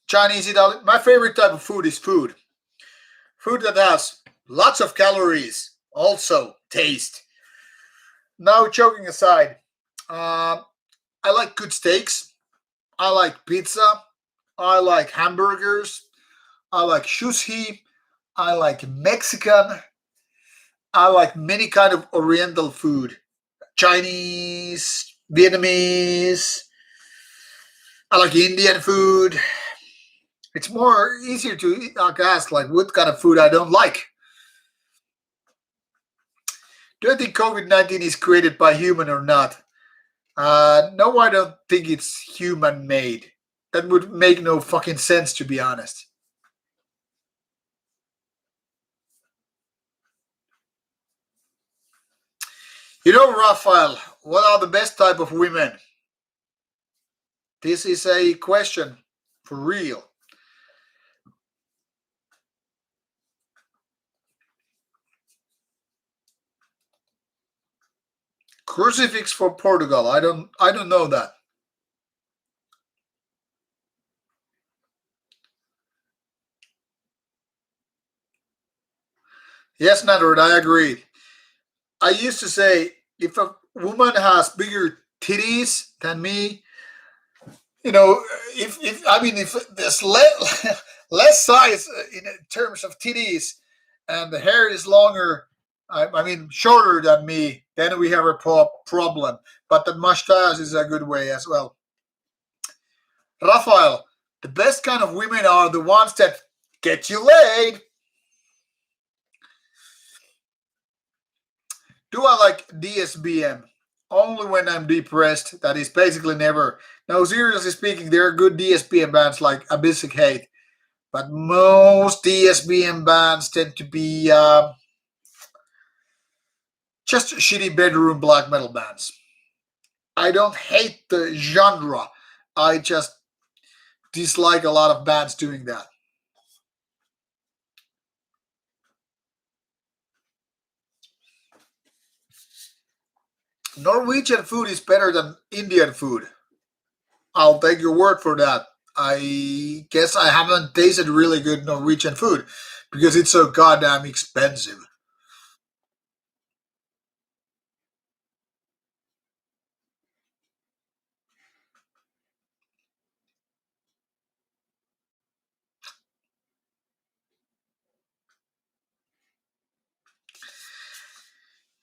Chinese, Italian. My favorite type of food is food. Food that has lots of calories, also taste. Now, joking aside, uh, I like good steaks. I like pizza. I like hamburgers. I like sushi. I like Mexican. I like many kind of Oriental food. Chinese, Vietnamese. I like Indian food. It's more easier to ask like what kind of food I don't like. Do I think COVID-19 is created by human or not? No, I don't think it's human made. That would make no fucking sense, to be honest. Raphael, what are the best type of women? This is a question for real. Crucifix for Portugal. I don't know that. Yes, Nadard, I agree. I used to say if a woman has bigger titties than me, you know, if there's less size in terms of titties, and the hair is longer, I mean shorter than me, then we have a problem. But the mustache is a good way as well. Rafael, the best kind of women are the ones that get you laid. Do I like DSBM? Only when I'm depressed. That is basically never. No, seriously speaking, there are good DSBM bands like Abyssic Hate, but most DSBM bands tend to be just shitty bedroom black metal bands. I don't hate the genre. I just dislike a lot of bands doing that. Norwegian food is better than Indian food. I'll take your word for that. I guess I haven't tasted really good Norwegian food because it's so goddamn expensive.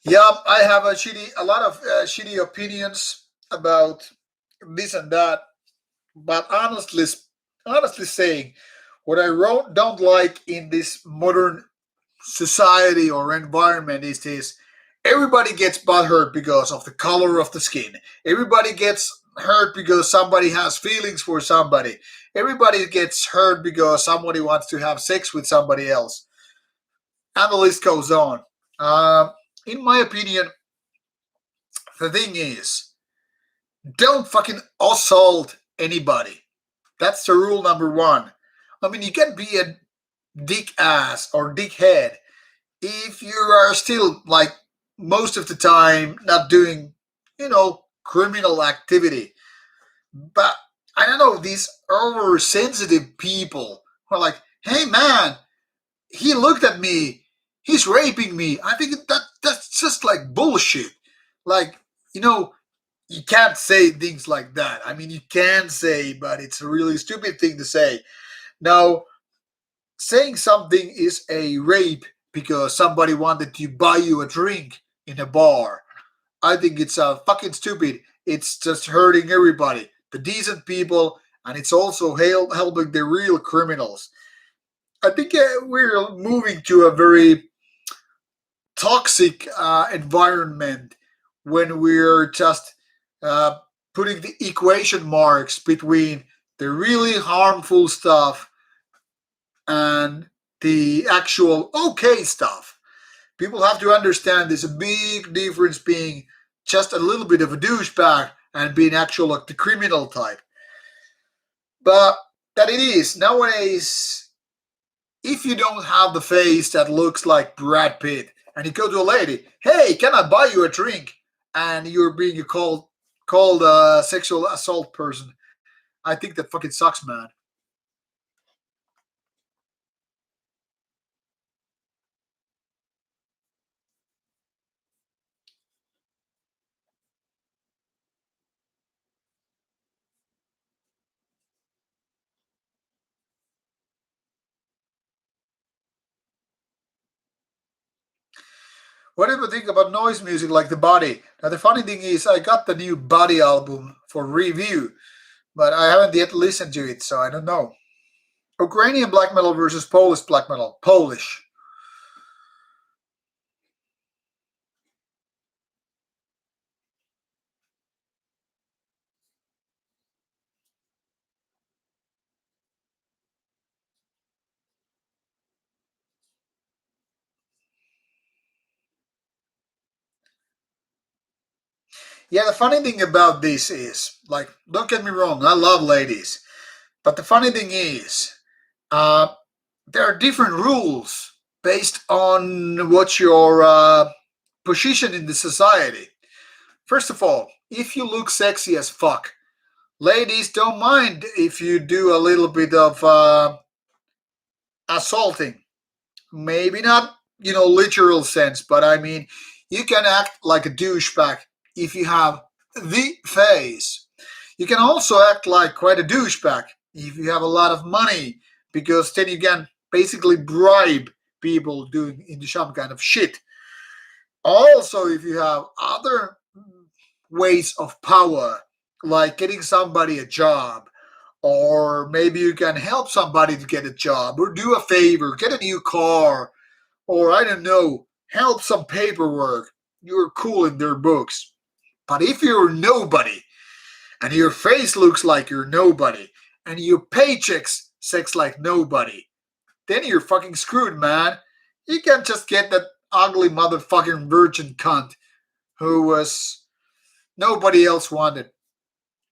Yeah, I have a lot of shitty opinions about this and that. But honestly saying, what I don't like in this modern society or environment is this: everybody gets butthurt because of the color of the skin. Everybody gets hurt because somebody has feelings for somebody. Everybody gets hurt because somebody wants to have sex with somebody else, and the list goes on. Um, in my opinion, the thing is, don't fucking assault anybody. That's the rule number one. I mean, you can be a dick ass or dick head if you are still, like, most of the time not doing, criminal activity. But I don't know, these oversensitive people who are like, hey man, he looked at me, he's raping me. I think that's just like bullshit. Like, you know, you can't say things like that. I mean, you can say, but it's a really stupid thing to say. Now, saying something is a rape because somebody wanted to buy you a drink in a bar, I think it's fucking stupid. It's just hurting everybody, the decent people, and it's also helping the real criminals. I think we're moving to a very toxic environment when we're just uh, putting the equation marks between the really harmful stuff and the actual okay stuff. People have to understand there's a big difference being just a little bit of a douchebag and being actual like the criminal type. But that it is nowadays, if you don't have the face that looks like Brad Pitt and you go to a lady, hey, can I buy you a drink? And you're being called a sexual assault person. I think that fucking sucks, man. What do you think about noise music like the Body? Now the funny thing is, I got the new Body album for review, but I haven't yet listened to it, so I don't know. Ukrainian black metal versus Polish black metal. Polish. Yeah, the funny thing about this is, like, don't get me wrong, I love ladies, but the funny thing is, uh, there are different rules based on what your position in the society. First of all, if you look sexy as fuck, ladies don't mind if you do a little bit of assaulting. Maybe not, literal sense, but I mean, you can act like a douchebag if you have the face. You can also act like quite a douchebag if you have a lot of money, because then you can basically bribe people doing into some kind of shit. Also, if you have other ways of power, like getting somebody a job, or maybe you can help somebody to get a job, or do a favor, get a new car, or I don't know, help some paperwork, you're cool in their books. But if you're nobody, and your face looks like you're nobody, and your paychecks sex like nobody, then you're fucking screwed, man. You can't just get that ugly motherfucking virgin cunt who was nobody else wanted.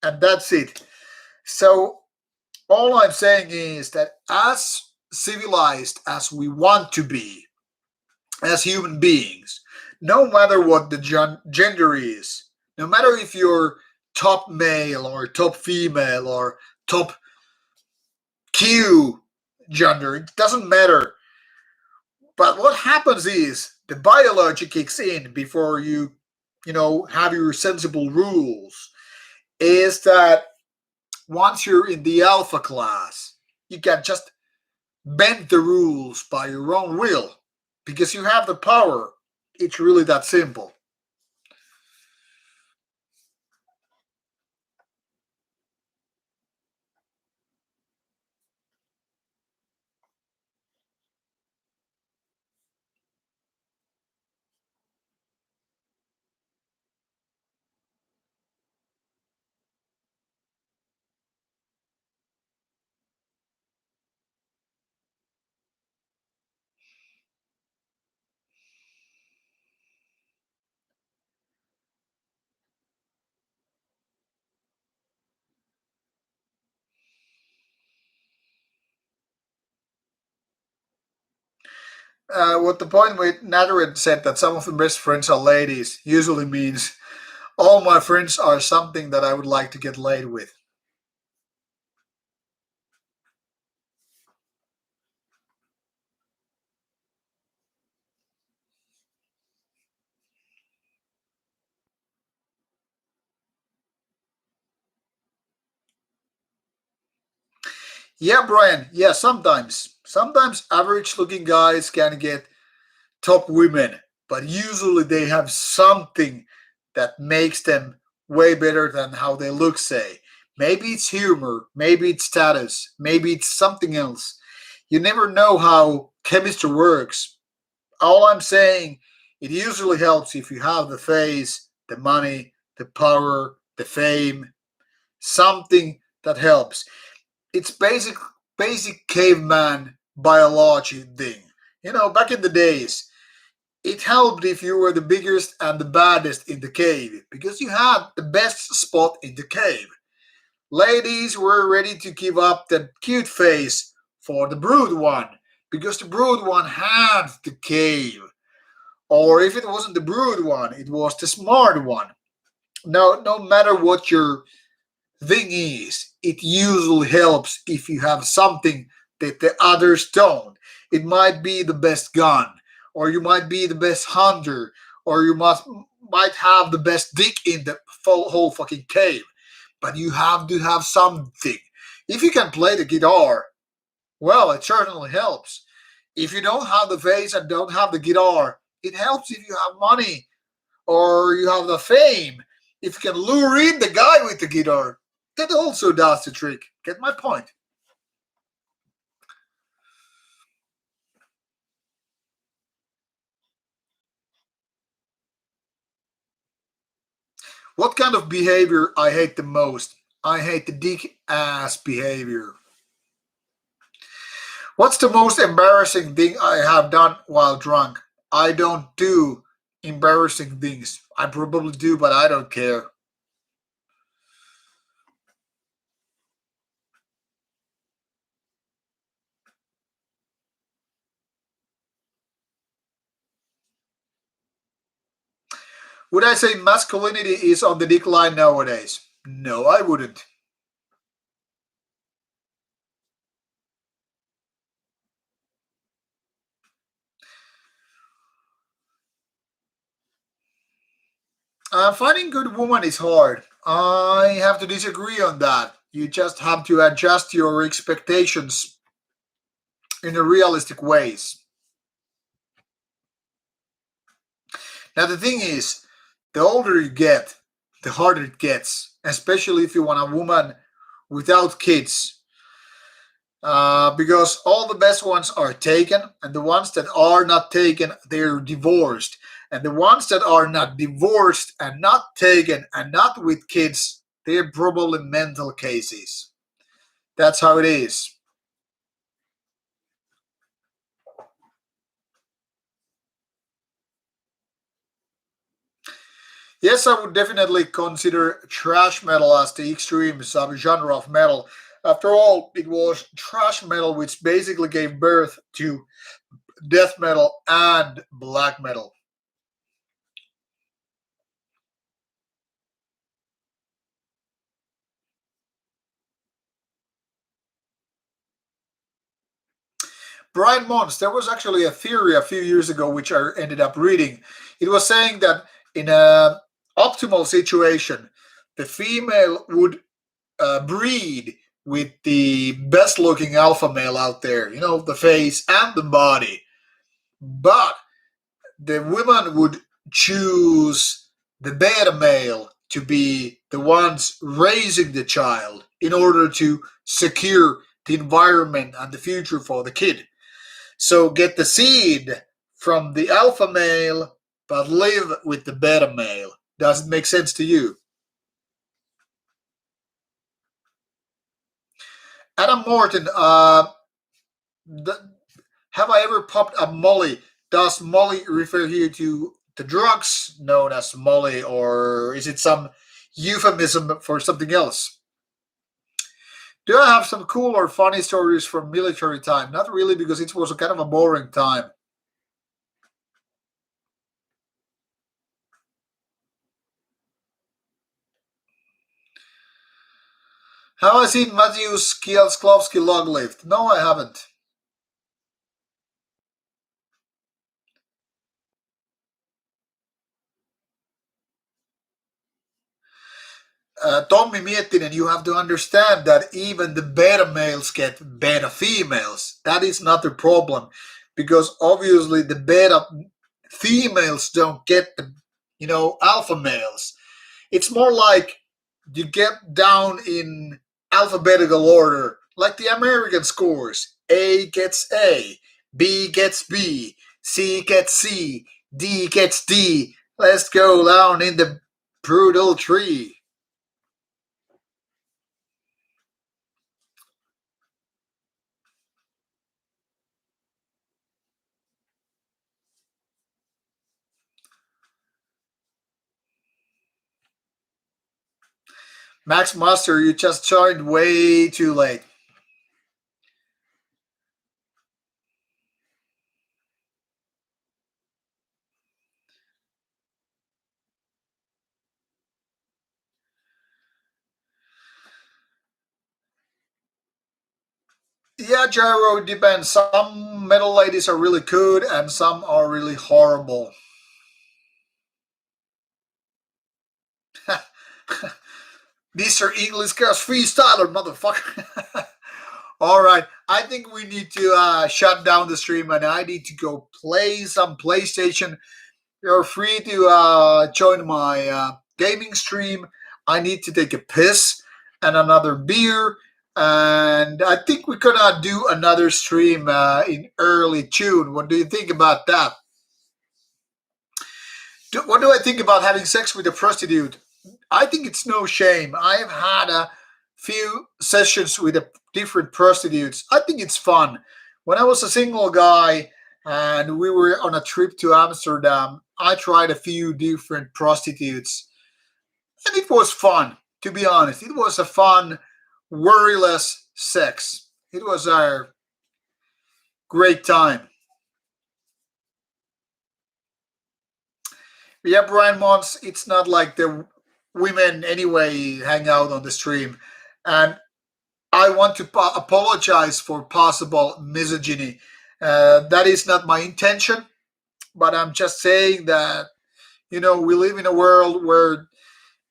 And that's it. So all I'm saying is that as civilized as we want to be as human beings, no matter what the gender is, no matter if you're top male or top female or top Q gender, it doesn't matter. But what happens is the biology kicks in before you have your sensible rules. Is that once you're in the alpha class, you can just bend the rules by your own will because you have the power. It's really that simple. What the point with Nathalie said that some of the best friends are ladies usually means all my friends are something that I would like to get laid with. Yeah, Brian. Yeah, sometimes. Sometimes average looking guys can get top women, but usually they have something that makes them way better than how they look, say. Maybe it's humor, maybe it's status, maybe it's something else. You never know how chemistry works. All I'm saying, it usually helps if you have the face, the money, the power, the fame, something that helps. It's basic caveman biology thing. Back in the days, it helped if you were the biggest and the baddest in the cave because you had the best spot in the cave. Ladies were ready to give up the cute face for the brood one because the brood one had the cave. Or if it wasn't the brood one, it was the smart one. No matter what your thing is, it usually helps if you have something that the others don't. It might be the best gun, or you might be the best hunter, or you might have the best dick in the whole fucking cave. But you have to have something. If you can play the guitar, well, it certainly helps. If you don't have the face and don't have the guitar, it helps if you have money or you have the fame. If you can lure in the guy with the guitar, that also does the trick. Get my point? What kind of behavior I hate the most? I hate the dick ass behavior. What's the most embarrassing thing I have done while drunk? I don't do embarrassing things. I probably do, but I don't care. Would I say masculinity is on the decline nowadays? No, I wouldn't. Finding good woman is hard. I have to disagree on that. You just have to adjust your expectations in a realistic ways. Now the thing is, the older you get, the harder it gets, especially if you want a woman without kids. Because all the best ones are taken, and the ones that are not taken, they're divorced. And the ones that are not divorced and not taken and not with kids, they're probably mental cases. That's how it is. Yes, I would definitely consider thrash metal as the extreme subgenre of metal. After all, it was thrash metal which basically gave birth to death metal and black metal. Brian Mons, there was actually a theory a few years ago which I ended up reading. It was saying that in a optimal situation, the female would breed with the best looking alpha male out there, the face and the body. But the women would choose the beta male to be the ones raising the child in order to secure the environment and the future for the kid. So get the seed from the alpha male, but live with the beta male. Does it make sense to you? Adam Morton, the, have I ever popped a molly? Does molly refer here to the drugs known as molly, or is it some euphemism for something else? Do I have some cool or funny stories from military time? Not really, because it was a kind of a boring time. Have I seen Matthews Kielsklovsky log lift? No, I haven't. Tommy Miettinen, you have to understand that even the beta males get beta females. That is not the problem, because obviously the beta females don't get the alpha males. It's more like you get down in alphabetical order, like the American scores. A gets A, B gets B, C gets C, D gets D. Let's go down in the brutal tree. Max Muster, you just joined way too late. Yeah, Gyro, depends. Some metal ladies are really good and some are really horrible. Mr. English girls freestyler, motherfucker. All right, I think we need to shut down the stream and I need to go play some PlayStation. You're free to join my gaming stream. I need to take a piss and another beer. And I think we're gonna do another stream in early June. What do you think about that? What do I think about having sex with a prostitute? I think it's no shame. I've had a few sessions with different prostitutes. I think it's fun. When I was a single guy and we were on a trip to Amsterdam, I tried a few different prostitutes and it was fun, to be honest. It was a fun, worryless sex. It was a great time. Yeah, Brian Mons, it's not like the women anyway hang out on the stream. And I want to apologize for possible misogyny. That is not my intention, but I'm just saying that, we live in a world where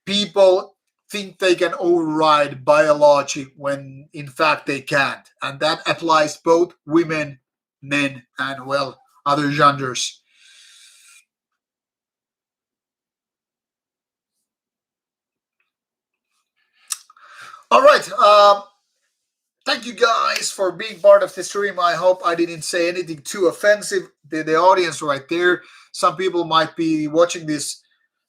people think they can override biology when in fact they can't. And that applies both women, men, and, well, other genders. All right. Thank you guys for being part of the stream. I hope I didn't say anything too offensive. The audience right there, some people might be watching this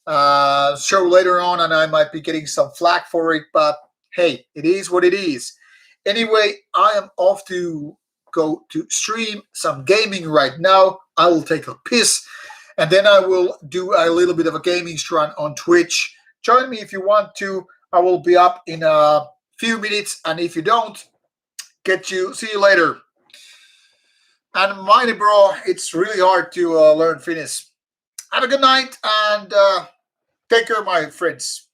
show later on and I might be getting some flack for it, but hey, it is what it is. Anyway, I am off to go to stream some gaming right now. I will take a piss and then I will do a little bit of a gaming run on Twitch. Join me if you want to. I will be up in a few minutes, and if you don't, see you later. And mind it, bro, it's really hard to learn Finnish. Have a good night and take care, my friends.